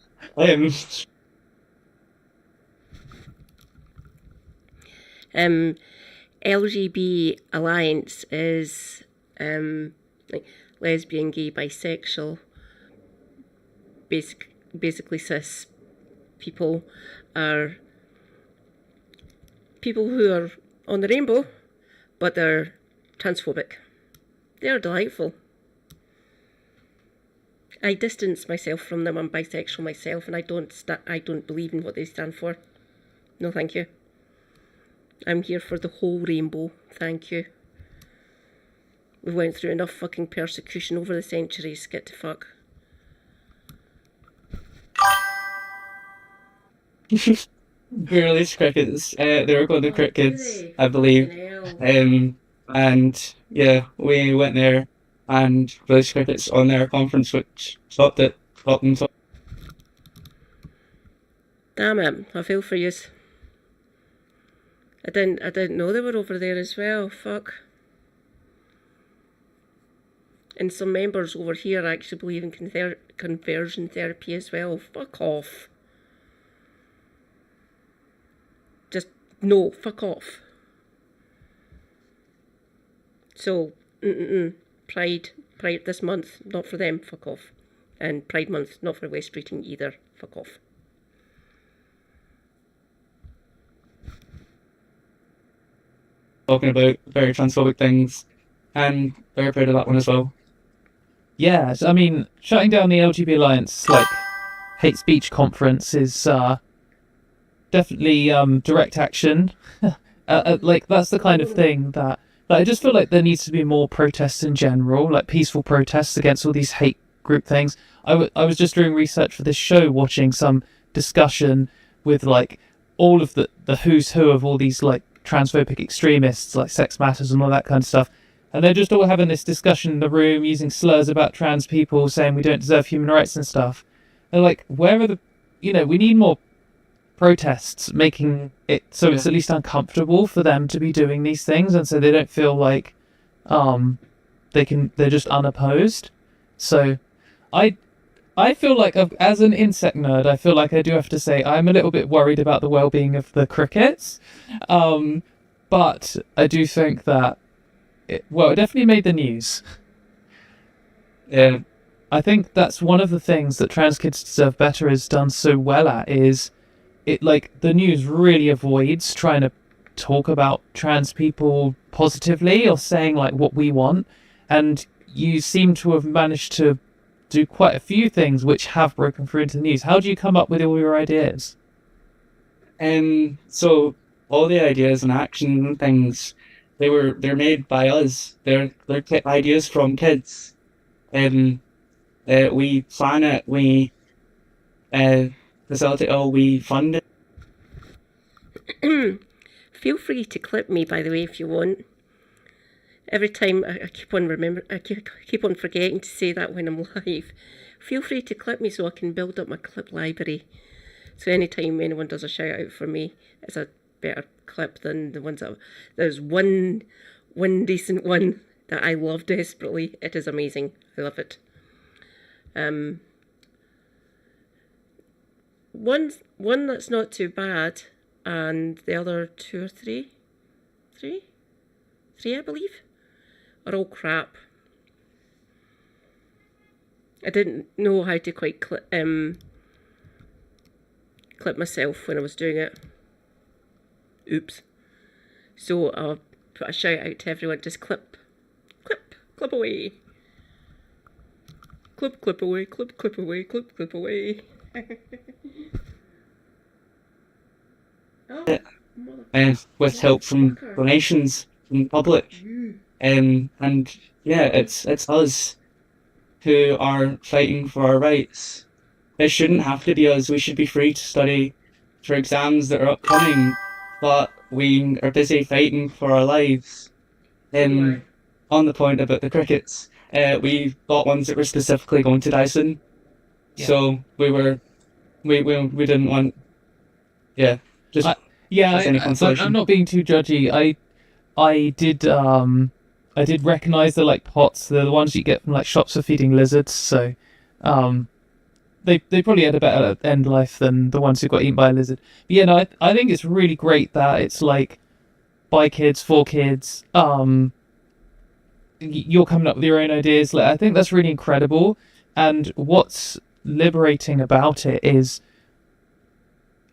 LGBT Alliance is like lesbian, gay, bisexual, basically cis people are people who are on the rainbow, but they're transphobic. They're delightful. I distance myself from them. I'm bisexual myself, and I don't believe in what they stand for. No, thank you. I'm here for the whole rainbow. Thank you. We went through enough fucking persecution over the centuries. Get to fuck. Released Crickets. They were called the Crickets, I believe. And yeah, we went there and released Crickets on their conference, which stopped them. Damn it! I feel for yous. I didn't know they were over there as well. Fuck. And some members over here actually believe in conversion therapy as well. Fuck off. Just no, fuck off. So, Pride this month, not for them, fuck off. And Pride month, not for West Streeting either, fuck off. Talking about very transphobic things, and very proud of that one as well. Yeah, I mean, shutting down the LGBT Alliance, like, hate speech conference is definitely direct action. Like, that's the kind of thing that, like, I just feel like there needs to be more protests in general, like peaceful protests against all these hate group things. I was just doing research for this show, watching some discussion with, like, all of the who's who of all these, like, transphobic extremists, like Sex Matters and all that kind of stuff. And they're just all having this discussion in the room, using slurs about trans people, saying we don't deserve human rights and stuff. They're like, where are the... we need more protests, making it so it's at least uncomfortable for them to be doing these things, and so they don't feel like they're just unopposed. So I feel like, as an insect nerd, I feel like I do have to say I'm a little bit worried about the well-being of the crickets, but I do think that it definitely made the news. I think that's one of the things that Trans Kids Deserve Better has done so well at, is it, like, the news really avoids trying to talk about trans people positively or saying like what we want, and you seem to have managed to do quite a few things which have broken through into the news. How do you come up with all your ideas? So all the ideas and action and things, they're made by us. They're ideas from kids. We plan it, we facilitate it all, we fund it. Feel free to clip me, by the way, if you want. Every time I keep on forgetting to say that when I'm live. Feel free to clip me so I can build up my clip library. So anytime anyone does a shout out for me, it's a better clip than the ones that... There's one decent one that I love desperately. It is amazing. I love it. One that's not too bad, and the other two or three, I believe, are all crap. I didn't know how to quite clip myself when I was doing it. Oops. So I'll put a shout out to everyone. Just clip away. Clip away, clip away, clip away. And with help from donations from the public. And yeah, it's us who are fighting for our rights. It shouldn't have to be us. We should be free to study for exams that are upcoming, but we are busy fighting for our lives. On the point about the crickets, we bought ones that were specifically going to die soon. Yeah. So we didn't want, just any consolation. I'm not being too judgy. I did recognise the like pots. They're the ones you get from like shops for feeding lizards. So, they probably had a better end life than the ones who got eaten by a lizard. But yeah, no, I think it's really great that it's like by kids for kids. You're coming up with your own ideas. Like, I think that's really incredible. And what's liberating about it is,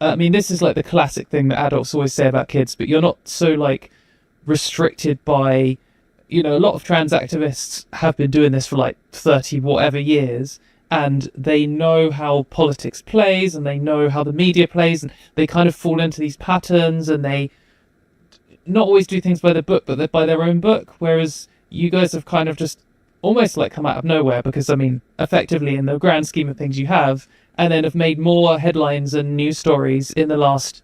I mean, this is like the classic thing that adults always say about kids, but you're not so like restricted by, you know, a lot of trans activists have been doing this for like 30 whatever years, and they know how politics plays and they know how the media plays, and they kind of fall into these patterns, and they not always do things by the book, but they're by their own book. Whereas you guys have kind of just almost like come out of nowhere, because I mean, effectively in the grand scheme of things you have, and then have made more headlines and news stories in the last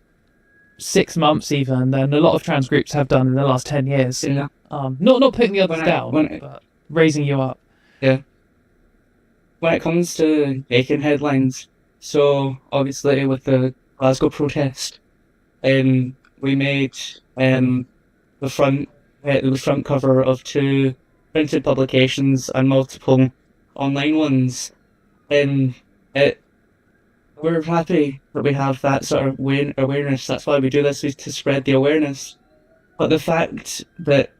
6 months even than a lot of trans groups have done in the last 10 years. Yeah. Not putting the others down, but raising you up. Yeah. When it comes to making headlines, so obviously with the Glasgow protest, we made the front cover of 2 printed publications and multiple online ones, and we're happy that we have that sort of awareness. That's why we do this, is to spread the awareness. But the fact that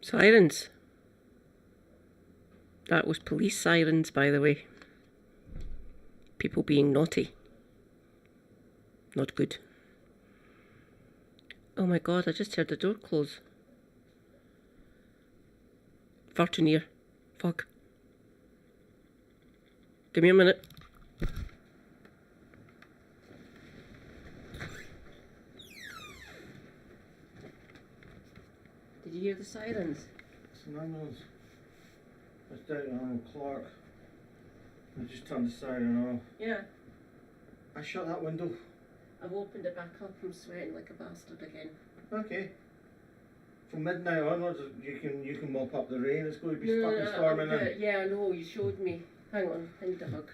Sirens. That was police sirens, by the way. People being naughty. Not good. Oh my god, I just heard the door close. Far too near. Fuck. Give me a minute. Did you hear the sirens? It's an ambulance. It's down on Clark. I just turned the siren off. Yeah. I shut that window. I've opened it back up. I'm sweating like a bastard again. Okay. from midnight onwards, you can mop up the rain. It's going to be fucking I'll storming do in. it. Yeah, I know, you showed me. Hang on, I need a hug.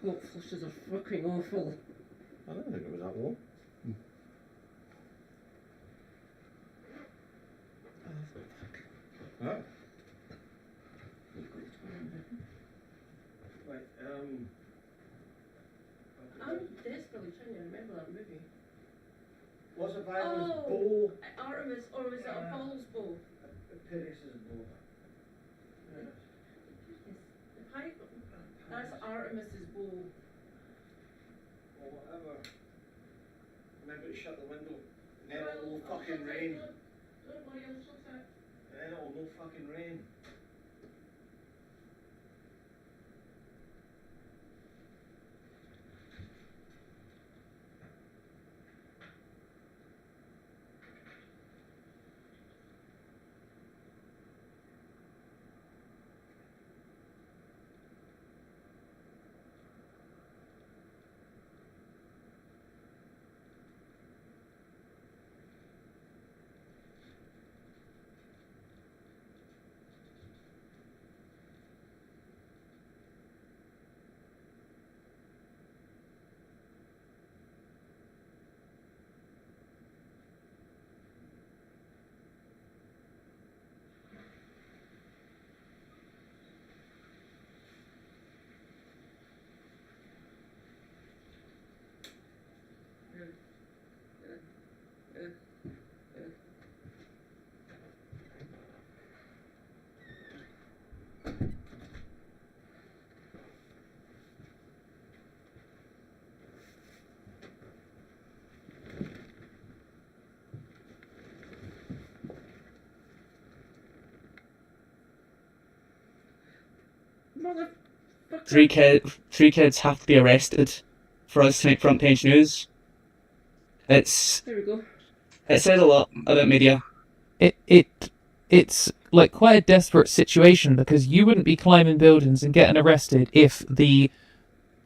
Hot flushes are fucking awful. I don't think it was that warm. Right. Right, I'm desperately trying to remember that movie. Was it Violet's Oh, bow? Artemis, or was it Apollo's bow? Paris's bow. The pipe? That's Artemis's bow. Or whatever. Remember to shut the window. And then it will fucking rain. Don't worry, I'll shut it. And then it will no fucking rain. Three kids have to be arrested for us to make front page news. There we go. It says a lot about media. It's like quite a desperate situation because you wouldn't be climbing buildings and getting arrested if the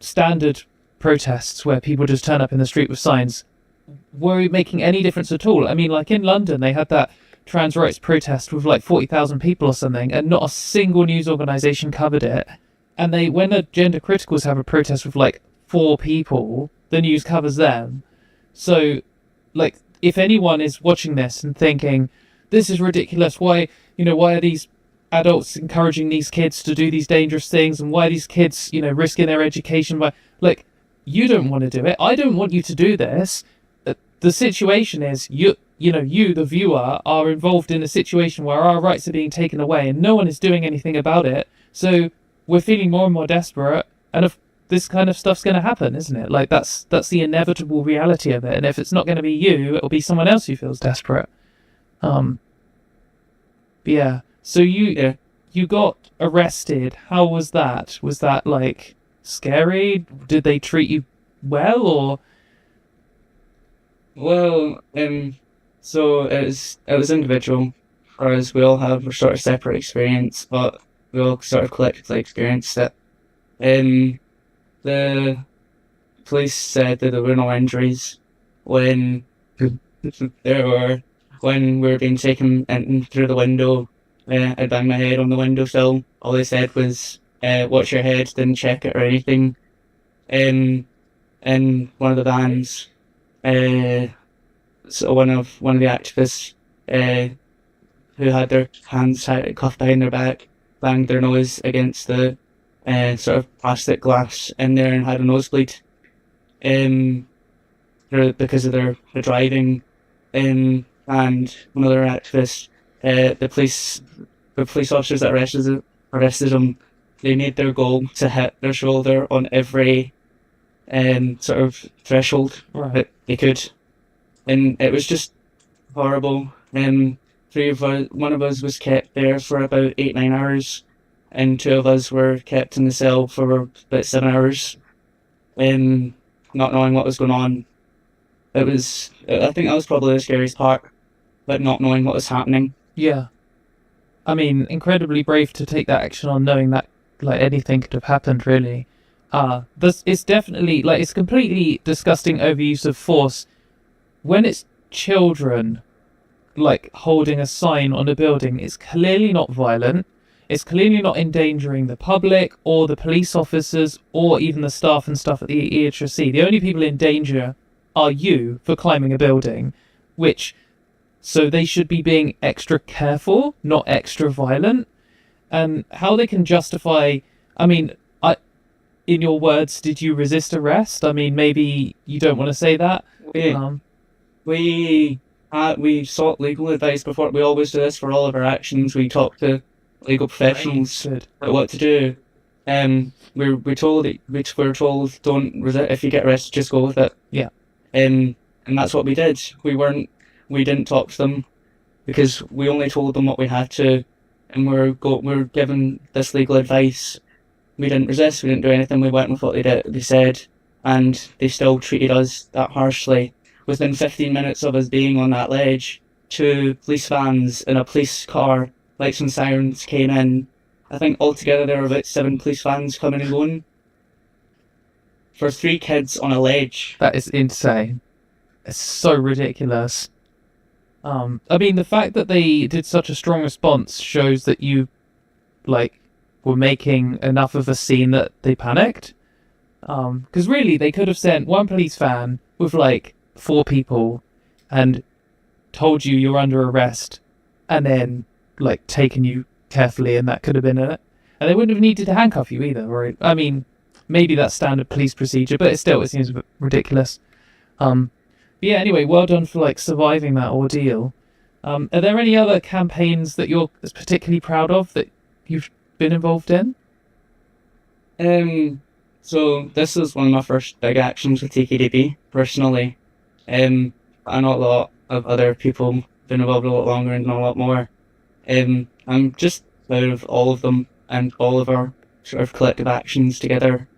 standard protests where people just turn up in the street with signs were making any difference at all. I mean, like in London, they had that trans rights protest with like 40,000 people or something, and not a single news organisation covered it. And when the gender criticals have a protest with like 4 people, the news covers them. So, like, if anyone is watching this and thinking, this is ridiculous, why are these adults encouraging these kids to do these dangerous things, and why are these kids, risking their education by, like, you don't want to do it. I don't want you to do this. The situation is, you, the viewer, are involved in a situation where our rights are being taken away and no one is doing anything about it. So we're feeling more and more desperate, and if this kind of stuff's going to happen, isn't it? Like, that's the inevitable reality of it. And if it's not going to be you, it'll be someone else who feels desperate. Yeah. So you got arrested. How was that? Was that like scary? Did they treat you well, or? Well, so it was individual, whereas we all have a sort of separate experience, but we all sort of collectively experienced it. The police said that there were no injuries when when we were being taken in through the window. I banged my head on the windowsill. All they said was, watch your head, didn't check it or anything. In one of the vans, so one of the activists who had their hands cuffed behind their back banged their nose against the sort of plastic glass in there and had a nosebleed because of their driving. And one of their activists, the police officers that arrested him, they made their goal to hit their shoulder on every sort of threshold that they could, and it was just horrible. One of us was kept there for about 8-9 hours, and 2 of us were kept in the cell for about 7 hours, not knowing what was going on. I think that was probably the scariest part, but not knowing what was happening. Yeah. I mean, incredibly brave to take that action on knowing that, like, anything could have happened, really. It's definitely, like, it's completely disgusting overuse of force when it's children, like, holding a sign on a building, it's clearly not violent. It's clearly not endangering the public or the police officers or even the staff and stuff at the EHRC. The only people in danger are you for climbing a building, so they should be being extra careful, not extra violent. And how they can justify, I mean, in your words, did you resist arrest? I mean, maybe you don't want to say that. We sought legal advice before. We always do this for all of our actions. We talk to legal professionals about what to do. We're told don't resist. If you get arrested, just go with it. Yeah. And that's what we did. We didn't talk to them because we only told them what we had to, and we're given this legal advice. We didn't resist. We didn't do anything. We went with what they said, and they still treated us that harshly. Within 15 minutes of us being on that ledge, 2 police vans and a police car, lights and sirens came in. I think altogether there were about 7 police vans coming and going for 3 kids on a ledge. That is insane. It's so ridiculous. I mean, the fact that they did such a strong response shows that you, were making enough of a scene that they panicked. Because really, they could have sent 1 police van with, 4 people and told you you're under arrest and then, taken you carefully, and that could have been it. And they wouldn't have needed to handcuff you either, right? I mean, maybe that's standard police procedure, but it seems a bit ridiculous. But yeah, anyway, well done for surviving that ordeal. Are there any other campaigns that you're particularly proud of that you've been involved in? So this is one of my first big actions with TKDB, personally. I know a lot of other people have been involved a lot longer and a lot more. I'm just proud of all of them and all of our sort of collective actions together.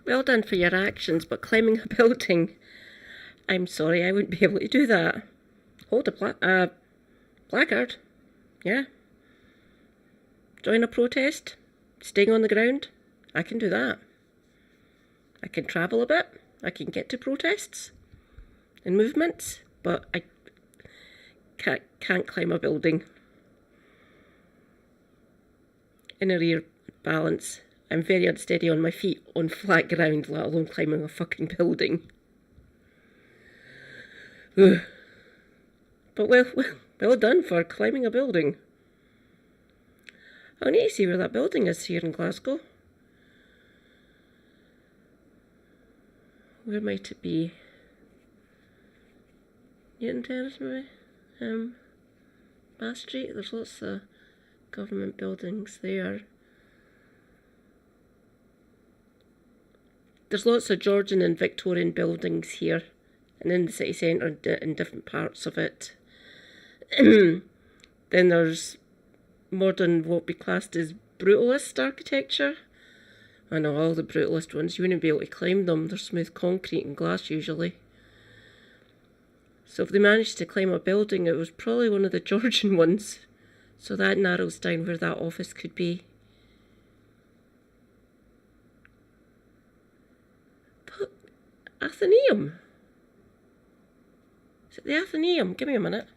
Well done for your actions, but climbing a building, I'm sorry, I wouldn't be able to do that. Hold a placard, yeah. Join a protest, staying on the ground, I can do that. I can travel a bit, I can get to protests and movements, but I can't climb a building. In a rear balance, I'm very unsteady on my feet on flat ground, let alone climbing a fucking building. Ugh. But well done for climbing a building. I need to see where that building is here in Glasgow. Where might it be? Newton Terrace, maybe? Bath Street? There's lots of government buildings there. There's lots of Georgian and Victorian buildings here and in the city centre in different parts of it. Then there's modern, what would be classed as brutalist architecture. I know all the brutalist ones, you wouldn't be able to climb them. They're smooth concrete and glass usually. So if they managed to climb a building, it was probably one of the Georgian ones. So that narrows down where that office could be. But Athenaeum. Is it the Athenaeum? Give me a minute.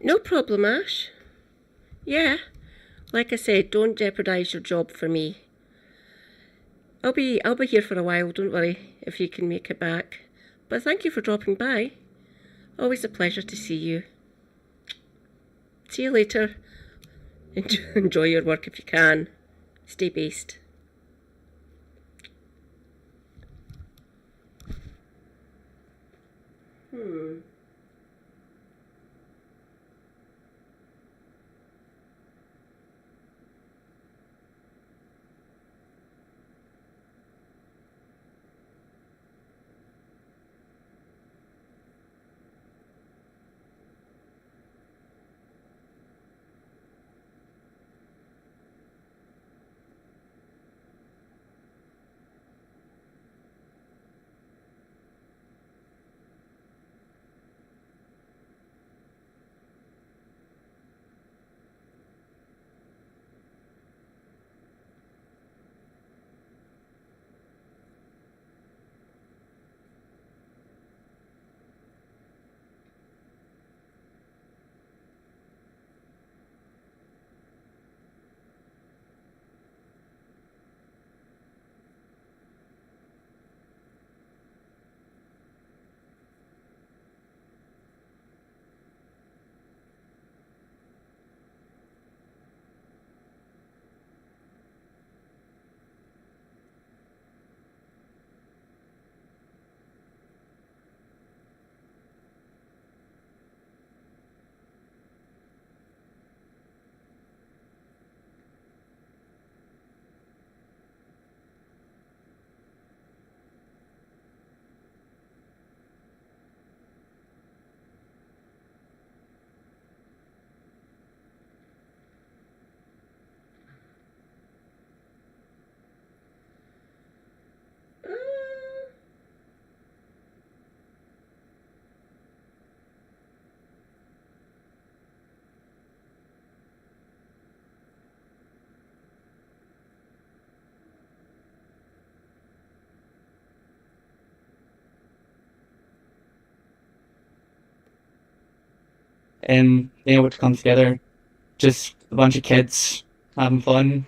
No problem, Ash. Yeah, like I said, don't jeopardise your job for me. I'll be here for a while, don't worry, if you can make it back. But thank you for dropping by. Always a pleasure to see you. See you later. Enjoy your work if you can. Stay based. And being able to come together, just a bunch of kids having fun,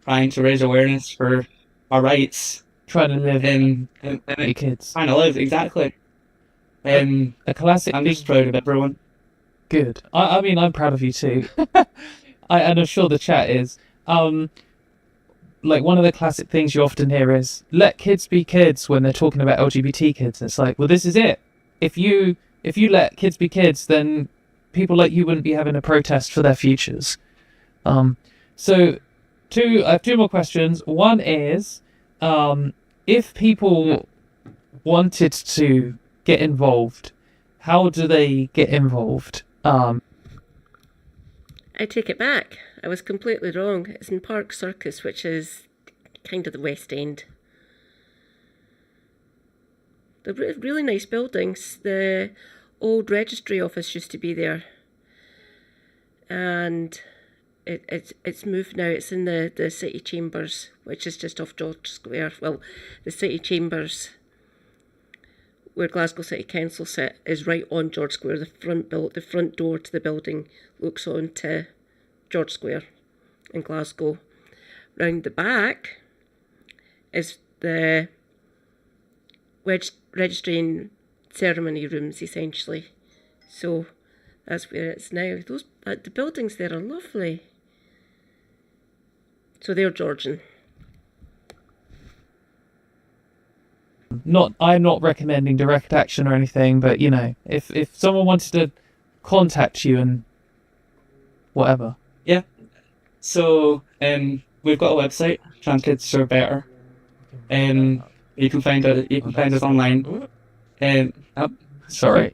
trying to raise awareness for our rights. Trying to live and kids. Trying to live, exactly. And a classic. I'm just proud of everyone. Good. I mean, I'm proud of you too. And I'm sure the chat is. Like, one of the classic things you often hear is, let kids be kids when they're talking about LGBT kids. And it's like, well, this is it. If you let kids be kids, then people like you wouldn't be having a protest for their futures. So I have two more questions. One is, if people wanted to get involved, how do they get involved? I take it back. I was completely wrong. It's in Park Circus, which is kind of the West End. They're really nice buildings. The old registry office used to be there, and it's moved now. It's in the City Chambers, which is just off George Square. Well, the City Chambers, where Glasgow City Council sit, is right on George Square. The front door to the building looks on to George Square in Glasgow. Round the back is the registry and ceremony rooms, essentially. So that's where it's now. The buildings there are lovely. So they're Georgian. I'm not recommending direct action or anything, but you know, if someone wanted to contact you and whatever. Yeah. So we've got a website, Trans Kids Deserve Better. You can find us online. Sorry.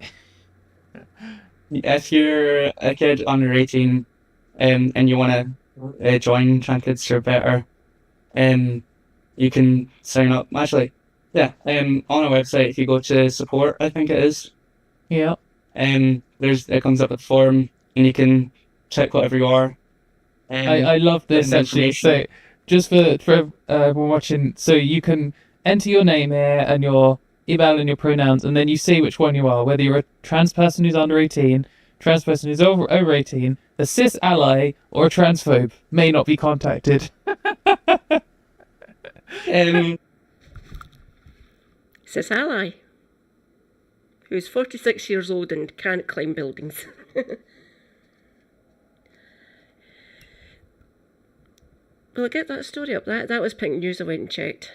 If you're a kid under 18 and you want to join Trans Kids Deserve Better, you can sign up. Actually, yeah, on our website, if you go to support, I think it is. Yeah. It comes up with a form, and you can check whatever you are. I love this actually. So just for everyone watching, so you can enter your name here and your email and your pronouns, and then you see which one you are, whether you're a trans person who's under 18, trans person who's over 18, a cis ally, or a transphobe may not be contacted. Cis ally, who's 46 years old and can't climb buildings. Well, get that story up. That was Pink News. I went and checked.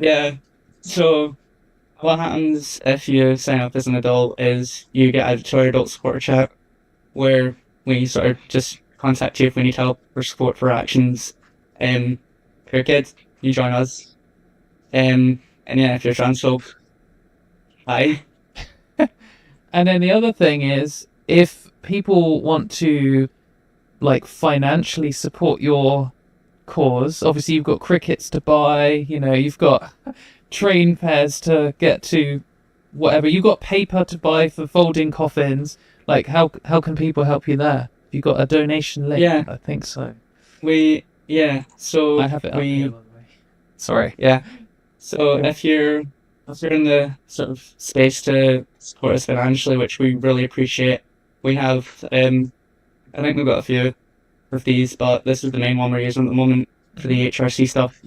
Yeah. So what happens if you sign up as an adult is you get added to our adult supporter chat, where we sort of just contact you if we need help or support for actions. If you're a kid, you join us. And yeah, if you're transphobe, hi. And then the other thing is, if people want to, like, financially support your cause, obviously you've got crickets to buy, you know, you've got train fares to get to whatever, you've got paper to buy for folding coffins. Like, how can people help you there? Have you got a donation link? Yeah. I think so. So I have it up here, by the way. Sorry. Yeah. So if you're in the sort of space to support us financially, which we really appreciate, we have I think we've got a few of these, but this is the main one we're using at the moment for the HRC stuff.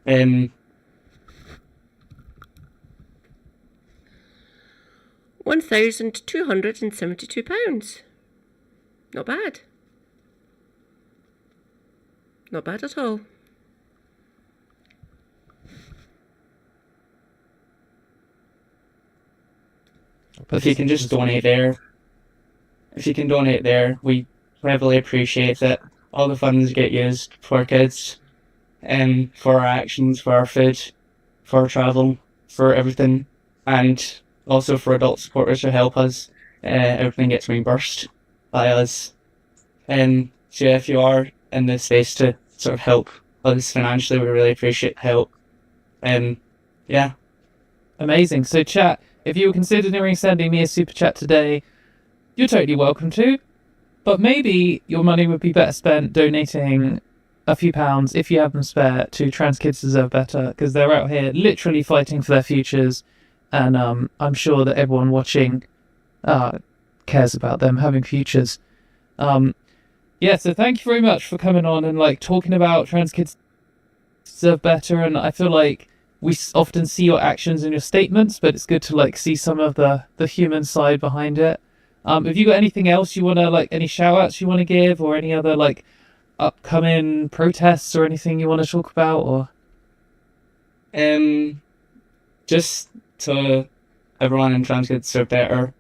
£1,272. Not bad. Not bad at all. If you can just donate there, we heavily appreciate it. All the funds get used for kids, and for our actions, for our food, for our travel, for everything, and also for adult supporters who help us. Everything gets reimbursed by us. And so yeah, if you are in this space to sort of help us financially, we really appreciate the help. Yeah. Amazing. So chat, if you were considering sending me a super chat today, you're totally welcome to. But maybe your money would be better spent donating a few pounds, if you have them spare, to Trans Kids Deserve Better, because they're out here literally fighting for their futures, and I'm sure that everyone watching cares about them having futures. Yeah, so thank you very much for coming on and like talking about Trans Kids Deserve Better, and I feel like we often see your actions and your statements, but it's good to like see some of the human side behind it. Have you got anything else you want to, like, any shout outs you want to give, or any other like upcoming protests or anything you want to talk about, or? Just to everyone in Trans Kids Deserve Better,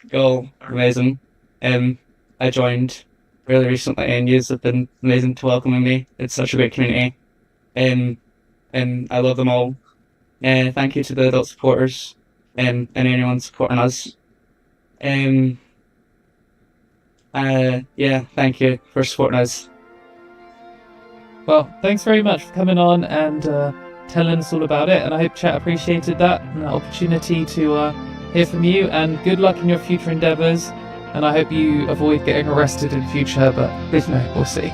go amazing. I joined really recently, and you have been amazing to welcoming me. It's such a great community, and I love them all. Thank you to the adult supporters and anyone supporting us. Yeah, thank you for supporting us. Well, thanks very much for coming on and telling us all about it, and I hope chat appreciated that and the opportunity to hear from you, and good luck in your future endeavours, and I hope you avoid getting arrested in future, but no, we'll see.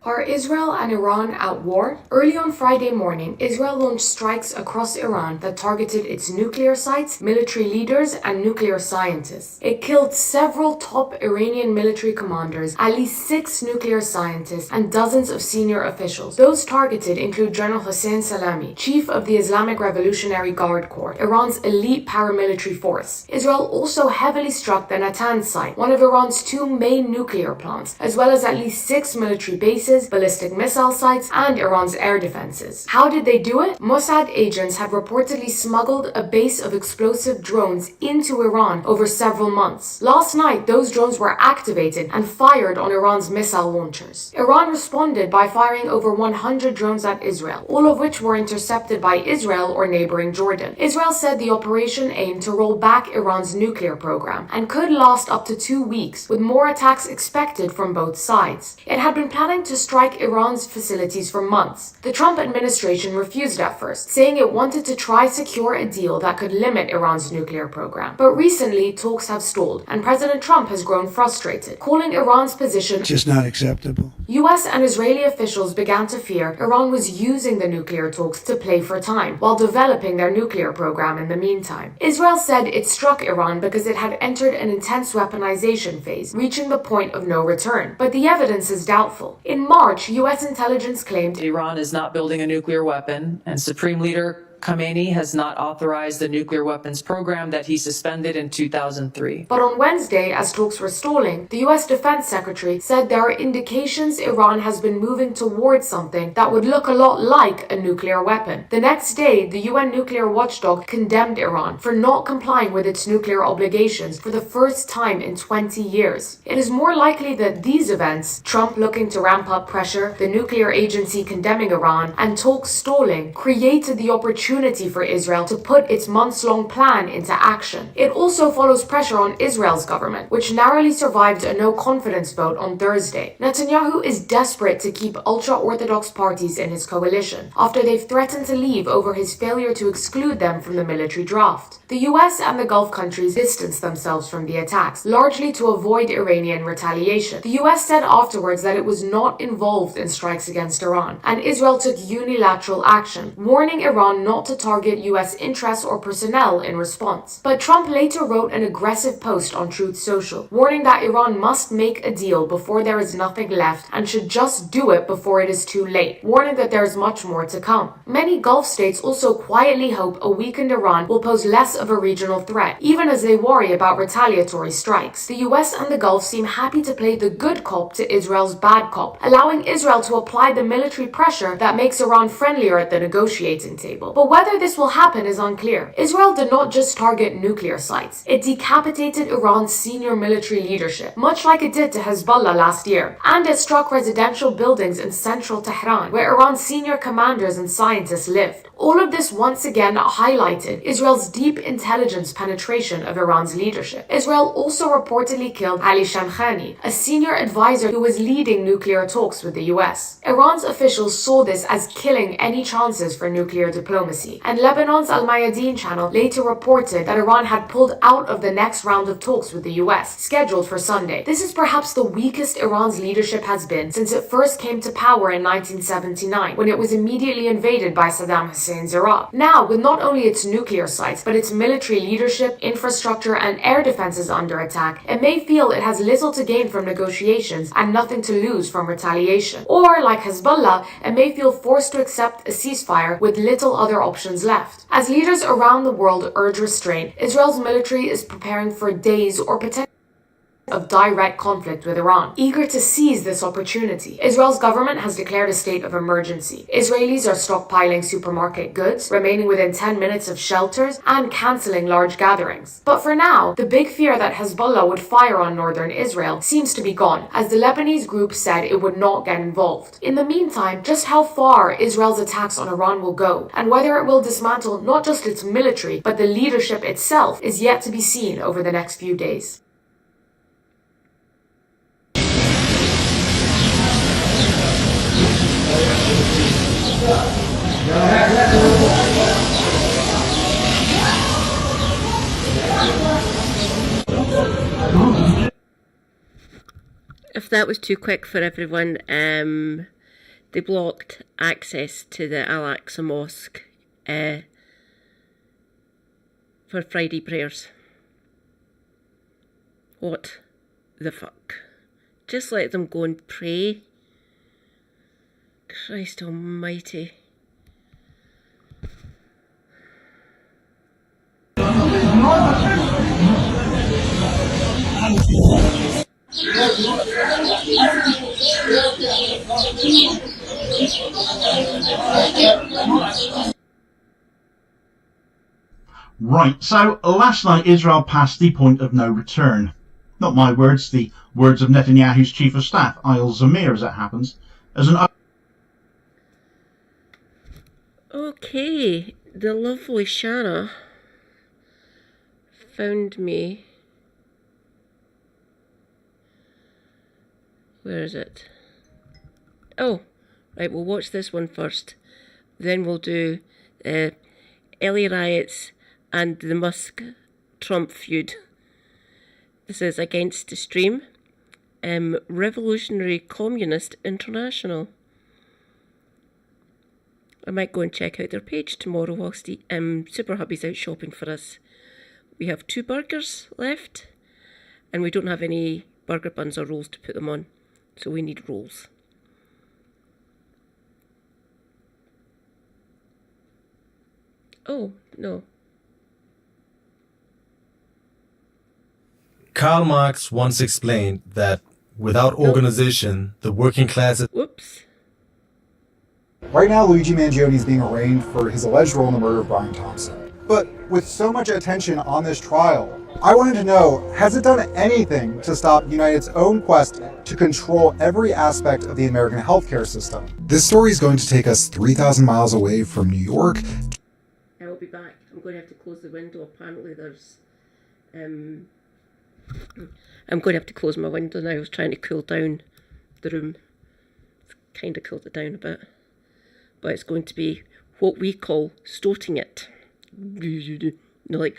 Are Israel and Iran at war? Early on Friday morning, Israel launched strikes across Iran that targeted its nuclear sites, military leaders, and nuclear scientists. It killed several top Iranian military commanders, at least 6 nuclear scientists, and dozens of senior officials. Those targeted include General Hossein Salami, chief of the Islamic Revolutionary Guard Corps, Iran's elite paramilitary force. Israel also heavily struck the Natanz site, one of Iran's 2 main nuclear plants, as well as at least 6 military bases bases, ballistic missile sites, and Iran's air defenses. How did they do it? Mossad agents had reportedly smuggled a base of explosive drones into Iran over several months. Last night, those drones were activated and fired on Iran's missile launchers. Iran responded by firing over 100 drones at Israel, all of which were intercepted by Israel or neighboring Jordan. Israel said the operation aimed to roll back Iran's nuclear program and could last up to 2 weeks, with more attacks expected from both sides. It had been planning to strike Iran's facilities for months. The Trump administration refused at first, saying it wanted to try secure a deal that could limit Iran's nuclear program. But recently, talks have stalled, and President Trump has grown frustrated, calling Iran's position just not acceptable. US and Israeli officials began to fear Iran was using the nuclear talks to play for time while developing their nuclear program in the meantime. Israel said it struck Iran because it had entered an intense weaponization phase, reaching the point of no return. But the evidence is doubtful. In March, US intelligence claimed Iran is not building a nuclear weapon, and Supreme Leader Khamenei has not authorized the nuclear weapons program that he suspended in 2003. But on Wednesday, as talks were stalling, the US Defense Secretary said there are indications Iran has been moving towards something that would look a lot like a nuclear weapon. The next day, the UN nuclear watchdog condemned Iran for not complying with its nuclear obligations for the first time in 20 years. It is more likely that these events, Trump looking to ramp up pressure, the nuclear agency condemning Iran, and talks stalling, created the opportunity for Israel to put its months-long plan into action. It also follows pressure on Israel's government, which narrowly survived a no-confidence vote on Thursday. Netanyahu is desperate to keep ultra-Orthodox parties in his coalition, after they've threatened to leave over his failure to exclude them from the military draft. The US and the Gulf countries distanced themselves from the attacks, largely to avoid Iranian retaliation. The US said afterwards that it was not involved in strikes against Iran, and Israel took unilateral action, warning Iran not to target US interests or personnel in response. But Trump later wrote an aggressive post on Truth Social, warning that Iran must make a deal before there is nothing left and should just do it before it is too late, warning that there is much more to come. Many Gulf states also quietly hope a weakened Iran will pose less of a regional threat, even as they worry about retaliatory strikes. The US and the Gulf seem happy to play the good cop to Israel's bad cop, allowing Israel to apply the military pressure that makes Iran friendlier at the negotiating table. But whether this will happen is unclear. Israel did not just target nuclear sites. It decapitated Iran's senior military leadership, much like it did to Hezbollah last year. And it struck residential buildings in central Tehran, where Iran's senior commanders and scientists lived. All of this once again highlighted Israel's deep intelligence penetration of Iran's leadership. Israel also reportedly killed Ali Shamkhani, a senior advisor who was leading nuclear talks with the US. Iran's officials saw this as killing any chances for nuclear diplomacy, and Lebanon's Al Mayadeen channel later reported that Iran had pulled out of the next round of talks with the US, scheduled for Sunday. This is perhaps the weakest Iran's leadership has been since it first came to power in 1979, when it was immediately invaded by Saddam Hussein's Iraq. Now, with not only its nuclear sites, but its military leadership, infrastructure, and air defenses under attack, it may feel it has little to gain from negotiations and nothing to lose from retaliation. Or, like Hezbollah, it may feel forced to accept a ceasefire with little other options left. As leaders around the world urge restraint, Israel's military is preparing for days or potentially of direct conflict with Iran, eager to seize this opportunity. Israel's government has declared a state of emergency. Israelis are stockpiling supermarket goods, remaining within 10 minutes of shelters, and cancelling large gatherings. But for now, the big fear that Hezbollah would fire on northern Israel seems to be gone, as the Lebanese group said it would not get involved. In the meantime, just how far Israel's attacks on Iran will go, and whether it will dismantle not just its military, but the leadership itself, is yet to be seen over the next few days. If that was too quick for everyone, they blocked access to the Al-Aqsa Mosque for Friday prayers. What the fuck? Just let them go and pray. Christ almighty. Right, so last night Israel passed the point of no return. Not my words, the words of Netanyahu's chief of staff, Ayal Zamir, as it happens, as an... Okay, the lovely Shanna found me. Where is it? Oh, right, we'll watch this one first. Then we'll do LA riots and the Musk-Trump feud. This is Against the Stream, Revolutionary Communist International. I might go and check out their page tomorrow whilst the Super Hubby's out shopping for us. We have 2 burgers left, and we don't have any burger buns or rolls to put them on, so we need rolls. Oh, no. Karl Marx once explained that without organization, the working class... Whoops. Right now, Luigi Mangione is being arraigned for his alleged role in the murder of Brian Thompson. But with so much attention on this trial, I wanted to know, has it done anything to stop United's own quest to control every aspect of the American healthcare system? This story is going to take us 3,000 miles away from New York. I'll be back. I'm going to have to close the window. Apparently there's... I'm going to have to close my window now. I was trying to cool down the room. It's kind of cooled it down a bit. But it's going to be what we call stoating it. Not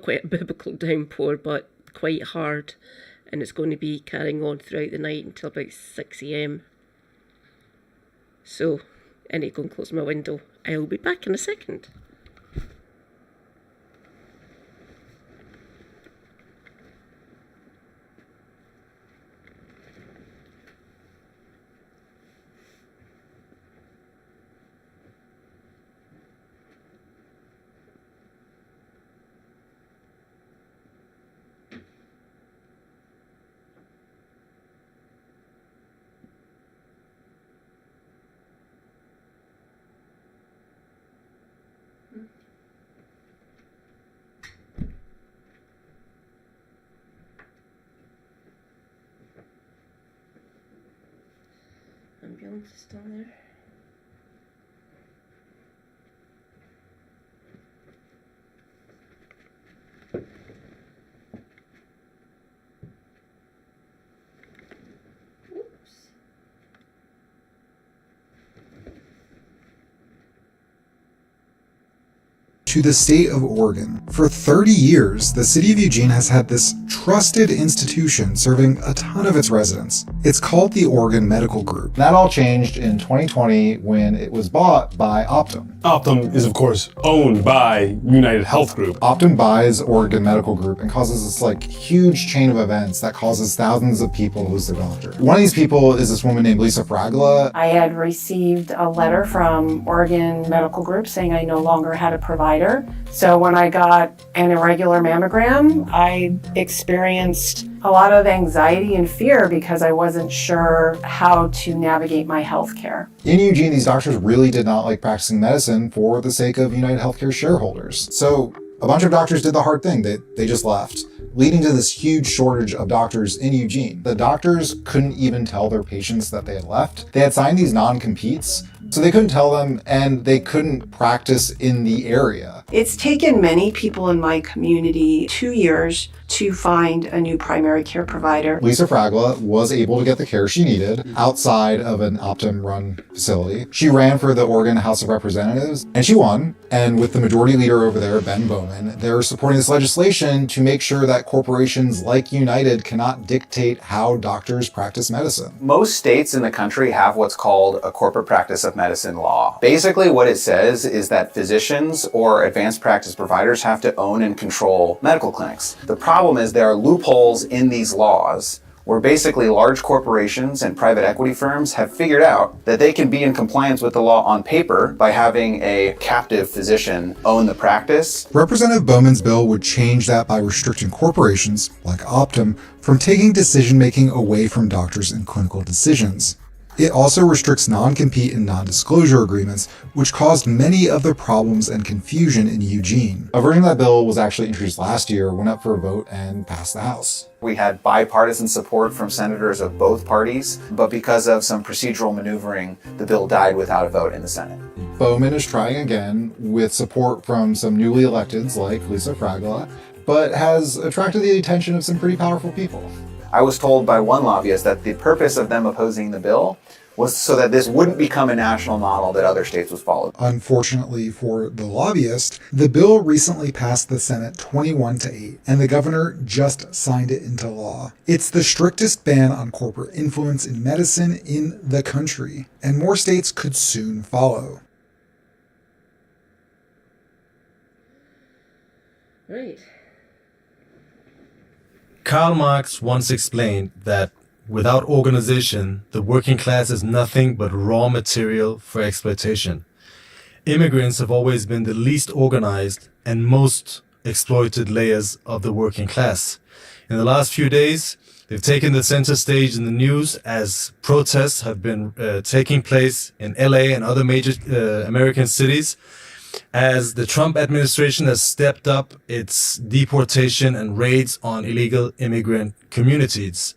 quite a biblical downpour, but quite hard. And it's going to be carrying on throughout the night until about 6 a.m. So, I need to go and close my window. I'll be back in a second. Ambulance is still there. To the state of Oregon. For 30 years, the city of Eugene has had this trusted institution serving a ton of its residents. It's called the Oregon Medical Group. That all changed in 2020 when it was bought by Optum. Optum is, of course, owned by United Health Group. Optum buys Oregon Medical Group and causes this huge chain of events that causes thousands of people to lose their doctor. One of these people is this woman named Lisa Fragala. I had received a letter from Oregon Medical Group saying I no longer had a provider. So when I got an irregular mammogram, I experienced a lot of anxiety and fear because I wasn't sure how to navigate my health care. In Eugene, these doctors really did not like practicing medicine for the sake of United Healthcare shareholders. So a bunch of doctors did the hard thing. They just left, leading to this huge shortage of doctors in Eugene. The doctors couldn't even tell their patients that they had left. They had signed these non-competes, so they couldn't tell them, and they couldn't practice in the area. It's taken many people in my community 2 years to find a new primary care provider. Lisa Fragala was able to get the care she needed outside of an Optum-run facility. She ran for the Oregon House of Representatives, and she won. And with the majority leader over there, Ben Bowman, they're supporting this legislation to make sure that corporations like United cannot dictate how doctors practice medicine. Most states in the country have what's called a corporate practice of medicine law. Basically, what it says is that physicians or advanced practice providers have to own and control medical clinics. The problem is there are loopholes in these laws where basically large corporations and private equity firms have figured out that they can be in compliance with the law on paper by having a captive physician own the practice. Representative Bowman's bill would change that by restricting corporations, like Optum, from taking decision-making away from doctors in clinical decisions. It also restricts non-compete and non-disclosure agreements, which caused many of the problems and confusion in Eugene. A version of that bill was actually introduced last year, went up for a vote, and passed the House. We had bipartisan support from senators of both parties, but because of some procedural maneuvering, the bill died without a vote in the Senate. Bowman is trying again with support from some newly electeds like Lisa Fragola, but has attracted the attention of some pretty powerful people. I was told by one lobbyist that the purpose of them opposing the bill was so that this wouldn't become a national model that other states would follow. Unfortunately for the lobbyist, the bill recently passed the Senate 21-8, and the governor just signed it into law. It's the strictest ban on corporate influence in medicine in the country, and more states could soon follow. Right. Karl Marx once explained that without organization, the working class is nothing but raw material for exploitation. Immigrants have always been the least organized and most exploited layers of the working class. In the last few days, they've taken the center stage in the news as protests have been taking place in LA and other major American cities, as the Trump administration has stepped up its deportation and raids on illegal immigrant communities.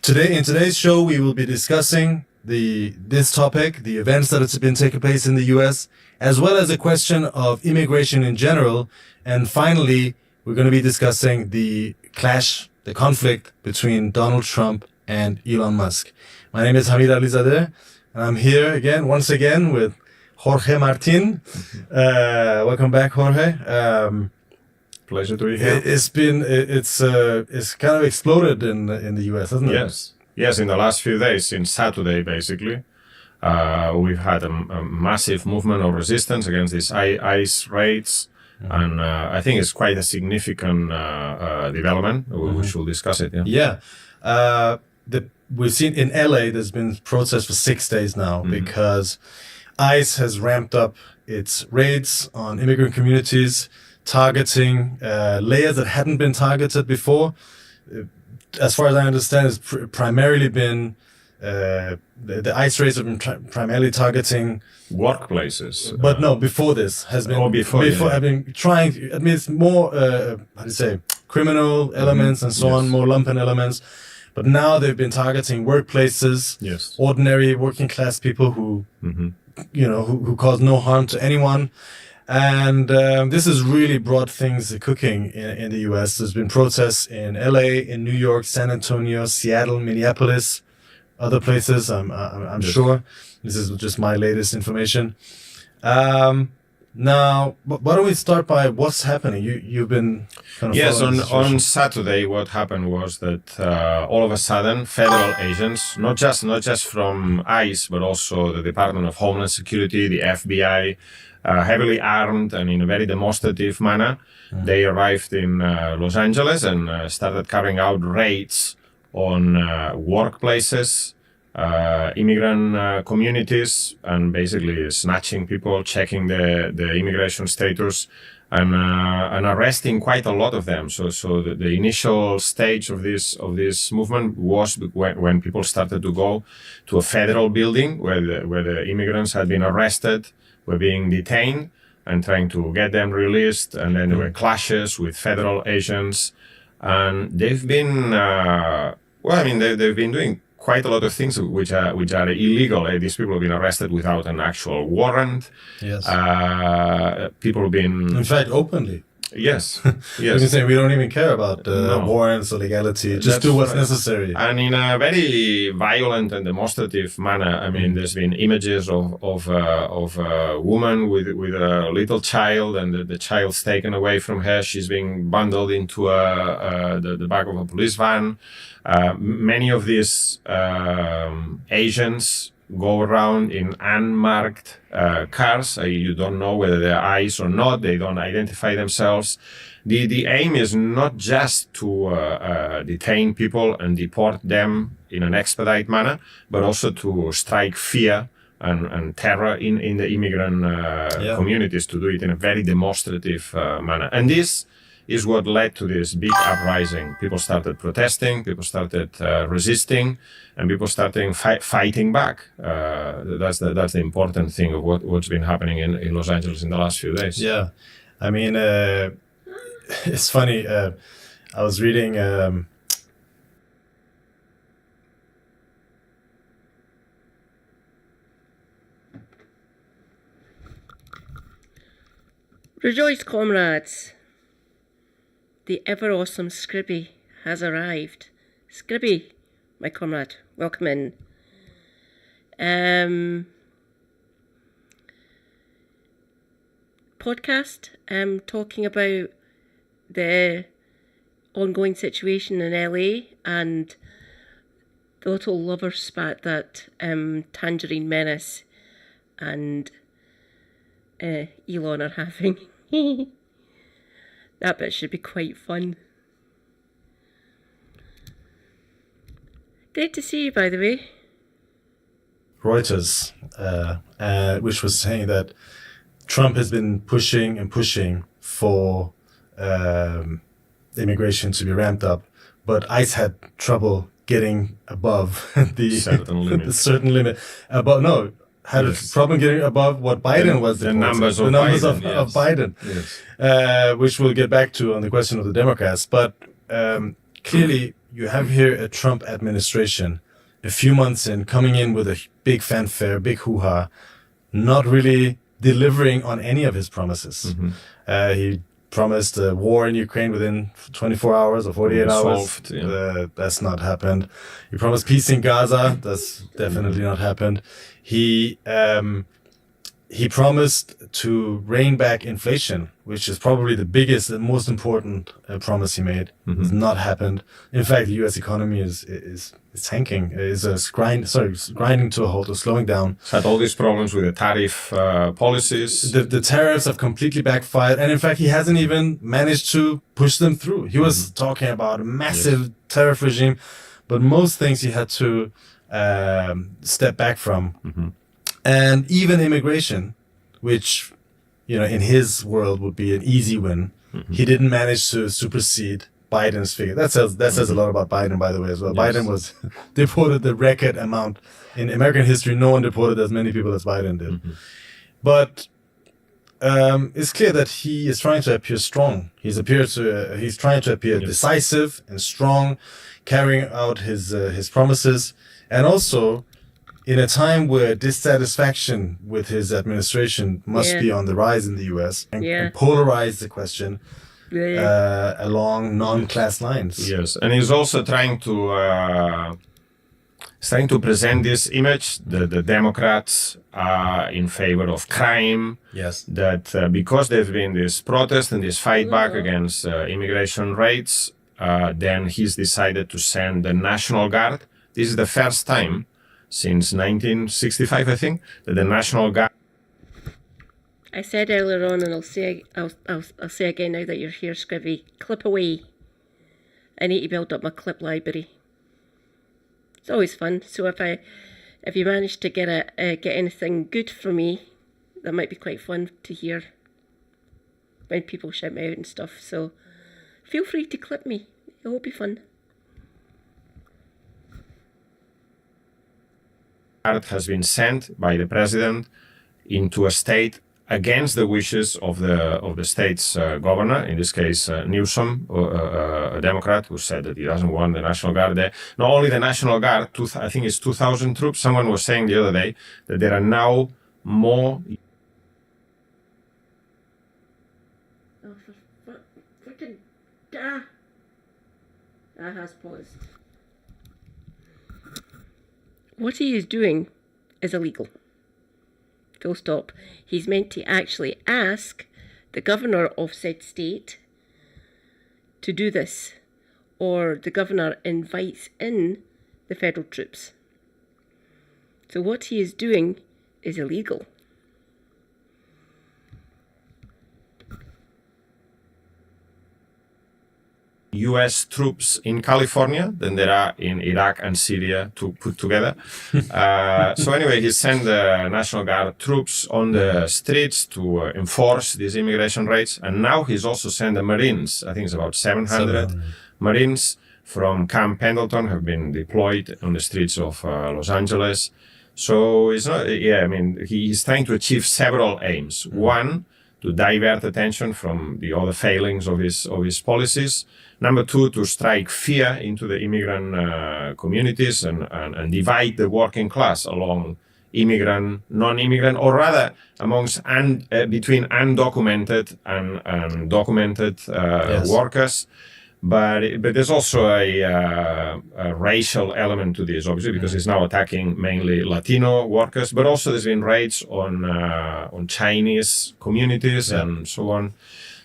Today, in today's show, we will be discussing this topic, the events that have been taking place in the US, as well as the question of immigration in general. And finally, we're going to be discussing the conflict between Donald Trump and Elon Musk. My name is Hamid Alizadeh, and I'm here once again with Jorge Martin. Welcome back, Jorge. Pleasure to be here. It's kind of exploded in the US, hasn't it? Yes. In the last few days, since Saturday, basically, we've had a massive movement of resistance against these ICE raids, and I think it's quite a significant development. We should discuss it. We've seen in LA, there's been protests for 6 days now because ICE has ramped up its raids on immigrant communities, targeting layers that hadn't been targeted before. As far as I understand, it's primarily been the ICE raids have been primarily targeting workplaces. But no, before this has been I've been trying. I mean, it's more criminal elements and so on, more lumpen elements. But now they've been targeting workplaces, ordinary working class people who who cause no harm to anyone. And this has really brought things cooking in the US. There's been protests in LA, in New York, San Antonio, Seattle, Minneapolis, other places, I'm sure. This is just my latest information. Now, why don't we start by what's happening? You've been kind of on Saturday, what happened was that all of a sudden, federal agents, not just from ICE, but also the Department of Homeland Security, the FBI, heavily armed and in a very demonstrative manner, they arrived in Los Angeles and started carrying out raids on workplaces, immigrant communities, and basically snatching people, checking the immigration status, and arresting quite a lot of them. So the initial stage of this movement was when people started to go to a federal building where the immigrants had been arrested, were being detained, and trying to get them released. And then there were clashes with federal agents, and they've been they've been doing quite a lot of things which are illegal. These people have been arrested without an actual warrant. Yes. People have been, in fact, openly. Yes. You can say we don't even care about warrants or legality. Just do what's necessary. And in a very violent and demonstrative manner. I mean, there's been images of a woman with a little child, and the child's taken away from her. She's being bundled into the back of a police van. Many of these agents go around in unmarked cars. You don't know whether they're ICE or not. They don't identify themselves. The aim is not just to detain people and deport them in an expedite manner, but also to strike fear and terror in the immigrant communities, to do it in a very demonstrative manner. And this is what led to this big uprising. People started protesting, people started resisting, and people started fighting back. That's the important thing of what's been happening in Los Angeles in the last few days. Yeah, I mean, it's funny. I was reading. Rejoice, comrades! The ever awesome Scribby has arrived. Scribby, my comrade, welcome in. Podcast talking about the ongoing situation in LA and the little lover spat that Tangerine Menace and Elon are having. That bit should be quite fun. Great to see you, by the way. Reuters, which was saying that Trump has been pushing and pushing for immigration to be ramped up, but ICE had trouble getting above the certain limit. Had a problem getting above what Biden was the deporting. numbers of Biden, which we'll get back to on the question of the Democrats. But clearly, you have here a Trump administration, a few months in, coming in with a big fanfare, big hoo-ha, not really delivering on any of his promises. He promised a war in Ukraine within 24 hours or 48 hours. That's not happened. He promised peace in Gaza. That's definitely not happened. He promised to rein back inflation, which is probably the biggest and most important promise he made. It's not happened. In fact, the U.S. economy is tanking. Is grinding to a halt or slowing down. It's had all these problems with the tariff policies. The tariffs have completely backfired, and in fact, he hasn't even managed to push them through. He was talking about a massive tariff regime, but most things he had to step back from. And even immigration, which, in his world would be an easy win, he didn't manage to supersede Biden's figure. That says a lot about Biden, by the way, as well. Yes. Biden was deported the record amount in American history. No one deported as many people as Biden did. But it's clear that he is trying to appear strong. He's trying to appear decisive and strong, carrying out his promises, and also in a time where dissatisfaction with his administration must be on the rise in the U.S. and polarize the question along non-class lines. Yes, and he's also trying to present this image that the Democrats are in favor of crime. Yes. That because there's been this protest and this fight back against immigration raids, then he's decided to send the National Guard. This is the first time since 1965, I think, that the National Guard. I said earlier on, and I'll say again now that you're here, Scrivy, clip away. I need to build up my clip library. It's always fun. So if you manage to get anything good from me, that might be quite fun to hear when people shout me out and stuff. So feel free to clip me. It'll be fun. Has been sent by the president into a state against the wishes of the state's governor, in this case Newsom, a Democrat, who said that he doesn't want the National Guard there. Not only the National Guard, I think it's 2,000 troops. Someone was saying the other day that there are now more. Oh, for freaking da! That has paused. What he is doing is illegal. Full stop. He's meant to actually ask the governor of said state to do this, or the governor invites in the federal troops. So what he is doing is illegal. US troops in California than there are in Iraq and Syria to put together. So anyway, he sent the National Guard troops on the streets to enforce these immigration raids. And now he's also sent the Marines. I think it's about 700 Marines from Camp Pendleton have been deployed on the streets of Los Angeles. So it's not, I mean, he's trying to achieve several aims. One, to divert attention from the other failings of his policies. Number two, to strike fear into the immigrant communities and divide the working class along immigrant, non-immigrant, or rather amongst between undocumented and documented workers. But there's also a racial element to this, obviously, because it's now attacking mainly Latino workers, but also there's been raids on Chinese communities and so on.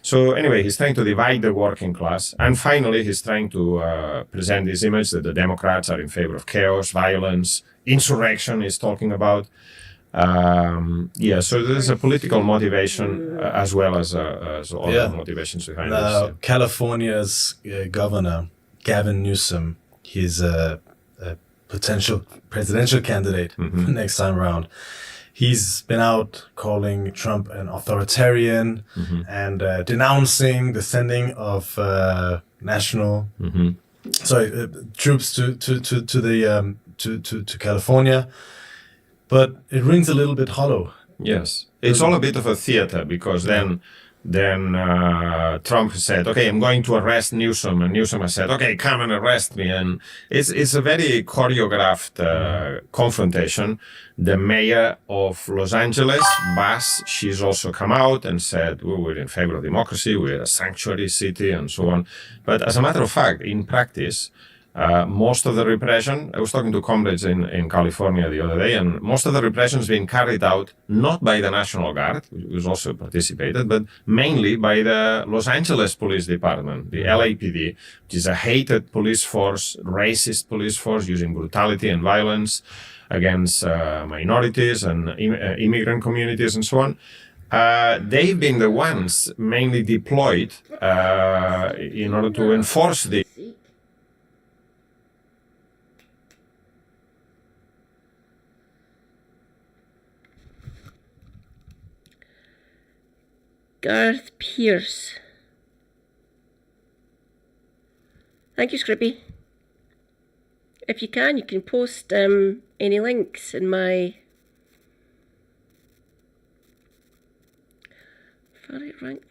So anyway, he's trying to divide the working class. And finally, he's trying to present this image that the Democrats are in favor of chaos, violence, insurrection he's talking about. So there's a political motivation as well as other motivations behind this. California's governor, Gavin Newsom, he's a potential presidential candidate next time around. He's been out calling Trump an authoritarian and denouncing the sending of national troops to California. But it rings a little bit hollow. Yes, it's all a bit of a theater because then Trump said, "Okay, I'm going to arrest Newsom," and Newsom has said, "Okay, come and arrest me." And it's a very choreographed confrontation. The mayor of Los Angeles, Bass, she's also come out and said, "We're in favor of democracy. We're a sanctuary city," and so on. But as a matter of fact, in practice, most of the repression, I was talking to comrades in California the other day, and most of the repression is being carried out not by the National Guard, which also participated, but mainly by the Los Angeles Police Department, the LAPD, which is a hated police force, racist police force using brutality and violence against minorities and immigrant communities and so on. They've been the ones mainly deployed in order to enforce the Garth Pierce. Thank you, Scribby. If you can post any links in my rank.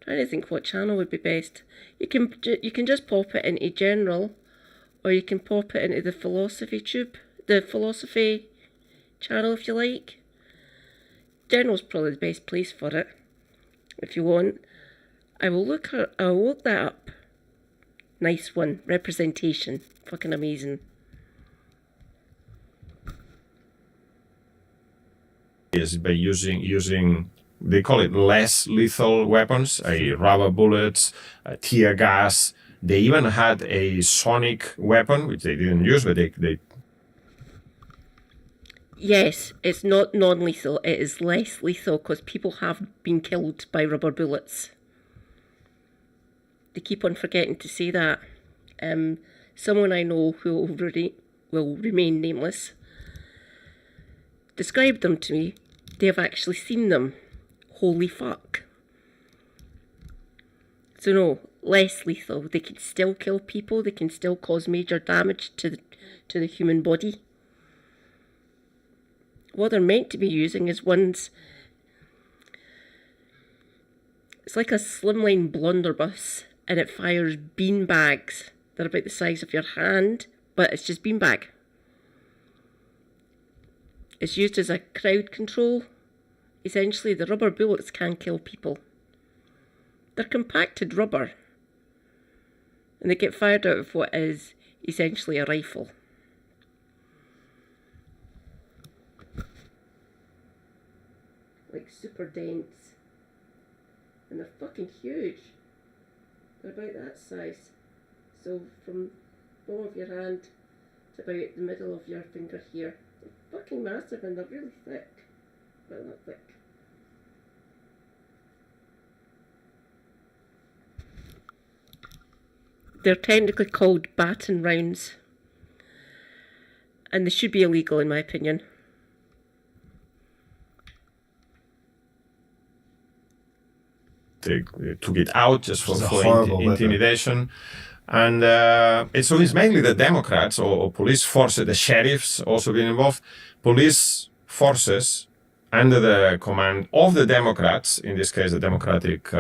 Trying to think what channel would be best. You can just pop it into general, or you can pop it into the philosophy channel if you like. General's probably the best place for it. If you want, I'll look that up. Nice one. Representation. Fucking amazing. Is by using they call it less lethal weapons, rubber bullets, tear gas. They even had a sonic weapon, which they didn't use, but they Yes, it's not non-lethal, it is less lethal because people have been killed by rubber bullets. They keep on forgetting to say that. Someone I know who will remain nameless described them to me. They have actually seen them. Holy fuck. So no, less lethal. They can still kill people, they can still cause major damage to the human body. What they're meant to be using is ones... It's like a slimline blunderbuss, and it fires bean bags. They're about the size of your hand, but it's just beanbag. It's used as a crowd control. Essentially, the rubber bullets can kill people. They're compacted rubber, and they get fired out of what is essentially a rifle. Like super dense, and they're fucking huge. They're about that size. So from the bottom of your hand to about the middle of your finger here fucking massive and they're really thick. But not thick. They're technically called baton rounds. And they should be illegal in my opinion. They took it out just for, It's a for horrible intimidation. And so it's mainly the Democrats or police forces, the sheriffs also being involved. Police forces under the command of the Democrats, in this case the Democratic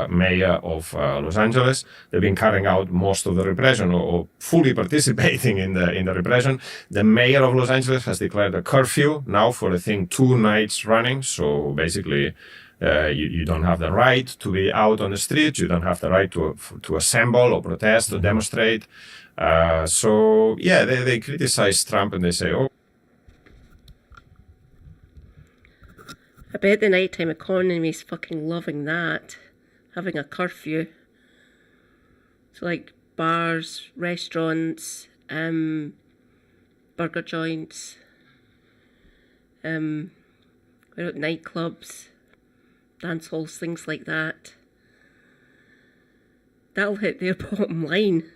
mayor of Los Angeles, they've been carrying out most of the repression or fully participating in the repression. The mayor of Los Angeles has declared a curfew now for I think 2 nights running. So basically, you don't have the right to be out on the streets. You don't have the right to assemble or protest or demonstrate. So yeah, they criticize Trump and they say, oh. I bet the nighttime economy's fucking loving that. Having a curfew. So like bars, restaurants, burger joints, nightclubs, dance halls, things like that. That'll hit their bottom line.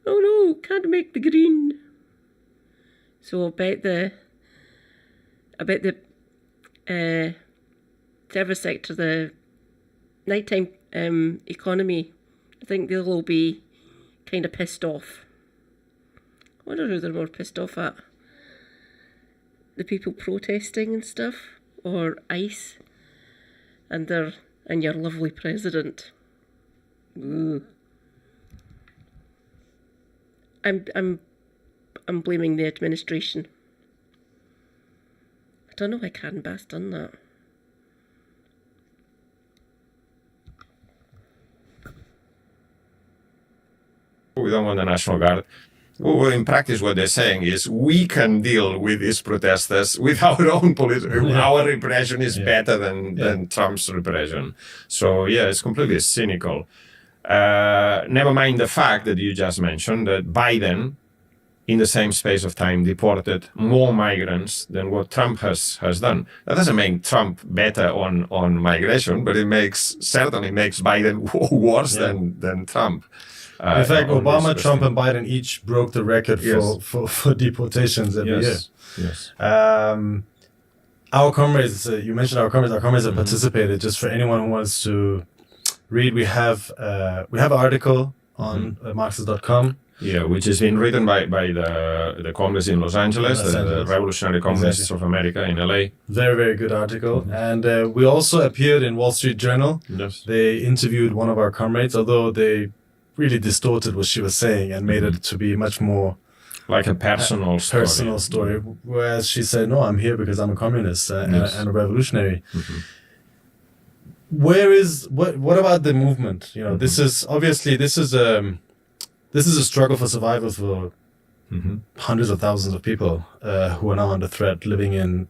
Oh no, can't make the green. So I bet the service sector, the nighttime economy, I think they'll all be kind of pissed off. I wonder who they're more pissed off at. The people protesting and stuff, or ICE and your lovely president. Ooh. I'm blaming the administration. I don't know why Karen Bass done that. We don't want the National Guard. Well, in practice, what they're saying is we can deal with these protesters with our own police. Our repression is better than Trump's repression. So, yeah, it's completely cynical. Never mind the fact that you just mentioned that Biden, in the same space of time, deported more migrants than what Trump has done. That doesn't make Trump better on migration, but it certainly makes Biden worse than Trump. In fact, Obama, Trump, and Biden each broke the record for deportations every year. Yes. Our comrades, you mentioned our comrades have participated. Just for anyone who wants to read, we have an article on Marxist.com. Yeah, which has been written by the Congress in Los Angeles, the Revolutionary Communists of America in LA. Very, very good article. And we also appeared in Wall Street Journal. Yes. They interviewed one of our comrades, although they really distorted what she was saying and made it to be much more like a personal story. Whereas she said, no, I'm here because I'm a communist and a revolutionary. What about the movement? You know, this is a struggle for survival for hundreds of thousands of people who are now under threat, living in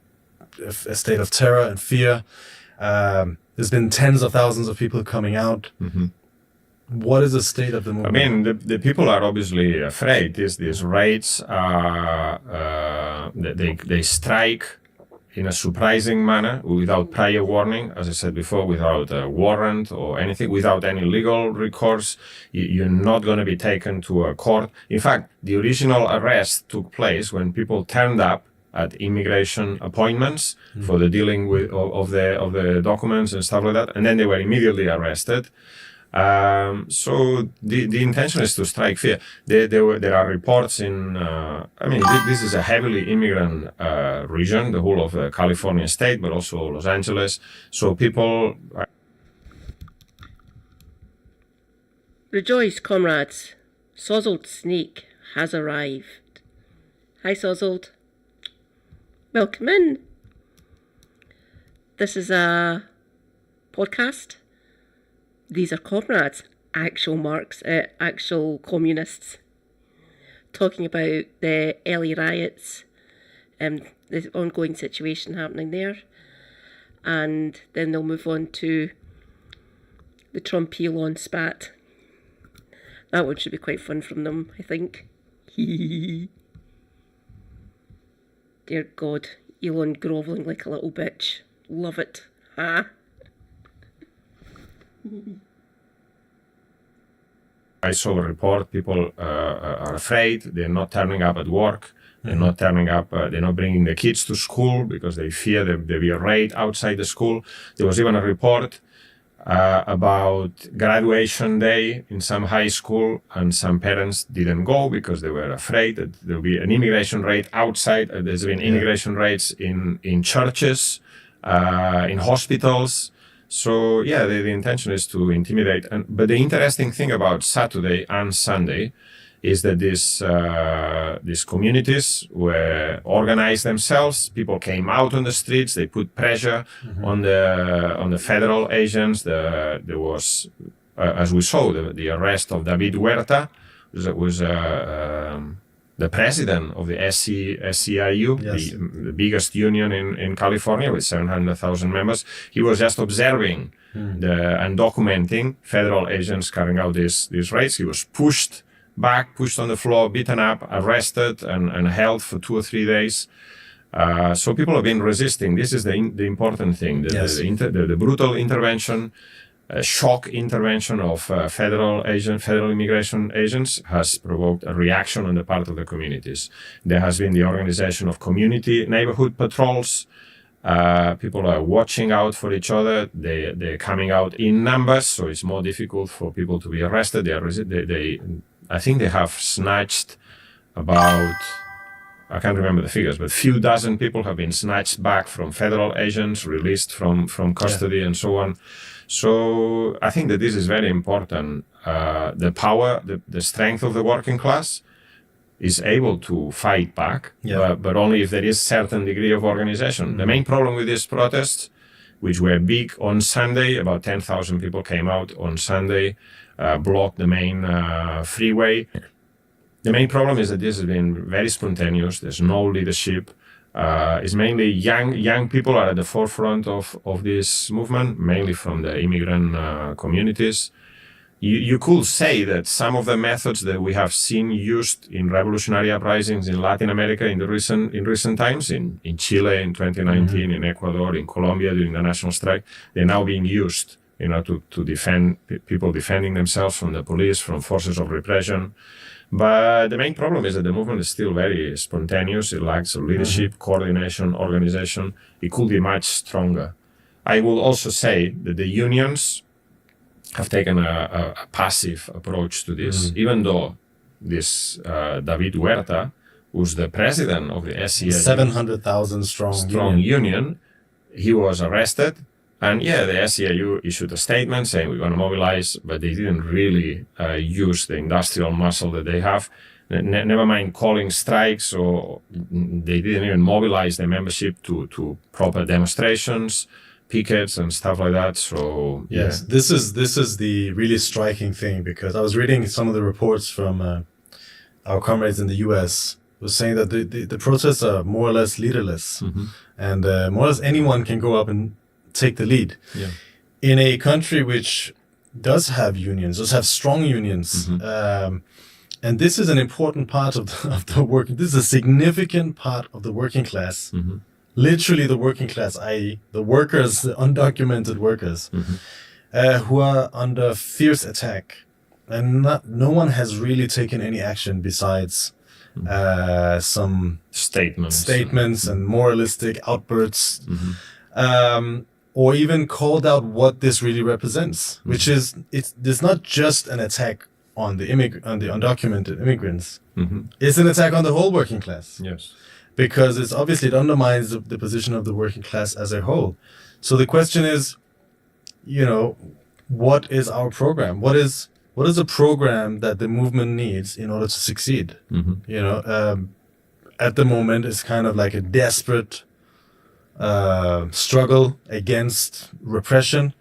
a state of terror and fear. There's been tens of thousands of people coming out. What is the state of the movement? I mean, the people are obviously afraid. These raids, they strike in a surprising manner, without prior warning, as I said before, without a warrant or anything, without any legal recourse. You're not going to be taken to a court. In fact, the original arrest took place when people turned up at immigration appointments for the dealing with of the documents and stuff like that, and then they were immediately arrested. So the intention is to strike fear. There are reports in, this is a heavily immigrant region, the whole of the California state, but also Los Angeles. So people... Rejoice, comrades. Sozzled Sneak has arrived. Hi, Sozzled. Welcome in. This is a podcast. These are comrades, actual communists, talking about the LA riots and the ongoing situation happening there. And then they'll move on to the Trump-Elon spat. That one should be quite fun from them, I think. Dear God, Elon grovelling like a little bitch. Love it. Ah. I saw the report. People are afraid. They're not turning up at work. They're not turning up. They're not bringing the kids to school because they fear there will be a raid outside the school. There was even a report about graduation day in some high school, and some parents didn't go because they were afraid that there will be an immigration raid outside. There's been immigration raids in churches, in hospitals. So yeah, the intention is to intimidate. But the interesting thing about Saturday and Sunday is that these communities were organized themselves. People came out on the streets. They put pressure on the federal agents. There was, as we saw, the arrest of David Huerta, who was the president of the SEIU, Yes. the biggest union in California with 700,000 members. He was just observing and documenting federal agents carrying out these raids. He was pushed on the floor, beaten up, arrested, and held for 2 or 3 days. So people have been resisting. This is the important thing. The brutal intervention, shock intervention of federal immigration agents has provoked a reaction on the part of the communities. There has been the organization of community neighborhood patrols. People are watching out for each other. They're coming out in numbers, so it's more difficult for people to be arrested. I think they have snatched about, I can't remember the figures, but few dozen people have been snatched back from federal agents, released from custody, and so on. So I think that this is very important. The power, the strength of the working class is able to fight back, but only if there is certain degree of organization. The main problem with these protests, which were big on Sunday, about 10,000 people came out on Sunday, blocked the main freeway. The main problem is that this has been very spontaneous. There's no leadership. It's mainly young people are at the forefront of this movement, mainly from the immigrant communities. You could say that some of the methods that we have seen used in revolutionary uprisings in Latin America in recent times, in Chile in 2019, in Ecuador, in Colombia during the national strike, they're now being used, to defend people defending themselves from the police, from forces of repression. But the main problem is that the movement is still very spontaneous. It lacks leadership, coordination, organization. It could be much stronger. I will also say that the unions have taken a passive approach to this, even though this David Huerta, who's the president of the SEIU, 700,000 strong union, he was arrested. And yeah, the SEIU issued a statement saying we're going to mobilize, but they didn't really use the industrial muscle that they have. Never mind calling strikes, or they didn't even mobilize their membership to proper demonstrations, pickets, and stuff like that. So yes, this is the really striking thing, because I was reading some of the reports from our comrades in the U.S. was saying that the protests are more or less leaderless, and more or less anyone can go up and take the lead. In a country which does have unions, does have strong unions, and this is an important part of the work. This is a significant part of the working class. Literally the working class, i.e. the workers, the undocumented workers, who are under fierce attack. And no one has really taken any action besides some statements and moralistic outbursts, or even called out what this really represents, which is it's not just an attack on the undocumented immigrants. It's an attack on the whole working class. Yes. Because it undermines the position of the working class as a whole. So the question is, what is our program? What is a program that the movement needs in order to succeed? At the moment, it's kind of like a desperate struggle against repression.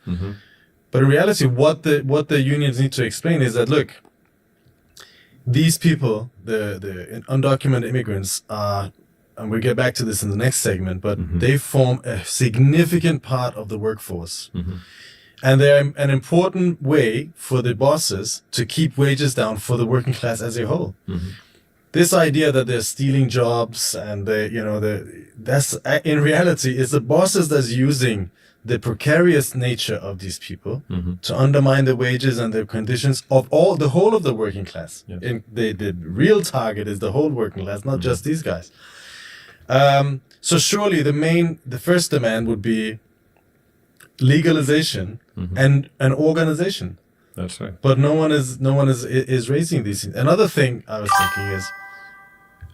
But in reality, what the unions need to explain is that, look, these people, the undocumented immigrants, are, and we'll get back to this in the next segment, but they form a significant part of the workforce. And they're an important way for the bosses to keep wages down for the working class as a whole. this idea that they're stealing jobs and that's in reality is the bosses that's using the precarious nature of these people to undermine the wages and the conditions of the whole of the working class. Yeah. The real target is the whole working class, not just these guys. So surely the first demand would be legalization and an organization. That's right. But no one is raising these things. Another thing I was thinking is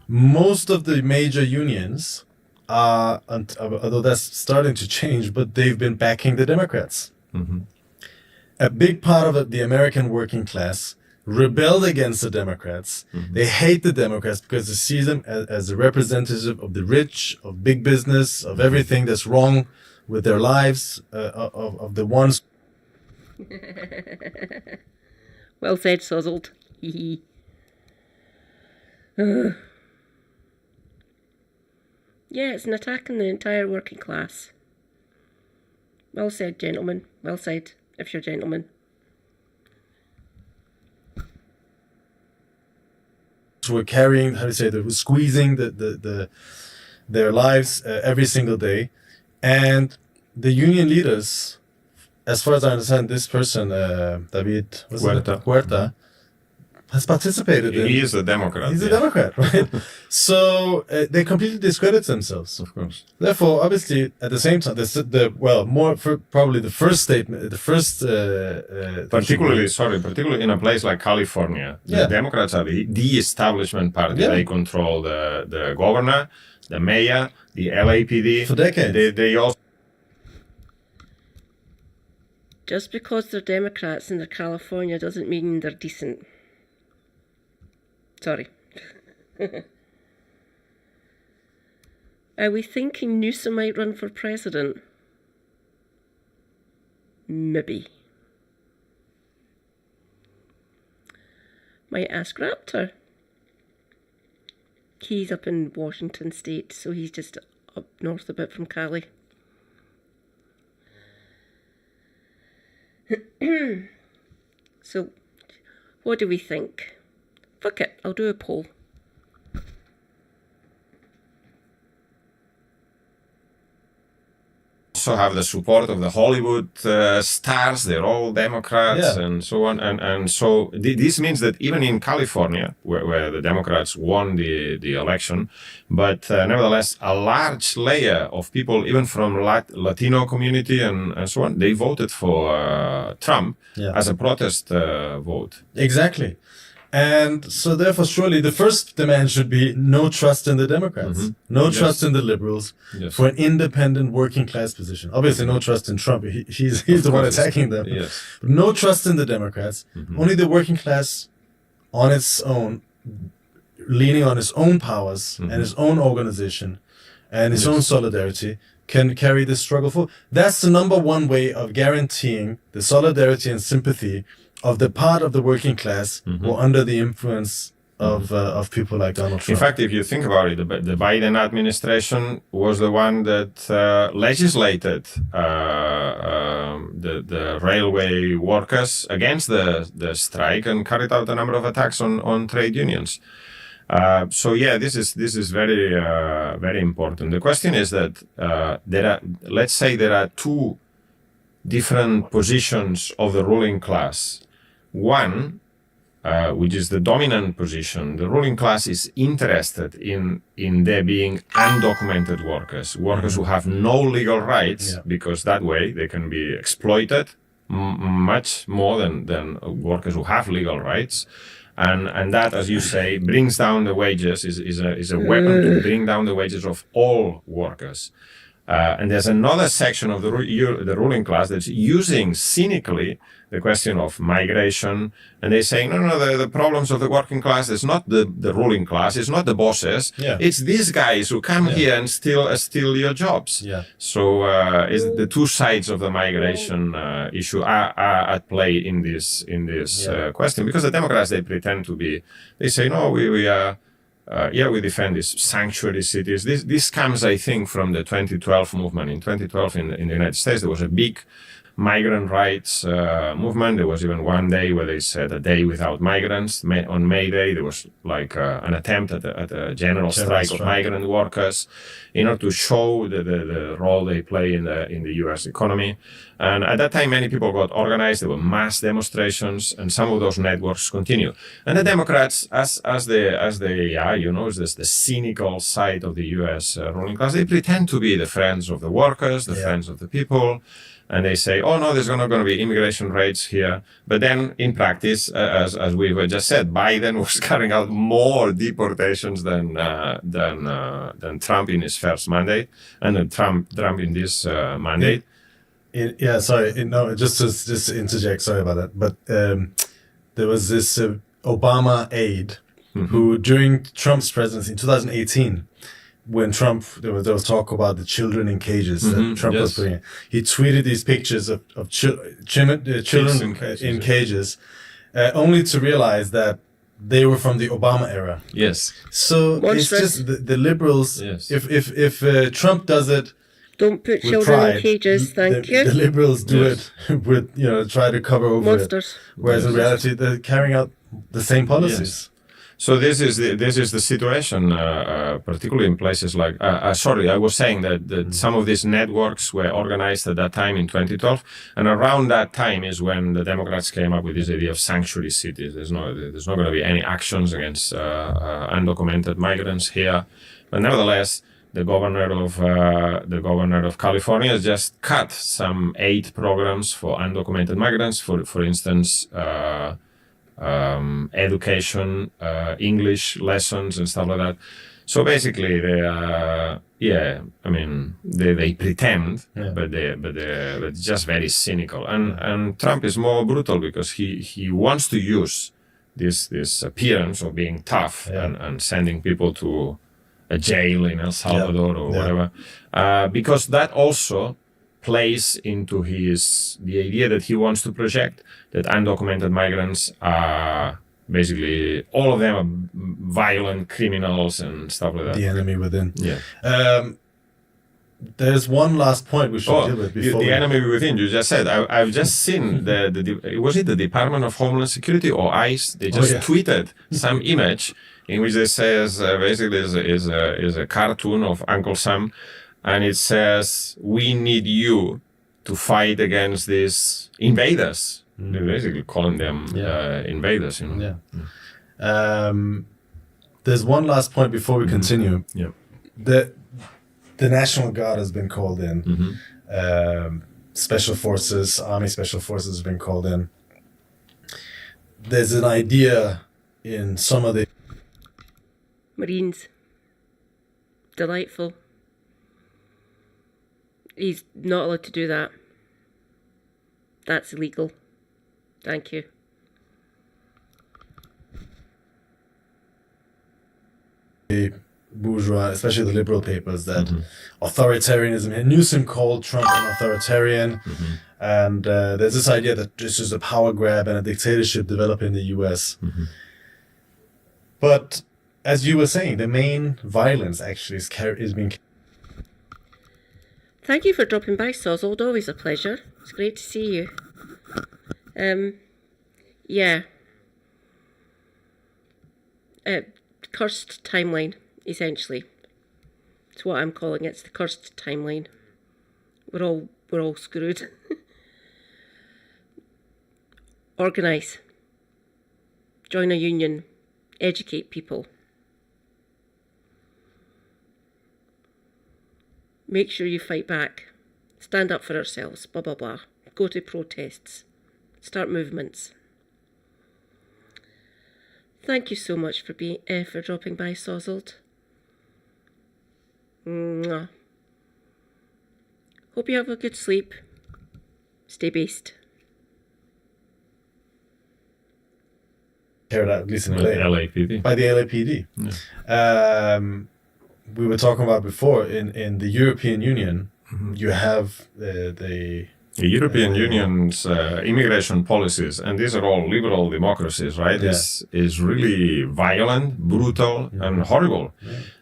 most of the major unions are, although that's starting to change, but they've been backing the Democrats. A big part of the American working class rebelled against the Democrats. They hate the Democrats because they see them as a representative of the rich, of big business, of everything that's wrong with their lives, of the ones. Well said, Sozzled. Yeah, it's an attack on the entire working class. Well said, gentlemen. Well said, if you're gentlemen. Were carrying, they were squeezing their lives every single day. And the union leaders, as far as I understand, this person, David Huerta, has participated. He is a Democrat. He's a Democrat, right? So they completely discredit themselves. Of course. Therefore, obviously, at the same time, probably the first statement, particularly in a place like California, the Democrats are the establishment party. Yeah. They control the governor, the mayor, the LAPD. For decades. They also. Just because they're Democrats and they're California doesn't mean they're decent. Sorry. Are we thinking Newsom might run for president? Maybe. Might ask Raptor. He's up in Washington State, so he's just up north a bit from Cali. So, what do we think? Fuck it, I'll do a poll. Also have the support of the Hollywood stars. They're all Democrats and so on. And so this means that even in California, where the Democrats won the election, but nevertheless, a large layer of people, even from Latino community and so on, they voted for Trump as a protest vote. Exactly. And so therefore, surely the first demand should be no trust in the Democrats, no trust in the liberals for an independent working class position. Obviously, no trust in Trump. He's the one attacking them. Yes. But no trust in the Democrats. Only the working class on its own, leaning on its own powers and its own organization and its own solidarity can carry this struggle forward. That's the number one way of guaranteeing the solidarity and sympathy of the part of the working class who are under the influence of people like Donald Trump. In fact, if you think about it, the Biden administration was the one that legislated the railway workers against the strike and carried out a number of attacks on trade unions. This is very very important. The question is that there are two different positions of the ruling class. One, which is the dominant position, the ruling class is interested in there being undocumented workers who have no legal rights, because that way they can be exploited much more than workers who have legal rights. And that, as you say, brings down the wages, is a weapon to bring down the wages of all workers. And there's another section of the ruling class that's using cynically the question of migration, and they're saying, no, the problems of the working class is not the ruling class, it's not the bosses, it's these guys who come here and steal your jobs. So the two sides of the migration issue are at play in this question, because the Democrats, they pretend to be, they say, no, we defend these sanctuary cities. This comes, I think, from the 2012 movement. In 2012, in the United States, there was a big migrant rights movement. There was even one day where they said a day without migrants. On May Day, there was like an attempt at a general strike of migrant workers in order to show the role they play in the U.S. economy. And at that time, many people got organized. There were mass demonstrations, and some of those networks continue. And the Democrats, as they are, is the cynical side of the U.S. Ruling class. They pretend to be the friends of the workers, the friends of the people. And they say, oh no, there's not going to be immigration raids here. But then in practice, as we were just said, Biden was carrying out more deportations than Trump in his first mandate, and then Trump in this mandate. Just to interject, sorry about that. But there was this Obama aide who, during Trump's presidency in 2018, when there was talk about the children in cages that Trump was putting in, he tweeted these pictures of children in cages, only to realize that they were from the Obama era. Yes. So it's just the liberals. Yes. If Trump does it, don't put children in cages. Thank you. The liberals do it with try to cover over monsters. Whereas in reality, they're carrying out the same policies. Yes. So this is the situation, particularly in places like. I was saying that some of these networks were organized at that time in 2012, and around that time is when the Democrats came up with this idea of sanctuary cities. There's not going to be any actions against undocumented migrants here, but nevertheless, the governor of California has just cut some 8 programs for undocumented migrants. For instance. Education, English lessons and stuff like that. So basically, they pretend, but they're just very cynical. And Trump is more brutal because he wants to use this appearance of being tough and sending people to a jail in El Salvador or whatever, because that also plays into the idea that he wants to project that undocumented migrants are basically, all of them are violent criminals and stuff like that. The enemy within. Yeah. There's one last point we should deal with before the enemy within. You just said. I've just seen was it the Department of Homeland Security or ICE? They just tweeted some image in which they says basically is a cartoon of Uncle Sam. And it says, we need you to fight against these invaders. They're basically calling them invaders. There's one last point before we continue. Yeah. The National Guard has been called in. Special Forces, Army Special Forces has been called in. There's an idea in some of the... Marines. Delightful. He's not allowed to do that. That's illegal. Thank you. The bourgeois, especially the liberal papers, that authoritarianism. Newsom called Trump an authoritarian, and there's this idea that this is a power grab and a dictatorship developing in the U.S. But as you were saying, the main violence actually is being. Thank you for dropping by, Sozold. Always a pleasure. It's great to see you. Cursed timeline, essentially. It's what I'm calling it. It's the cursed timeline. We're all screwed. Organise. Join a union. Educate people. Make sure you fight back. Stand up for ourselves. Blah, blah, blah. Go to protests. Start movements. Thank you so much for dropping by, Sozold. Mwah. Hope you have a good sleep. Stay based. Carried out, at least in LA. LAPD. By the LAPD. Yeah. We were talking about before, in the European Union, you have the European Union's immigration policies, and these are all liberal democracies, right? Is really violent, brutal, and horrible.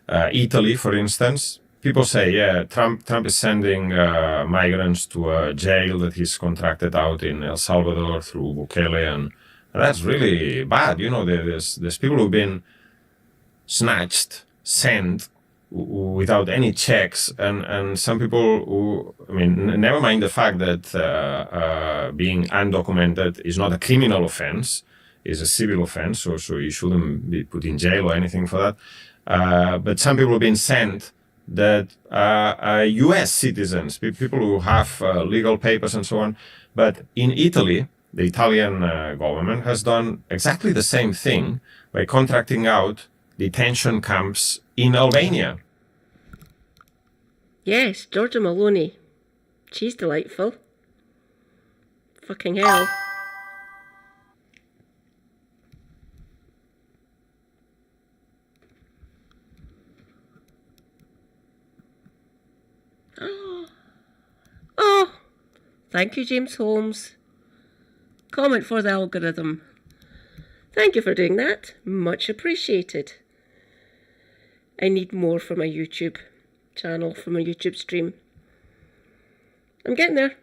Italy, for instance, people say, yeah, Trump is sending migrants to a jail that he's contracted out in El Salvador through Bukele, and that's really bad. You know, there's people who've been snatched, sent without any checks, and some people who, I mean, never mind the fact that being undocumented is not a criminal offense, is a civil offense, so you shouldn't be put in jail or anything for that. But some people have been sent that are US citizens, people who have legal papers and so on. But in Italy, the Italian government has done exactly the same thing by contracting out detention camps in Albania. Yes, Giorgia Maloney. She's delightful. Fucking hell. Oh, thank you, James Holmes. Comment for the algorithm. Thank you for doing that. Much appreciated. I need more for my YouTube channel, for my YouTube stream. I'm getting there.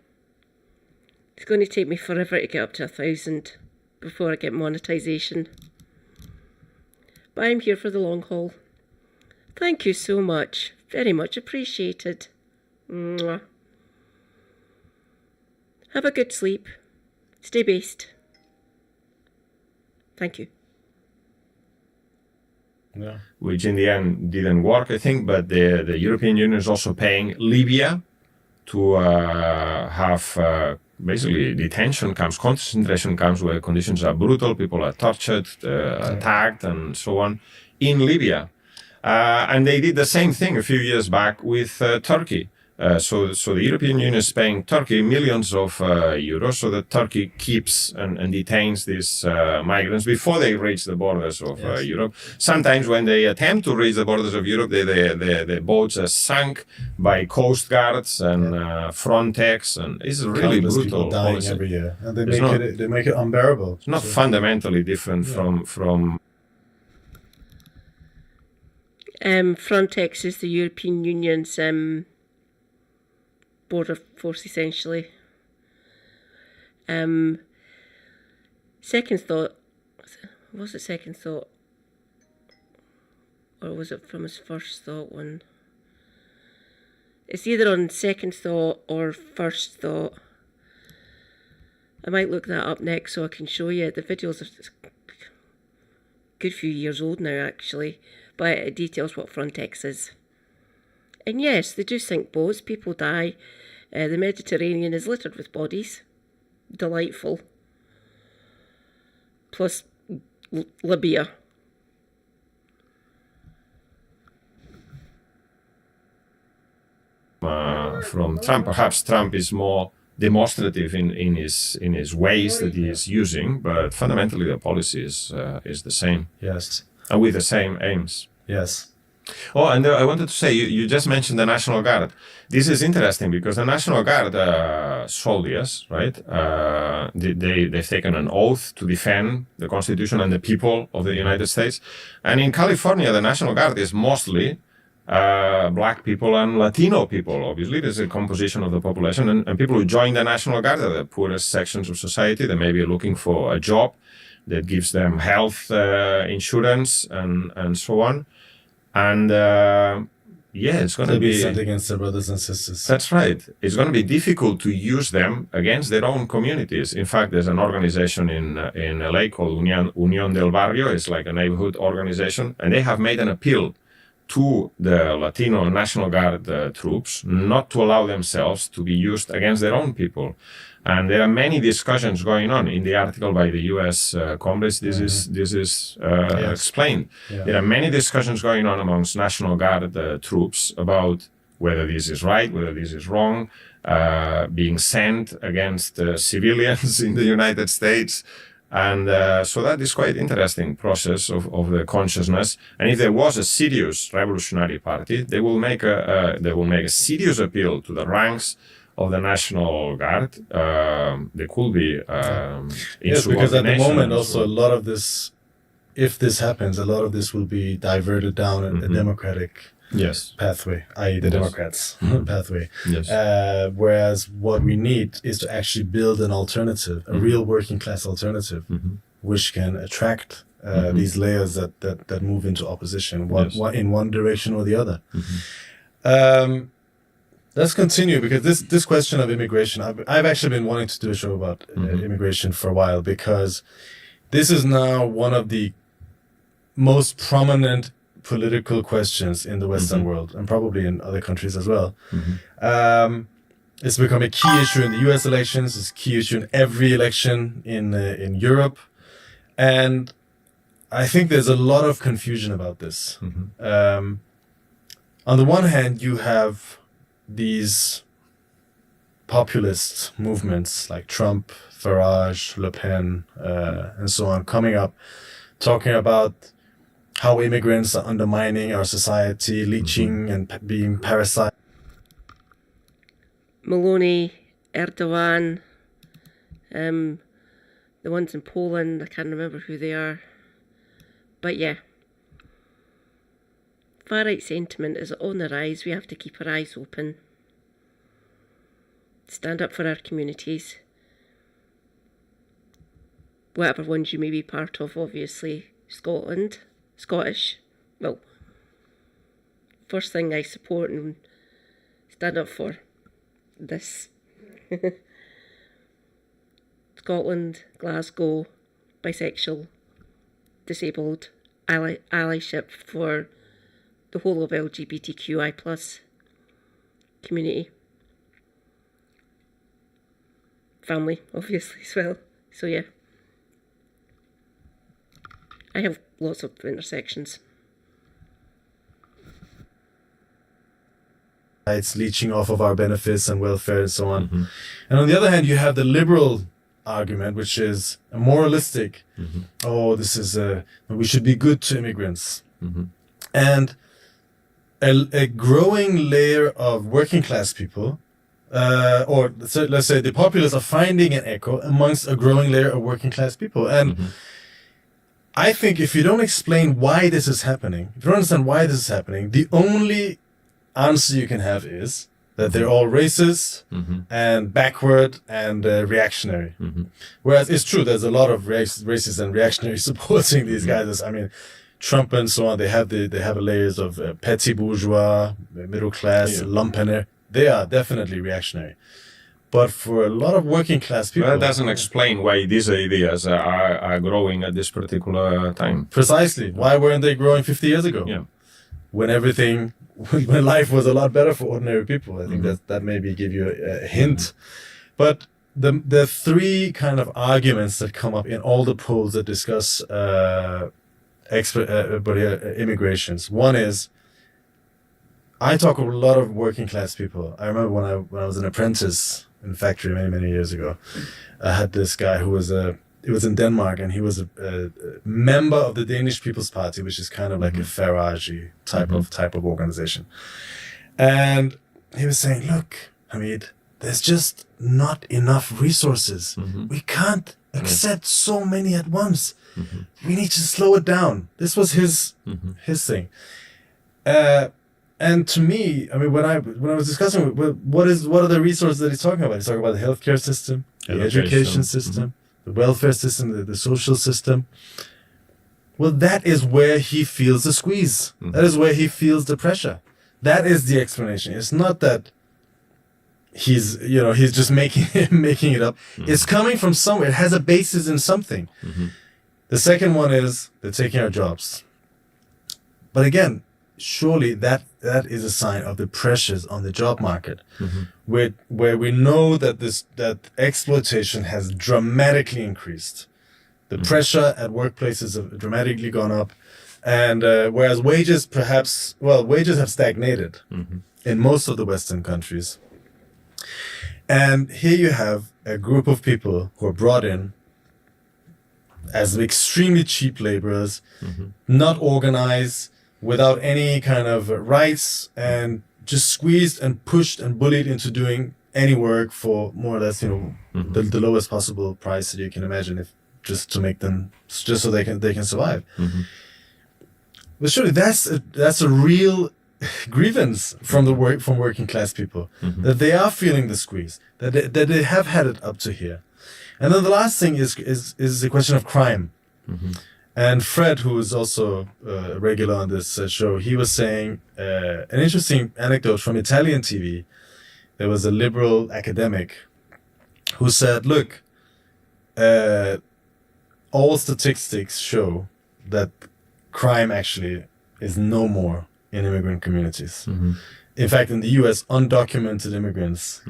It's going to take me forever to get up to 1,000 before I get monetization. But I'm here for the long haul. Thank you so much. Very much appreciated. Mwah. Have a good sleep. Stay based. Thank you. Yeah. Which in the end didn't work, I think, but the European Union is also paying Libya to have basically detention camps, concentration camps where conditions are brutal, people are tortured, attacked, and so on in Libya. And they did the same thing a few years back with Turkey. So the European Union is paying Turkey millions of euros so that Turkey keeps and detains these migrants before they reach the borders of Europe. Sometimes when they attempt to reach the borders of Europe, their boats are sunk by coast guards and Frontex, and it's a really Countless brutal people dying policy. every year, and It's they make it unbearable. It's not fundamentally different from Frontex is the European Union's border force, essentially. Second thought, was it second thought? Or was it from his first thought one? It's either on second thought or first thought. I might look that up next so I can show you. The video's a good few years old now, actually, but it details what Frontex is. And yes, they do sink boats, people die. The Mediterranean is littered with bodies. Delightful. Plus Libya. From Trump. Perhaps Trump is more demonstrative in his ways that he is using, but fundamentally the policy is the same. Yes. And with the same aims. Yes. Oh, and I wanted to say, you just mentioned the National Guard. This is interesting because the National Guard soldiers, right, they've taken an oath to defend the Constitution and the people of the United States. And in California, the National Guard is mostly black people and Latino people. Obviously, there's a composition of the population. And people who join the National Guard are the poorest sections of society. They may be looking for a job that gives them health insurance and so on. And it's going to be sent against their brothers and sisters. That's right. It's going to be difficult to use them against their own communities. In fact, there's an organization in LA called Unión del Barrio. It's like a neighborhood organization, and they have made an appeal to the Latino National Guard troops not to allow themselves to be used against their own people. And there are many discussions going on. In the article by the U.S. Congress, this is explained. Yeah. There are many discussions going on amongst National Guard troops about whether this is right, whether this is wrong, being sent against civilians in the United States. And so that is quite interesting process of the consciousness. And if there was a serious revolutionary party, they will make a serious appeal to the ranks of the National Guard. There could be yes, because at the insubordination moment as also well. a lot of this, if this happens, a lot of this will be diverted down a democratic Yes. pathway, i.e. the Yes. Democrats' pathway. Yes. Whereas what we need is to actually build an alternative, a real working class alternative, which can attract these layers that move into opposition, one in one direction or the other. Let's continue, because this question of immigration, I've actually been wanting to do a show about immigration for a while, because this is now one of the most prominent political questions in the Western world, and probably in other countries as well. It's become a key issue in the U.S. elections. It's a key issue in every election in Europe, and I think there's a lot of confusion about this. On the one hand, you have these populist movements like Trump, Farage, Le Pen, and so on, coming up, talking about how immigrants are undermining our society, leeching and being parasites. Meloni, Erdogan, the ones in Poland, I can't remember who they are. But yeah, far-right sentiment is on the rise. We have to keep our eyes open. Stand up for our communities. Whatever ones you may be part of, obviously. Scottish. Well, first thing I support and stand up for this. Scotland, Glasgow, bisexual, disabled, allyship for the whole of LGBTQI plus community. Family, obviously, as well. So yeah. I have lots of intersections. It's leeching off of our benefits and welfare and so on. And on the other hand, you have the liberal argument, which is a moralistic, oh, this is we should be good to immigrants. And a growing layer of working class people, or let's say the populace, are finding an echo amongst a growing layer of working class people. And I think if you don't explain why this is happening, if you don't understand why this is happening, the only answer you can have is that they're all racist and backward and reactionary. Whereas it's true, there's a lot of racist and reactionary supporting these guys. I mean, Trump and so on, they have layers of petty bourgeois, middle class, lumpener. They are definitely reactionary. But for a lot of working class people... That doesn't explain why these ideas are growing at this particular time. Precisely. Why weren't they growing 50 years ago? Yeah. When life was a lot better for ordinary people. I think that maybe give you a hint. But the three kind of arguments that come up in all the polls that discuss immigrations. One is, I talk to a lot of working class people. I remember when I was an apprentice in a factory many years ago, I had this guy who was it was in Denmark, and he was a member of the Danish People's Party, which is kind of like a Farage type of organization. And he was saying, look, Hamid, there's just not enough resources. We can't accept so many at once. We need to slow it down. This was his thing. And to me, I mean, when I was discussing what are the resources that he's talking about? He's talking about the healthcare system, the education system, the welfare system, the social system. Well, that is where he feels the squeeze. That is where he feels the pressure. That is the explanation. It's not that he's just making it up. It's coming from somewhere. It has a basis in something. The second one is they're taking our jobs. But again, surely that is a sign of the pressures on the job market, where we know that exploitation has dramatically increased. The pressure at workplaces have dramatically gone up, and whereas wages have stagnated in most of the Western countries. And here you have a group of people who are brought in as extremely cheap laborers, not organized, without any kind of rights, and just squeezed and pushed and bullied into doing any work for more or less, the lowest possible price that you can imagine, just so they can survive. But surely that's a real grievance from working class people, that they are feeling the squeeze, that they have had it up to here. And then the last thing is the question of crime. And Fred, who is also a regular on this show, he was saying an interesting anecdote from Italian TV. There was a liberal academic who said, look, all statistics show that crime actually is no more in immigrant communities. In fact, in the US, undocumented immigrants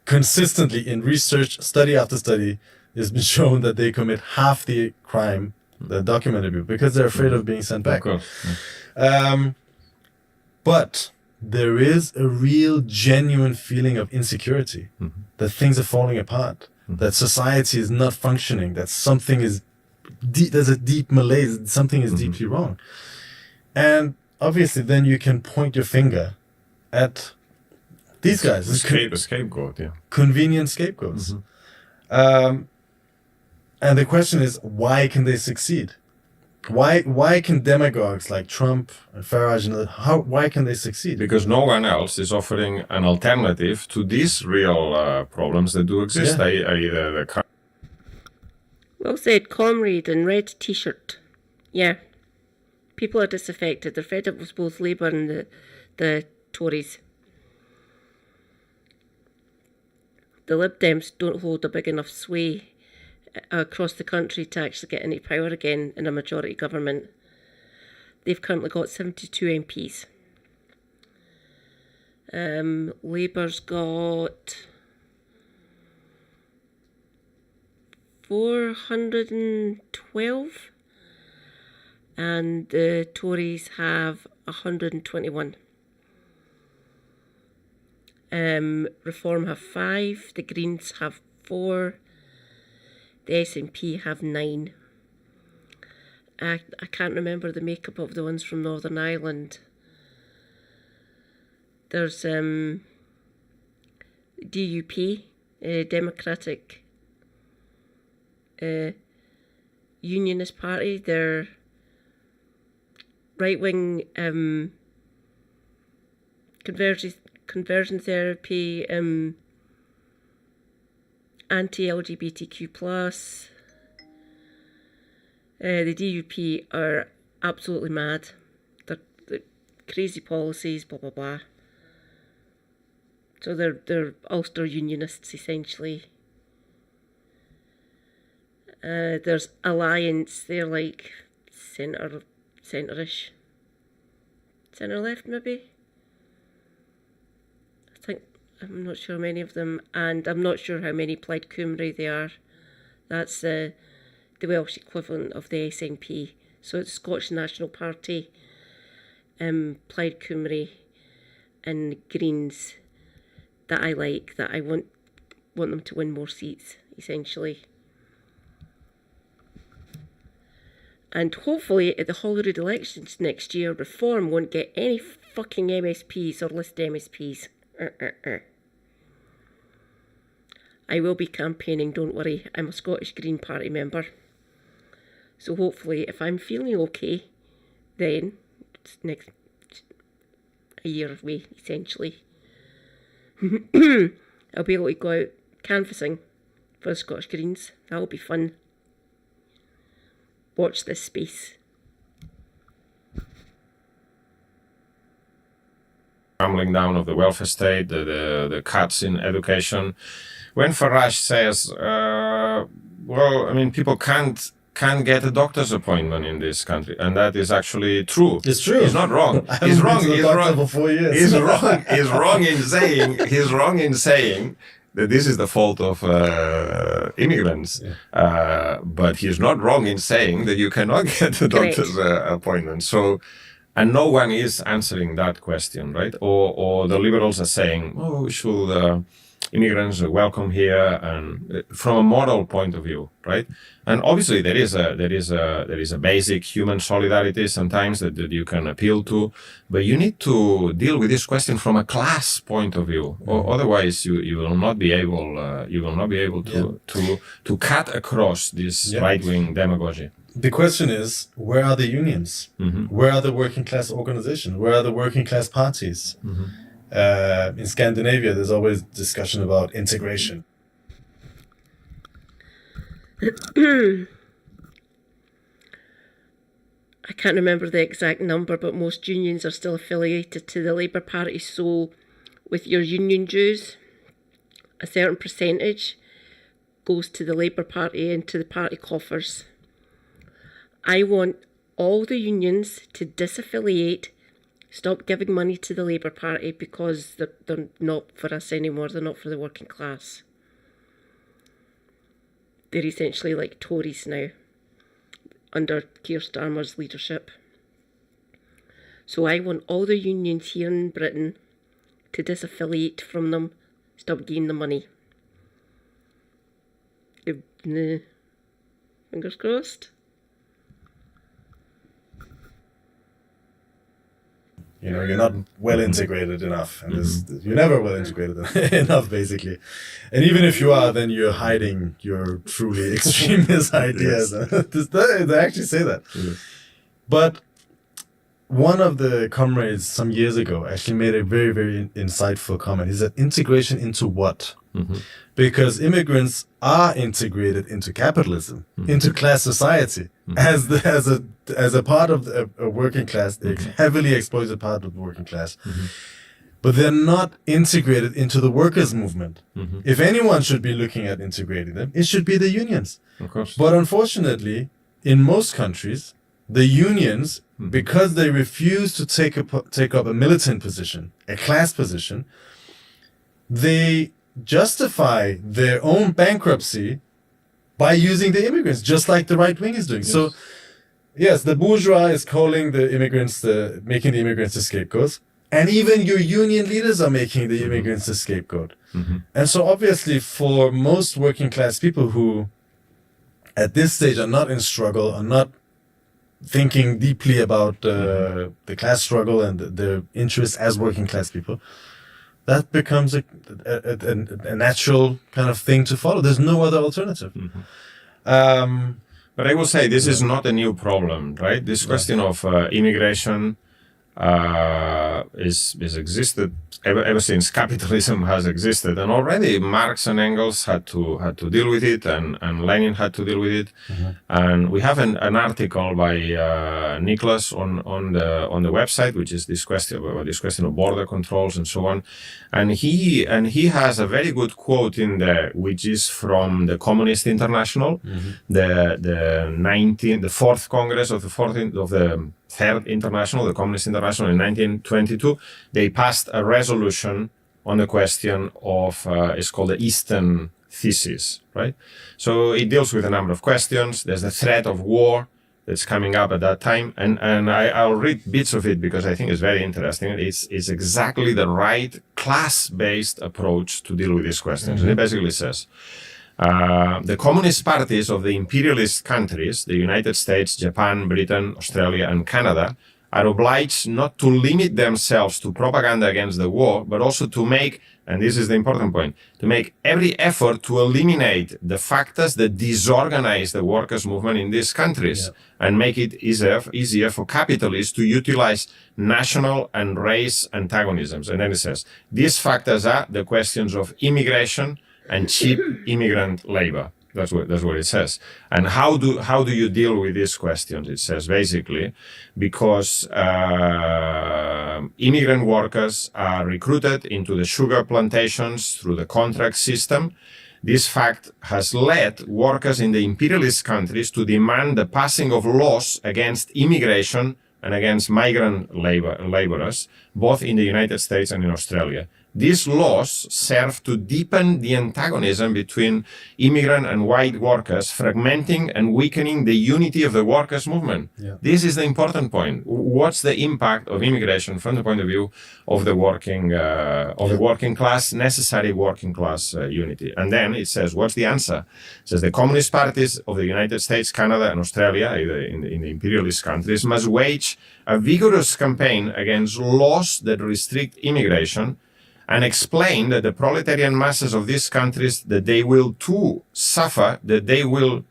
consistently in research, study after study, it's been shown that they commit half the crime that documented people because they're afraid of being sent back. But there is a real, genuine feeling of insecurity, that things are falling apart, that society is not functioning, that something is there's a deep malaise, something is deeply wrong. And obviously then you can point your finger at these guys. A scapegoat, yeah. Convenient scapegoats. And the question is, why can they succeed? Why can demagogues like Trump and Farage and why can they succeed? Because no one else is offering an alternative to these real problems that do exist. Well said, comrade in red t-shirt. Yeah. People are disaffected. They're fed up with both Labour and the Tories. The Lib Dems don't hold a big enough sway across the country to actually get any power again in a majority government. They've currently got 72 MPs. Labour's got 412 and the Tories have 121. Reform have 5, the Greens have 4, the SNP have 9. I can't remember the makeup of the ones from Northern Ireland. There's DUP, Democratic Unionist Party. They're right-wing conversion therapy, anti-LGBTQ+. The DUP are absolutely mad. They're crazy policies, blah blah blah. So they're Ulster Unionists essentially. There's Alliance. They're like centre-ish, centre left maybe. I'm not sure many of them, and I'm not sure how many Plaid Cymru they are. That's the Welsh equivalent of the SNP. So it's Scottish National Party, Plaid Cymru, and Greens that I like. That I want them to win more seats, essentially. And hopefully at the Holyrood elections next year, Reform won't get any fucking MSPs or list MSPs. I will be campaigning, don't worry. I'm a Scottish Green Party member. So hopefully, if I'm feeling okay, then it's next a year away, essentially. I'll be able to go out canvassing for the Scottish Greens. That'll be fun. Watch this space. Crumbling down of the welfare state, the cuts in education. When Farage says, well, I mean, people can't get a doctor's appointment in this country, and that is actually true. It's true. He's not wrong. He's wrong. He's wrong for 4 years. He's wrong. He's wrong in saying. He's wrong in saying that this is the fault of immigrants. Yeah. But he's not wrong in saying that you cannot get a doctor's appointment. So. And no one is answering that question, right? Or the liberals are saying, "Oh, we should immigrants are welcome here," and from a moral point of view, right? And obviously there is a basic human solidarity sometimes that you can appeal to, but you need to deal with this question from a class point of view, or otherwise you will not be able to cut across this right-wing demagogy. the question is, where are the unions? Where are the working class organizations? Where are the working class parties? In Scandinavia, there's always discussion about integration. I can't remember the exact number, but most unions are still affiliated to the Labour Party. So with your union dues, a certain percentage goes to the Labour Party and to the party coffers. I want all the unions to disaffiliate, stop giving money to the Labour Party because they're not for us anymore, they're not for the working class. They're essentially like Tories now, under Keir Starmer's leadership. So I want all the unions here in Britain to disaffiliate from them, stop giving them money. Fingers crossed. You know, you're not well integrated enough, and you're never well integrated enough, basically. And even if you are, then you're hiding your truly extremist ideas. They actually say that. But one of the comrades some years ago actually made a very, very insightful comment. He said, integration into what? Because immigrants are integrated into capitalism, into class society, as a part of a working class, a heavily exploited part of the working class. But they're not integrated into the workers' movement. If anyone should be looking at integrating them, it should be the unions. Of course. But unfortunately, in most countries, the unions, because they refuse to take up a militant position, a class position, they justify their own bankruptcy by using the immigrants, just like the right wing is doing. Yes. So, yes, the bourgeois is calling the immigrants, making the immigrants the scapegoats, and even your union leaders are making the immigrants the scapegoat. And so, obviously, for most working class people who, at this stage, are not in struggle, are not thinking deeply about the class struggle and their interests as working class people, that becomes a natural kind of thing to follow. There's no other alternative. But I will say this is not a new problem, right? This question of immigration is existed ever since capitalism has existed, and already Marx and Engels had to deal with it, and Lenin had to deal with it. And we have an article by Nicholas on the website, which is this question of border controls and so on. And he has a very good quote in there, which is from the Communist International, the fourth Congress of the Third International, the Communist International, in 1922. They passed a resolution on the question of, it's called the Eastern Thesis, right? So it deals with a number of questions. There's the threat of war that's coming up at that time. And I'll read bits of it because I think it's very interesting. It's exactly the right class-based approach to deal with these questions. And it basically says, the communist parties of the imperialist countries, the United States, Japan, Britain, Australia, and Canada, are obliged not to limit themselves to propaganda against the war, but also to make, and this is the important point, to make every effort to eliminate the factors that disorganize the workers' movement in these countries and make it easier for capitalists to utilize national and race antagonisms. And then it says, these factors are the questions of immigration and cheap immigrant labor. That's what it says. And how do you deal with these questions? It says basically because immigrant workers are recruited into the sugar plantations through the contract system. This fact has led workers in the imperialist countries to demand the passing of laws against immigration and against migrant laborers, both in the United States and in Australia. These laws serve to deepen the antagonism between immigrant and white workers, fragmenting and weakening the unity of the workers' movement. This is the important point. What's the impact of immigration from the point of view of the working class, necessary working class unity? And then it says, what's the answer? It says the communist parties of the United States, Canada, and Australia, in the imperialist countries, must wage a vigorous campaign against laws that restrict immigration, and explain that the proletarian masses of these countries, that they will too suffer, that they will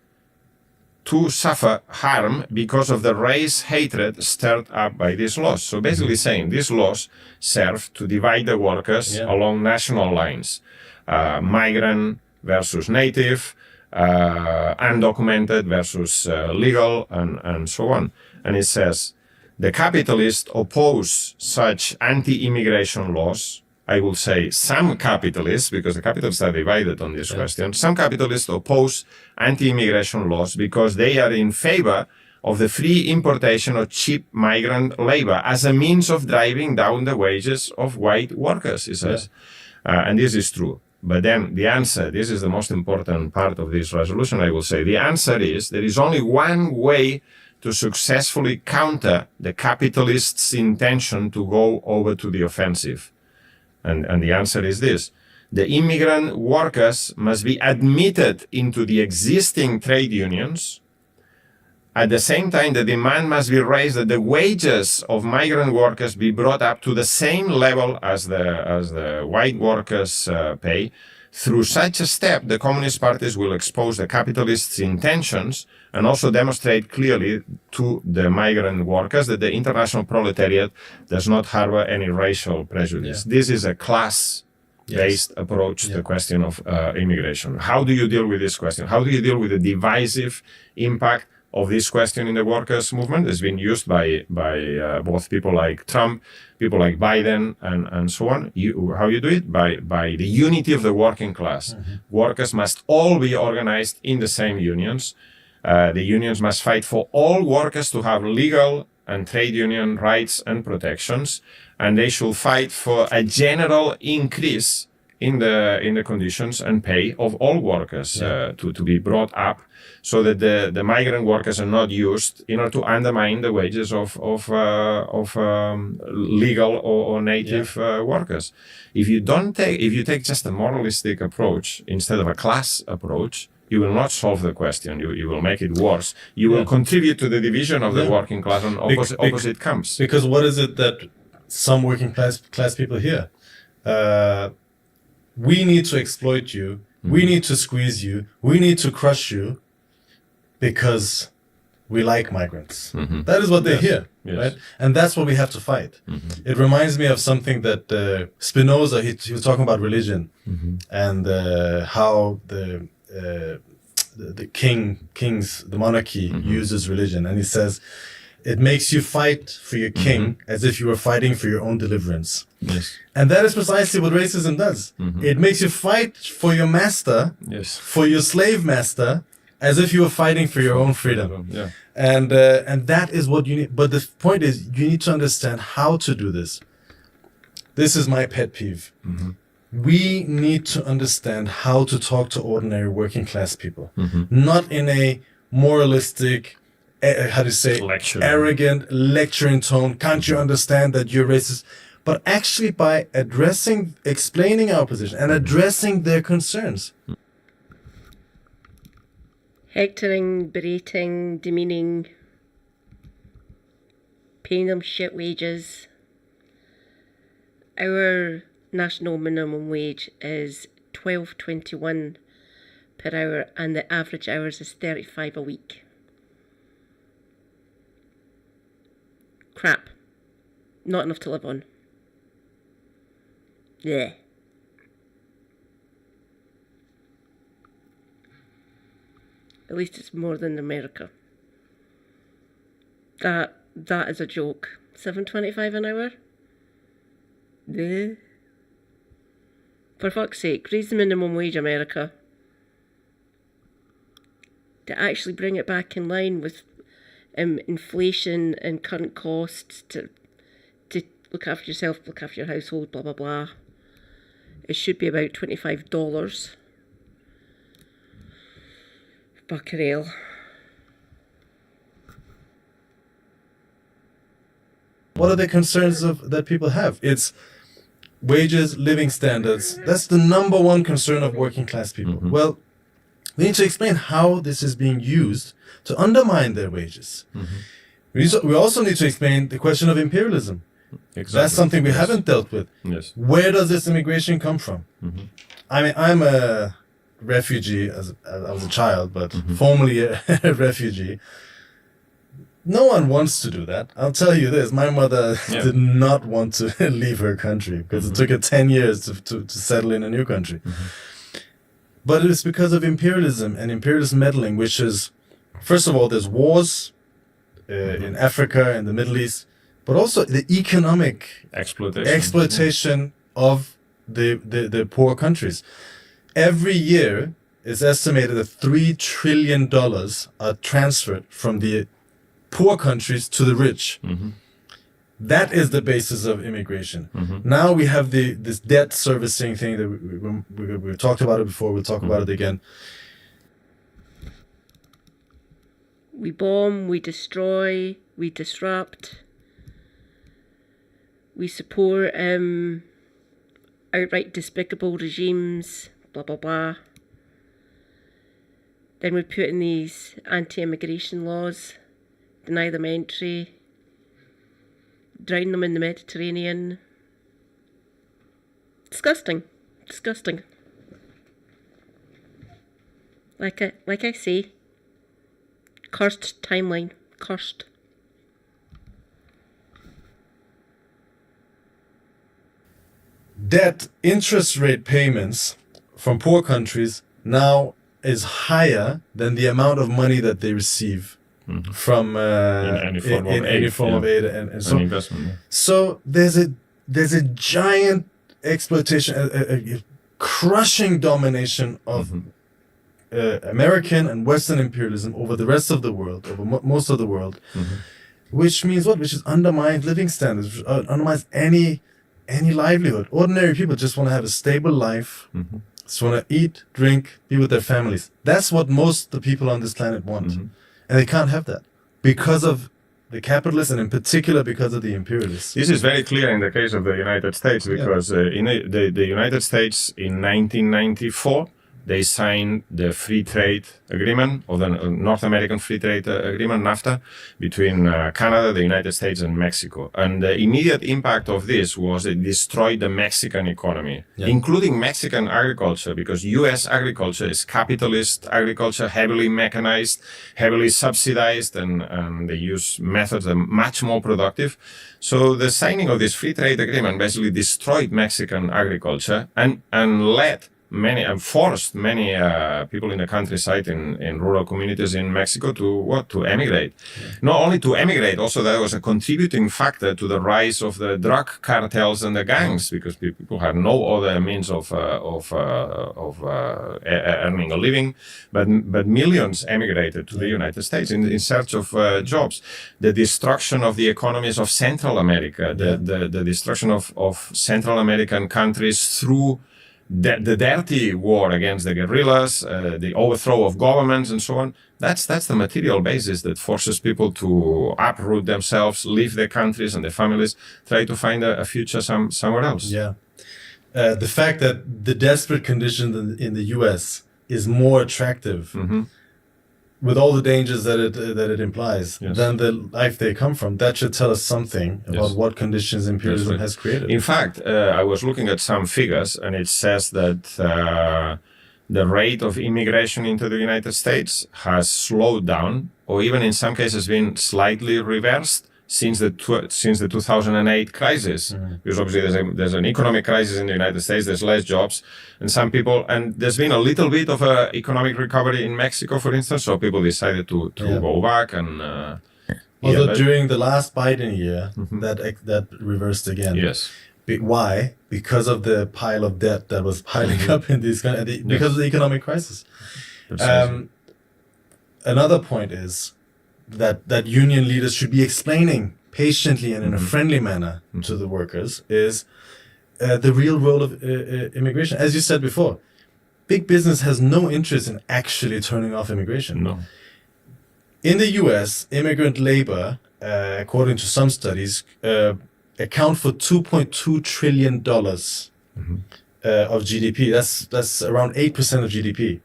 to suffer harm because of the race hatred stirred up by these laws. So basically saying these laws serve to divide the workers along national lines. Migrant versus native, undocumented versus legal, and so on. And it says, the capitalists oppose such anti-immigration laws. I will say some capitalists, because the capitalists are divided on this question, some capitalists oppose anti-immigration laws because they are in favor of the free importation of cheap migrant labor as a means of driving down the wages of white workers, he says. And this is true. But then the answer, this is the most important part of this resolution, I will say. The answer is there is only one way to successfully counter the capitalists' intention to go over to the offensive. And the answer is this. The immigrant workers must be admitted into the existing trade unions. At the same time, the demand must be raised that the wages of migrant workers be brought up to the same level as the white workers pay. Through such a step, the communist parties will expose the capitalists' intentions and also demonstrate clearly to the migrant workers that the international proletariat does not harbor any racial prejudice. This is a class-based approach to the question of immigration. How do you deal with this question? How do you deal with the divisive impact of this question in the workers' movement? It's been used by both people like Trump, people like Biden, and so on. How you do it? By the unity of the working class. Workers must all be organized in the same unions. The unions must fight for all workers to have legal and trade union rights and protections, and they should fight for a general increase in the conditions and pay of all workers to be brought up, so that the migrant workers are not used in order to undermine the wages of legal or native workers. If you take just a moralistic approach instead of a class approach, you will not solve the question. You will make it worse. You will contribute to the division of the working class on opposite camps. Because what is it that some working class people hear? We need to exploit you. We need to squeeze you. We need to crush you because we like migrants. That is what they hear, right? And that's what we have to fight. It reminds me of something that Spinoza, he was talking about religion and how the kings, the monarchy uses religion. And he says, it makes you fight for your king as if you were fighting for your own deliverance. And that is precisely what racism does. It makes you fight for your master, for your slave master, as if you were fighting for your own freedom. And that is what you need. But the point is, you need to understand how to do this. This is my pet peeve. We need to understand how to talk to ordinary working class people, not in a moralistic, arrogant, lecturing tone. Can't you understand that you're racist? But actually by explaining our position and addressing their concerns. Hectoring, berating, demeaning, paying them shit wages. Our national minimum wage is $12.21 per hour, and the average hours is 35 a week. Crap. Not enough to live on. Yeah. At least it's more than America. That is a joke. $7.25 an hour? Yeah. For fuck's sake, raise the minimum wage, America. To actually bring it back in line with inflation and current costs, to look after yourself, look after your household, blah, blah, blah. It should be about $25. Fucking hell. What are the concerns that people have? It's wages, living standards. That's the number one concern of working class people. Well, we need to explain how this is being used to undermine their wages. We also need to explain the question of imperialism. That's something we haven't dealt with. Where does this immigration come from? I mean, I'm a refugee as I was a child, but formerly a refugee. No one wants to do that. I'll tell you this: my mother did not want to leave her country because it took her 10 years to settle in a new country. But it's because of imperialism and imperialist meddling, which is, first of all, there's wars in Africa and the Middle East, but also the economic exploitation of the poor countries. Every year, it's estimated that $3 trillion are transferred from the poor countries to the rich. That is the basis of immigration. Now we have this debt servicing thing that we've talked about it before. We'll talk about it again. We bomb, we destroy, we disrupt, we support outright despicable regimes, blah, blah, blah. Then we put in these anti-immigration laws, deny them entry, drown them in the Mediterranean. Disgusting. Disgusting. Like I say, cursed timeline. Cursed. Debt interest rate payments from poor countries now is higher than the amount of money that they receive from any form of aid and so investment. So there's a giant exploitation, a crushing domination of American and Western imperialism over the rest of the world, over most of the world, which means what? Which is undermined living standards, which undermines any livelihood. Ordinary people just want to have a stable life, just want to eat, drink, be with their families. That's what most of the people on this planet want. And they can't have that because of the capitalists and in particular because of the imperialists. This is very clear in the case of the United States because in the United States in 1994, they signed the free trade agreement, or the North American Free Trade Agreement, NAFTA, between Canada, the United States, and Mexico. And the immediate impact of this was it destroyed the Mexican economy, including Mexican agriculture, because U.S. agriculture is capitalist agriculture, heavily mechanized, heavily subsidized, and they use methods that are much more productive. So the signing of this free trade agreement basically destroyed Mexican agriculture and forced many people in the countryside in rural communities in Mexico to emigrate. Not only to emigrate, also that was a contributing factor to the rise of the drug cartels and the gangs, because people had no other means of earning a living, but millions emigrated to the United States in search of jobs. The destruction of the economies of Central America, the destruction of Central American countries through the dirty war against the guerrillas, the overthrow of governments and so on, that's the material basis that forces people to uproot themselves, leave their countries and their families, try to find a future somewhere else. Yeah. The fact that the desperate condition in the US is more attractive with all the dangers that it implies than the life they come from, that should tell us something about what conditions imperialism has created. In fact, I was looking at some figures, and it says that the rate of immigration into the United States has slowed down, or even in some cases been slightly reversed since the 2008 crisis. Because obviously there's an economic crisis in the United States, there's less jobs, and there's been a little bit of a economic recovery in Mexico, for instance, so people decided to go back and... Although during the last Biden year, that reversed again. Yes. Why? Because of the pile of debt that was piling up in these because of the economic crisis. Another point is that union leaders should be explaining patiently and in a friendly manner to the workers is the real role of immigration. As you said before, big business has no interest in actually turning off immigration. No. In the US, immigrant labor, according to some studies, account for $2.2 trillion of GDP. That's around 8% of GDP.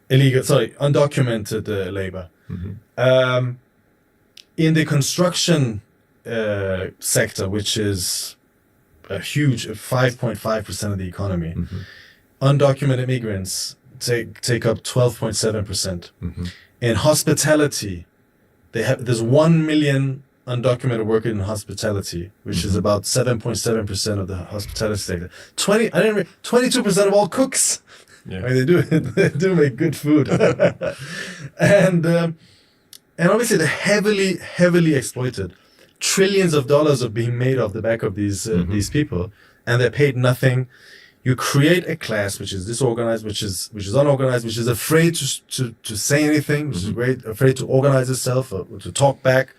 Undocumented labor. In the construction sector, which is a huge 5.5% of the economy, undocumented immigrants take up 12.7%. percent In hospitality, there's 1 million undocumented workers in hospitality, which is about 7.7% of the hospitality sector. 22% of all cooks. Yeah. I mean, they do make good food. and obviously they're heavily exploited. Trillions of dollars are being made off the back of these people, and they're paid nothing. You create a class which is disorganized, which is unorganized, which is afraid to say anything, which is afraid to organize itself or to talk back,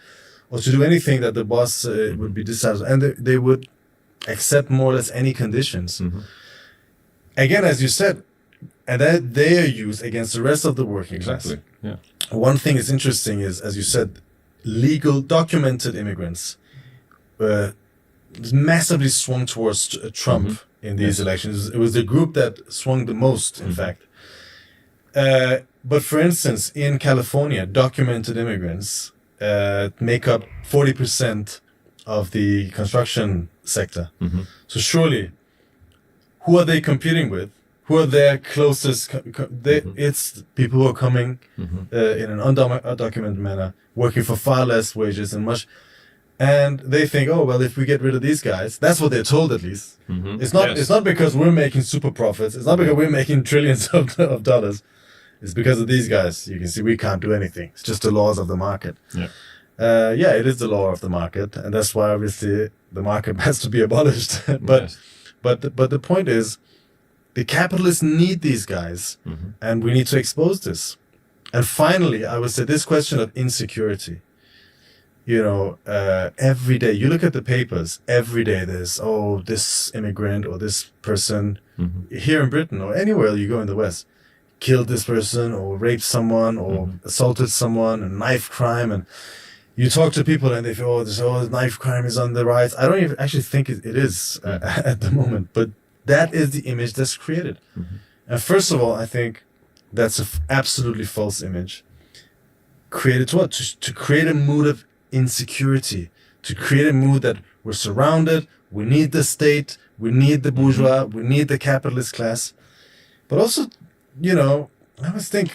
or to do anything that the boss would be dissatisfied, and they would accept more or less any conditions. Again, as you said, and that they are used against the rest of the working class. Exactly. Yeah. One thing is interesting is, as you said, legal documented immigrants massively swung towards Trump in these elections. It was the group that swung the most, in fact. But for instance, in California, documented immigrants make up 40% of the construction sector. So surely, who are they competing with? Who are their closest? It's people who are coming in an undocumented manner, working for far less wages and much. And they think, oh well, if we get rid of these guys, that's what they're told at least. It's not. Yes. It's not because we're making super profits. It's not because we're making trillions of dollars. It's because of these guys. You can see we can't do anything. It's just the laws of the market. Yeah. It is the law of the market, and that's why obviously the market has to be abolished. but the point is, the capitalists need these guys, and we need to expose this. And finally, I would say this question of insecurity. Every day you look at the papers. Every day there's this immigrant or this person here in Britain or anywhere you go in the West killed this person or raped someone or assaulted someone, a knife crime, and you talk to people and they feel knife crime is on the rise. I don't even actually think it is at the moment, but that is the image that's created. And first of all, I think that's an absolutely false image. Created to what? To create a mood of insecurity, to create a mood that we're surrounded, we need the state, we need the bourgeois, we need the capitalist class. But also, I always think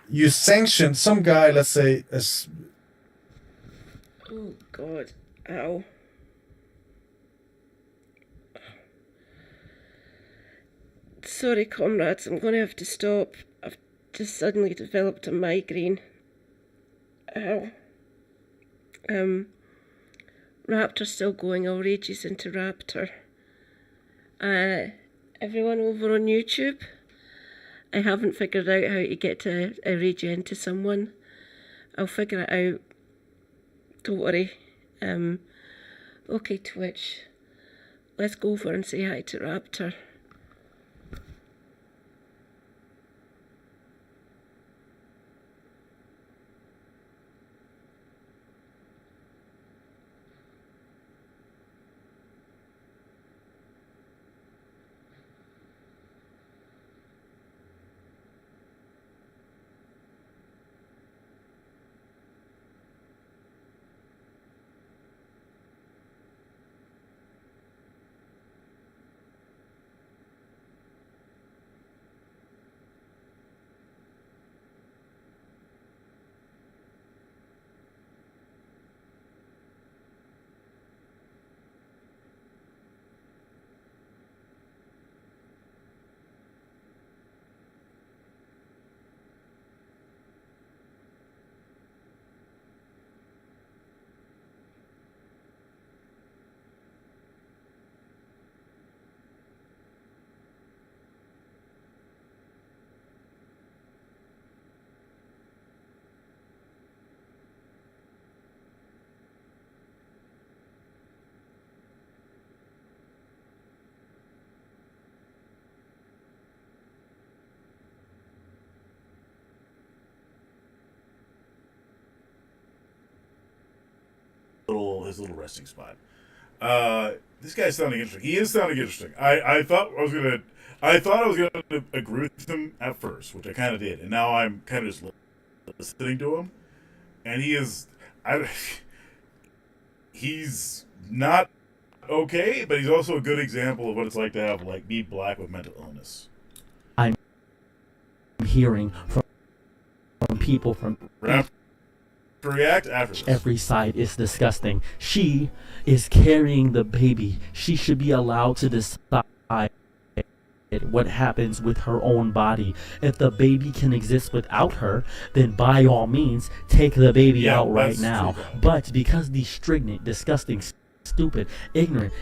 you sanction some guy, let's say, Oh God, ow. Sorry, comrades, I'm going to have to stop. I've just suddenly developed a migraine. Ow. Raptor's still going. I'll rages into Raptor. Everyone over on YouTube, I haven't figured out how to get to rage into someone. I'll figure it out. Don't worry. Okay, Twitch. Let's go over and say hi to Raptor. His little resting spot. This guy's sounding interesting. He is sounding interesting. I thought I was gonna agree with him at first, which I kind of did, and now I'm kind of just listening to him, and he's not okay, but he's also a good example of what it's like to be black with mental illness. I'm hearing from people from React after this. every side is disgusting. She is carrying the baby. She should be allowed to decide what happens with her own body. If the baby can exist without her, then by all means take the baby out right now. But because these stringent, disgusting, stupid, ignorant